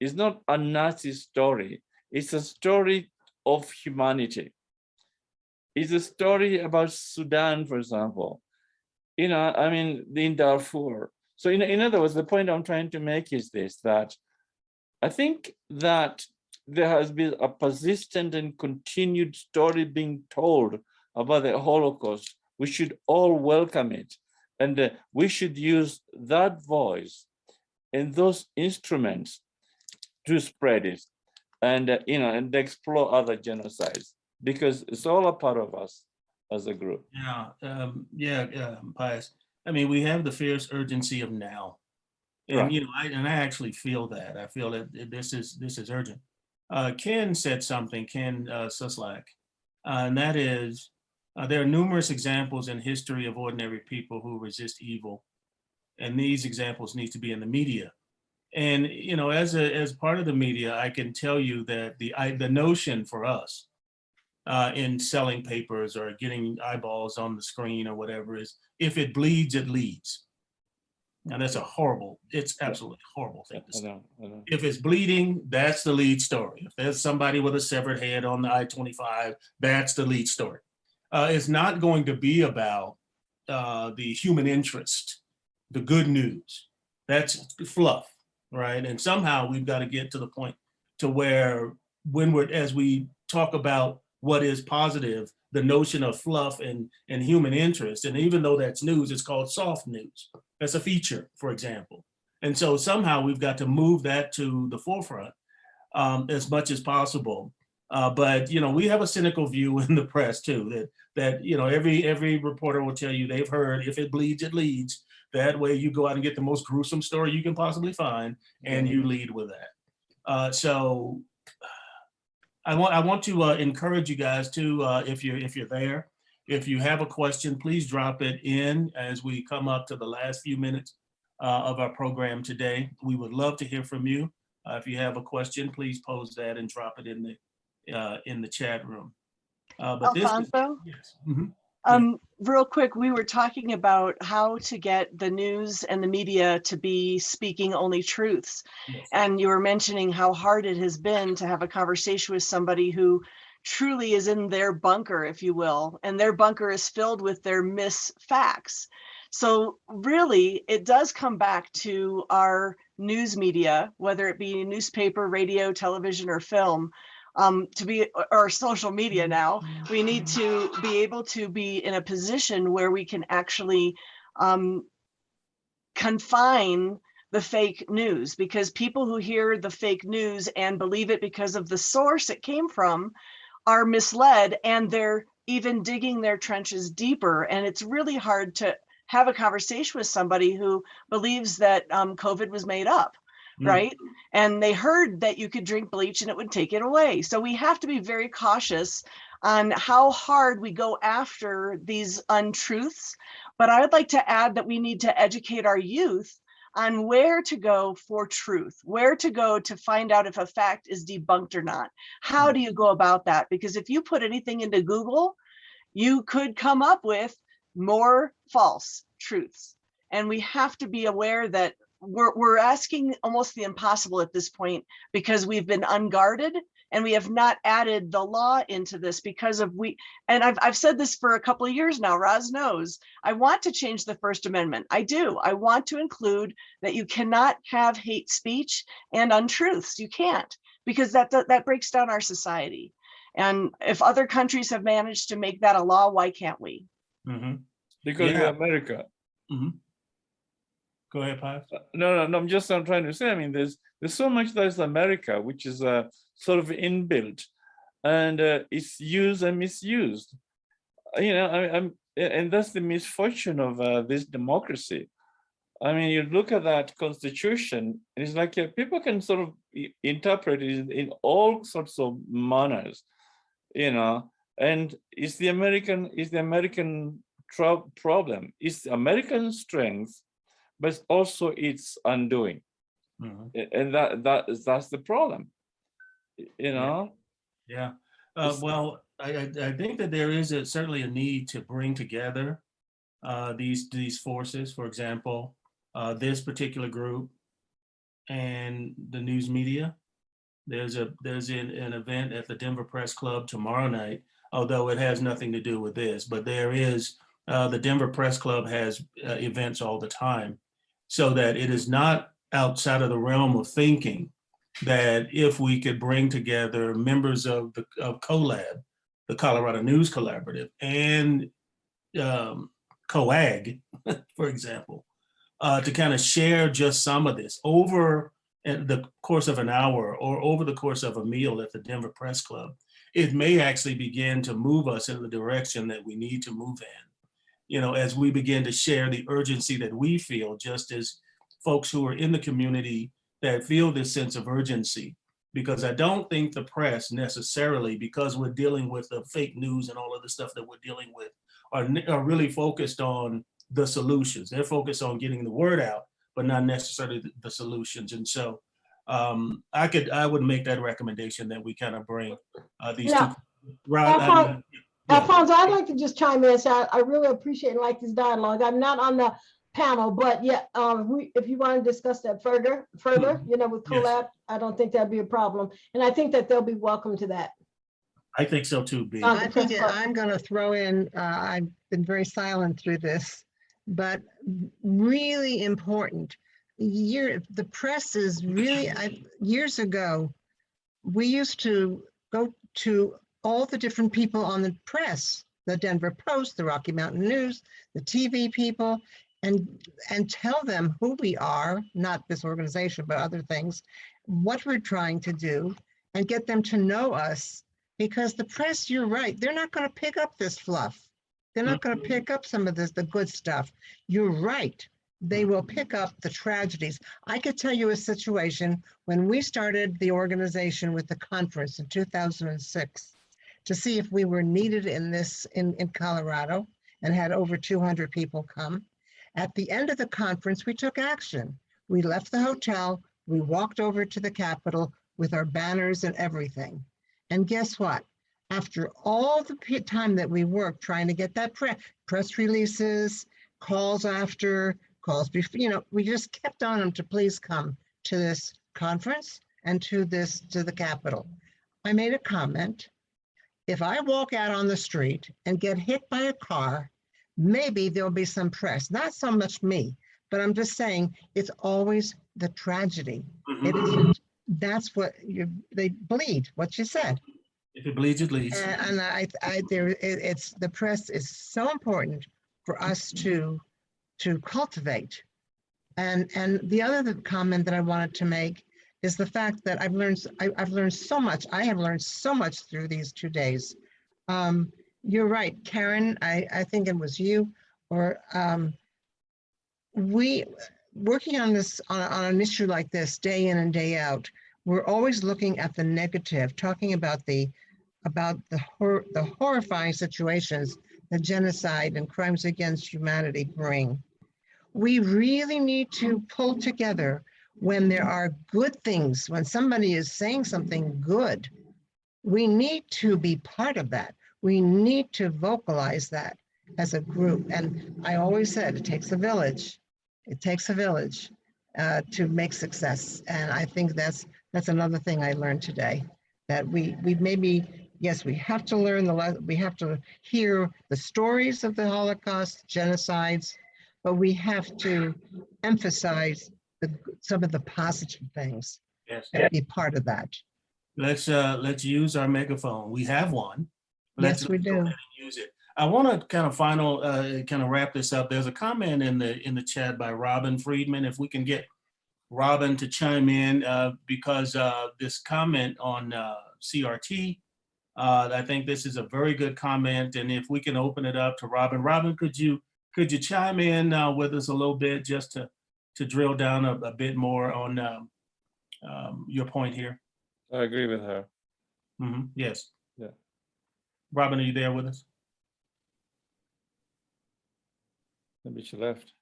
It's not a Nazi story. It's a story of humanity. It's a story about Sudan, for example. I mean, in Darfur. So in other words, the point I'm trying to make is this, that I think that there has been a persistent and continued story being told about the Holocaust. We should all welcome it. And we should use that voice and those instruments to spread it and, and explore other genocides, because it's all a part of us as a group. Pius. I mean, we have the fierce urgency of now, and Right. I actually feel that. I feel that this is urgent. Ken said something, Ken Suslak, and that is there are numerous examples in history of ordinary people who resist evil, and these examples need to be in the media. And as part of the media, I can tell you that the notion for us in selling papers or getting eyeballs on the screen or whatever is, if it bleeds, it leads. Now that's it's absolutely horrible thing to say. I know. If it's bleeding, that's the lead story. If there's somebody with a severed head on the I-25, that's the lead story. It's not going to be about the human interest, the good news. That's fluff, right? And somehow we've got to get to the point to where as we talk about what is positive, the notion of fluff and human interest. And even though that's news, it's called soft news. That's a feature, for example. And so somehow we've got to move that to the forefront as much as possible. But we have a cynical view in the press too, that every reporter will tell you they've heard, if it bleeds, it leads. That way you go out and get the most gruesome story you can possibly find, and you lead with that. So I want to encourage you guys to, if you're there, if you have a question, please drop it in as we come up to the last few minutes of our program today. We would love to hear from you. If you have a question, please pose that and drop it in the chat room. But Alfonso? Yes. Mm-hmm. Real quick, we were talking about how to get the news and the media to be speaking only truths. Yes. And you were mentioning how hard it has been to have a conversation with somebody who truly is in their bunker, if you will, and their bunker is filled with their misfacts. So really, it does come back to our news media, whether it be newspaper, radio, television, or film, or social media now. We need to be able to be in a position where we can actually confine the fake news, because people who hear the fake news and believe it because of the source it came from are misled, and they're even digging their trenches deeper. And it's really hard to have a conversation with somebody who believes that COVID was made up. Right. And they heard that you could drink bleach and it would take it away. So we have to be very cautious on how hard we go after these untruths. But I would like to add that we need to educate our youth on where to go for truth, where to go to find out if a fact is debunked or not. How do you go about that? Because if you put anything into Google, you could come up with more false truths. And we have to be aware that we're asking almost the impossible at this point, because we've been unguarded and we have not added the law into this because of and I've said this for a couple of years now. Roz knows I want to change the First Amendment. I do. I want to include that you cannot have hate speech and untruths. You can't, because that breaks down our society. And if other countries have managed to make that a law, why can't we? Mm-hmm. Because Yeah. we're America. Mm-hmm. Go ahead, Pius. No, I'm trying to say, I mean, there's so much that is America, which is sort of inbuilt, and it's used and misused. And that's the misfortune of this democracy. I mean, you look at that Constitution, and it's like people can sort of interpret it in all sorts of manners, and it's the American problem. It's American strength, but also its undoing. Mm-hmm. And that's the problem, Yeah. Well, I think that there is certainly a need to bring together these forces. For example, this particular group and the news media. There's an event at the Denver Press Club tomorrow night, although it has nothing to do with this. But there is the Denver Press Club has events all the time, so that it is not outside of the realm of thinking that if we could bring together members of CoLab, the Colorado News Collaborative, and COAG, for example, to kind of share just some of this over the course of an hour or over the course of a meal at the Denver Press Club, it may actually begin to move us in the direction that we need to move in. As we begin to share the urgency that we feel, just as folks who are in the community that feel this sense of urgency, because I don't think the press necessarily, because we're dealing with the fake news and all of the stuff that we're dealing with, are really focused on the solutions. They're focused on getting the word out, but not necessarily the solutions. And so I would make that recommendation that we kind of bring these two. Alfonso, I'd like to just chime in. So I really appreciate and like this dialogue. I'm not on the panel, but if you want to discuss that further, with CoLab, yes. I don't think that'd be a problem. And I think that they'll be welcome to that. I think so too, B. I think I'm going to throw in, I've been very silent through this, but really important. The press is really, years ago, we used to go to all the different people on the press, the Denver Post, the Rocky Mountain News, the TV people, and tell them who we are, not this organization, but other things, what we're trying to do, and get them to know us. Because the press, you're right, they're not going to pick up this fluff. They're not going to pick up some of this, the good stuff. You're right. They will pick up the tragedies. I could tell you a situation when we started the organization with the conference in 2006 to see if we were needed in this in Colorado, and had over 200 people come. At the end of the conference, we took action. We left the hotel, we walked over to the Capitol with our banners and everything. And guess what? After all the time that we worked trying to get that press releases, calls after, calls before, you know, we just kept on them to please come to this conference and to the Capitol. I made a comment. If I walk out on the street and get hit by a car, maybe there'll be some press, not so much me, but I'm just saying it's always the tragedy. It isn't. That's what they bleed, what you said. If it bleeds, it leads. And it's the press is so important for us to cultivate. And the other comment that I wanted to make is the fact that I've learned so much. I have learned so much through these 2 days. You're right, Karen. I think it was you, or we working on this on an issue like this day in and day out. We're always looking at the negative, talking about the horrifying situations that genocide and crimes against humanity bring. We really need to pull together when there are good things, when somebody is saying something good. We need to be part of that. We need to vocalize that as a group. And I always said, it takes a village. It takes a village to make success. And I think that's another thing I learned today, that we maybe, yes, we have to learn we have to hear the stories of the Holocaust, genocides, but we have to emphasize some of the positive things. Yes. And be part of that. Let's use our megaphone. We have one. Yes, we go do. ahead and use it. I want to kind of wrap this up. There's a comment in the chat by Robin Friedman. If we can get Robin to chime in, because this comment on CRT, I think this is a very good comment. And if we can open it up to Robin. Robin, could you chime in with us a little bit, just to drill down a bit more on your point here? I agree with her. Yes. Yeah. Robin, are you there with us? Maybe she left.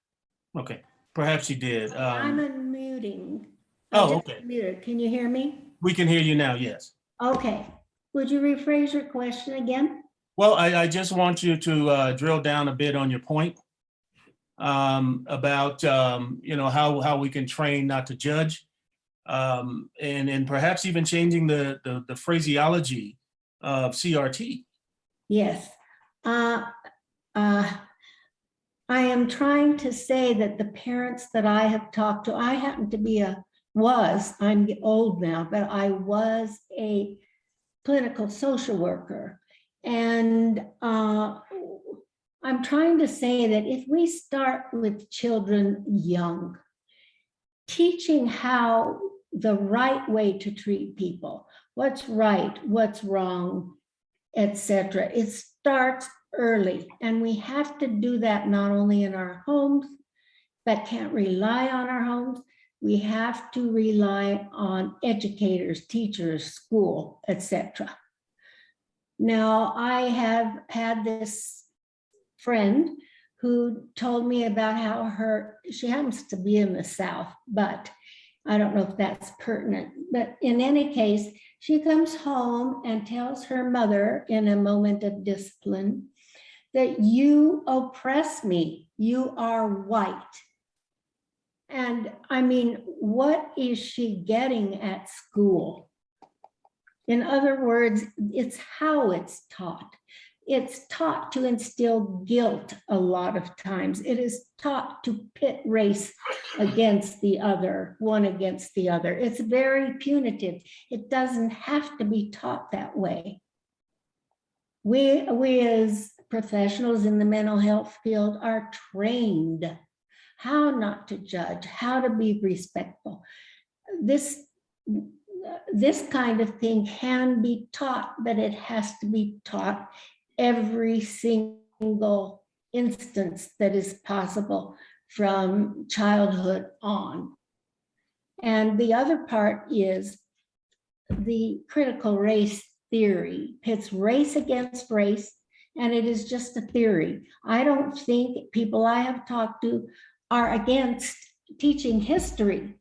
Okay, perhaps she did. I'm unmuting. Oh, okay. Unmuted. Can you hear me? We can hear you now, yes. Okay. Would you rephrase your question again? Well, I just want you to drill down a bit on your point about how we can train not to judge, and perhaps even changing the phraseology of CRT. Yes. I am trying to say that the parents that I have talked to, I happen to be I'm old now, but I was a clinical social worker. And I'm trying to say that if we start with children young, teaching how the right way to treat people, what's right, what's wrong, etc. It starts early, and we have to do that not only in our homes, but can't rely on our homes. We have to rely on educators, teachers, school, etc. Now, I have had this friend who told me about how she happens to be in the South, but I don't know if that's pertinent. But in any case, she comes home and tells her mother in a moment of discipline that you oppress me, you are white. And I mean, what is she getting at school? In other words, it's how it's taught. It's taught to instill guilt a lot of times. It is taught to pit race against the other, one against the other. It's very punitive. It doesn't have to be taught that way. We as professionals in the mental health field are trained how not to judge, how to be respectful. This kind of thing can be taught, but it has to be taught every single instance that is possible from childhood on. And the other part is the critical race theory pits race against race, and it is just a theory. I don't think people I have talked to are against teaching history,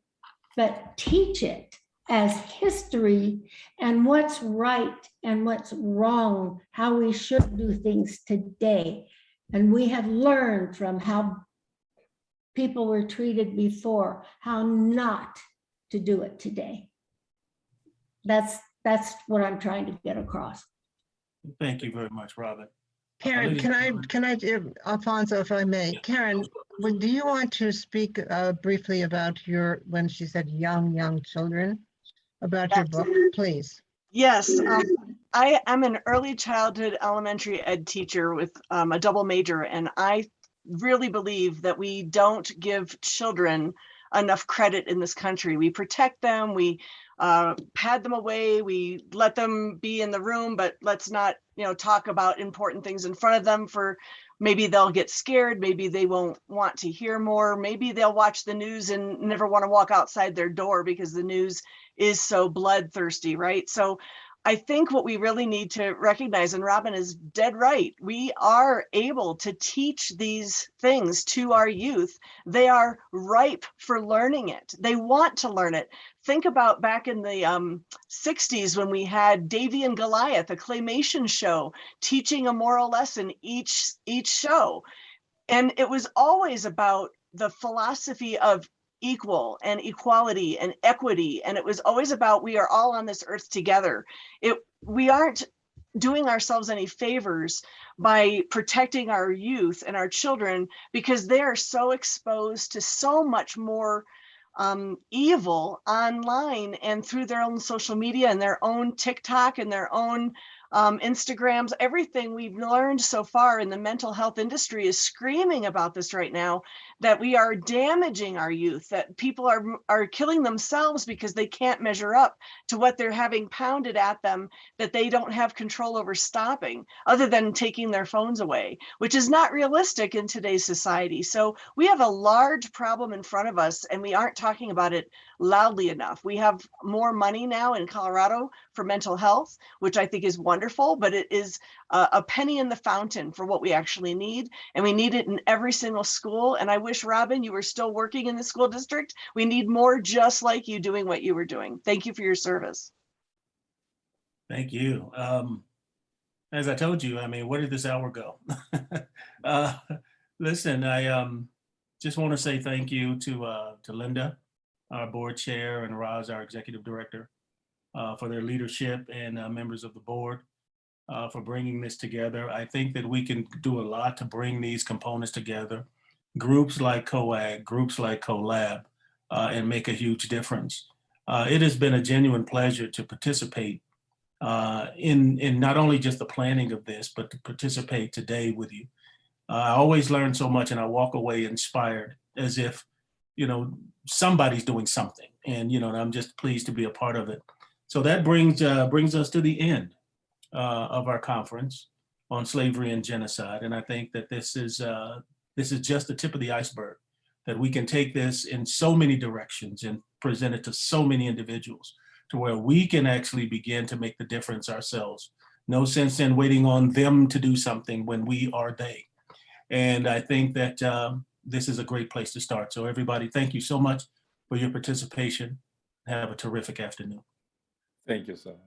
but teach it as history and what's right and what's wrong, how we should do things today. And we have learned from how people were treated before, how not to do it today. That's what I'm trying to get across. Thank you very much, Robin. Karen, can I, Alfonso, if I may, Karen, do you want to speak briefly about when she said young children, about your book, please? Yes, I am an early childhood elementary ed teacher with a double major, and I really believe that we don't give children enough credit in this country. We protect them, we pad them away, we let them be in the room, but let's not, talk about important things in front of them. For maybe they'll get scared, maybe they won't want to hear more, maybe they'll watch the news and never want to walk outside their door because the news is so bloodthirsty, right? So I think what we really need to recognize, and Robin is dead right, we are able to teach these things to our youth. They are ripe for learning it. They want to learn it. Think about back in the 60s when we had Davy and Goliath, a claymation show, teaching a moral lesson each show. And it was always about the philosophy of equal and equality and equity. And it was always about, we are all on this earth together. We aren't doing ourselves any favors by protecting our youth and our children, because they are so exposed to so much more evil online and through their own social media and their own TikTok and their own Instagrams. Everything we've learned so far in the mental health industry is screaming about this right now, that we are damaging our youth, that people are killing themselves because they can't measure up to what they're having pounded at them, that they don't have control over stopping, other than taking their phones away, which is not realistic in today's society. So we have a large problem in front of us, and we aren't talking about it loudly enough. We have more money now in Colorado for mental health, which I think is wonderful, but it is a penny in the fountain for what we actually need. And we need it in every single school. And I wish, Robin, you were still working in the school district. We need more just like you doing what you were doing. Thank you for your service. Thank you. As I told you, where did this hour go? Listen, I just want to say thank you to Linda, our board chair, and Roz, our executive director, for their leadership, and members of the board for bringing this together. I think that we can do a lot to bring these components together. Groups like COAG, groups like CoLab, and make a huge difference. It has been a genuine pleasure to participate in not only just the planning of this, but to participate today with you. I always learn so much, and I walk away inspired, as if, somebody's doing something, and I'm just pleased to be a part of it. So that brings us to the end of our conference on slavery and genocide, and I think that this is just the tip of the iceberg. That we can take this in so many directions and present it to so many individuals, to where we can actually begin to make the difference ourselves. No sense in waiting on them to do something when we are they. And I think that this is a great place to start. So everybody, thank you so much for your participation. Have a terrific afternoon. Thank you so much.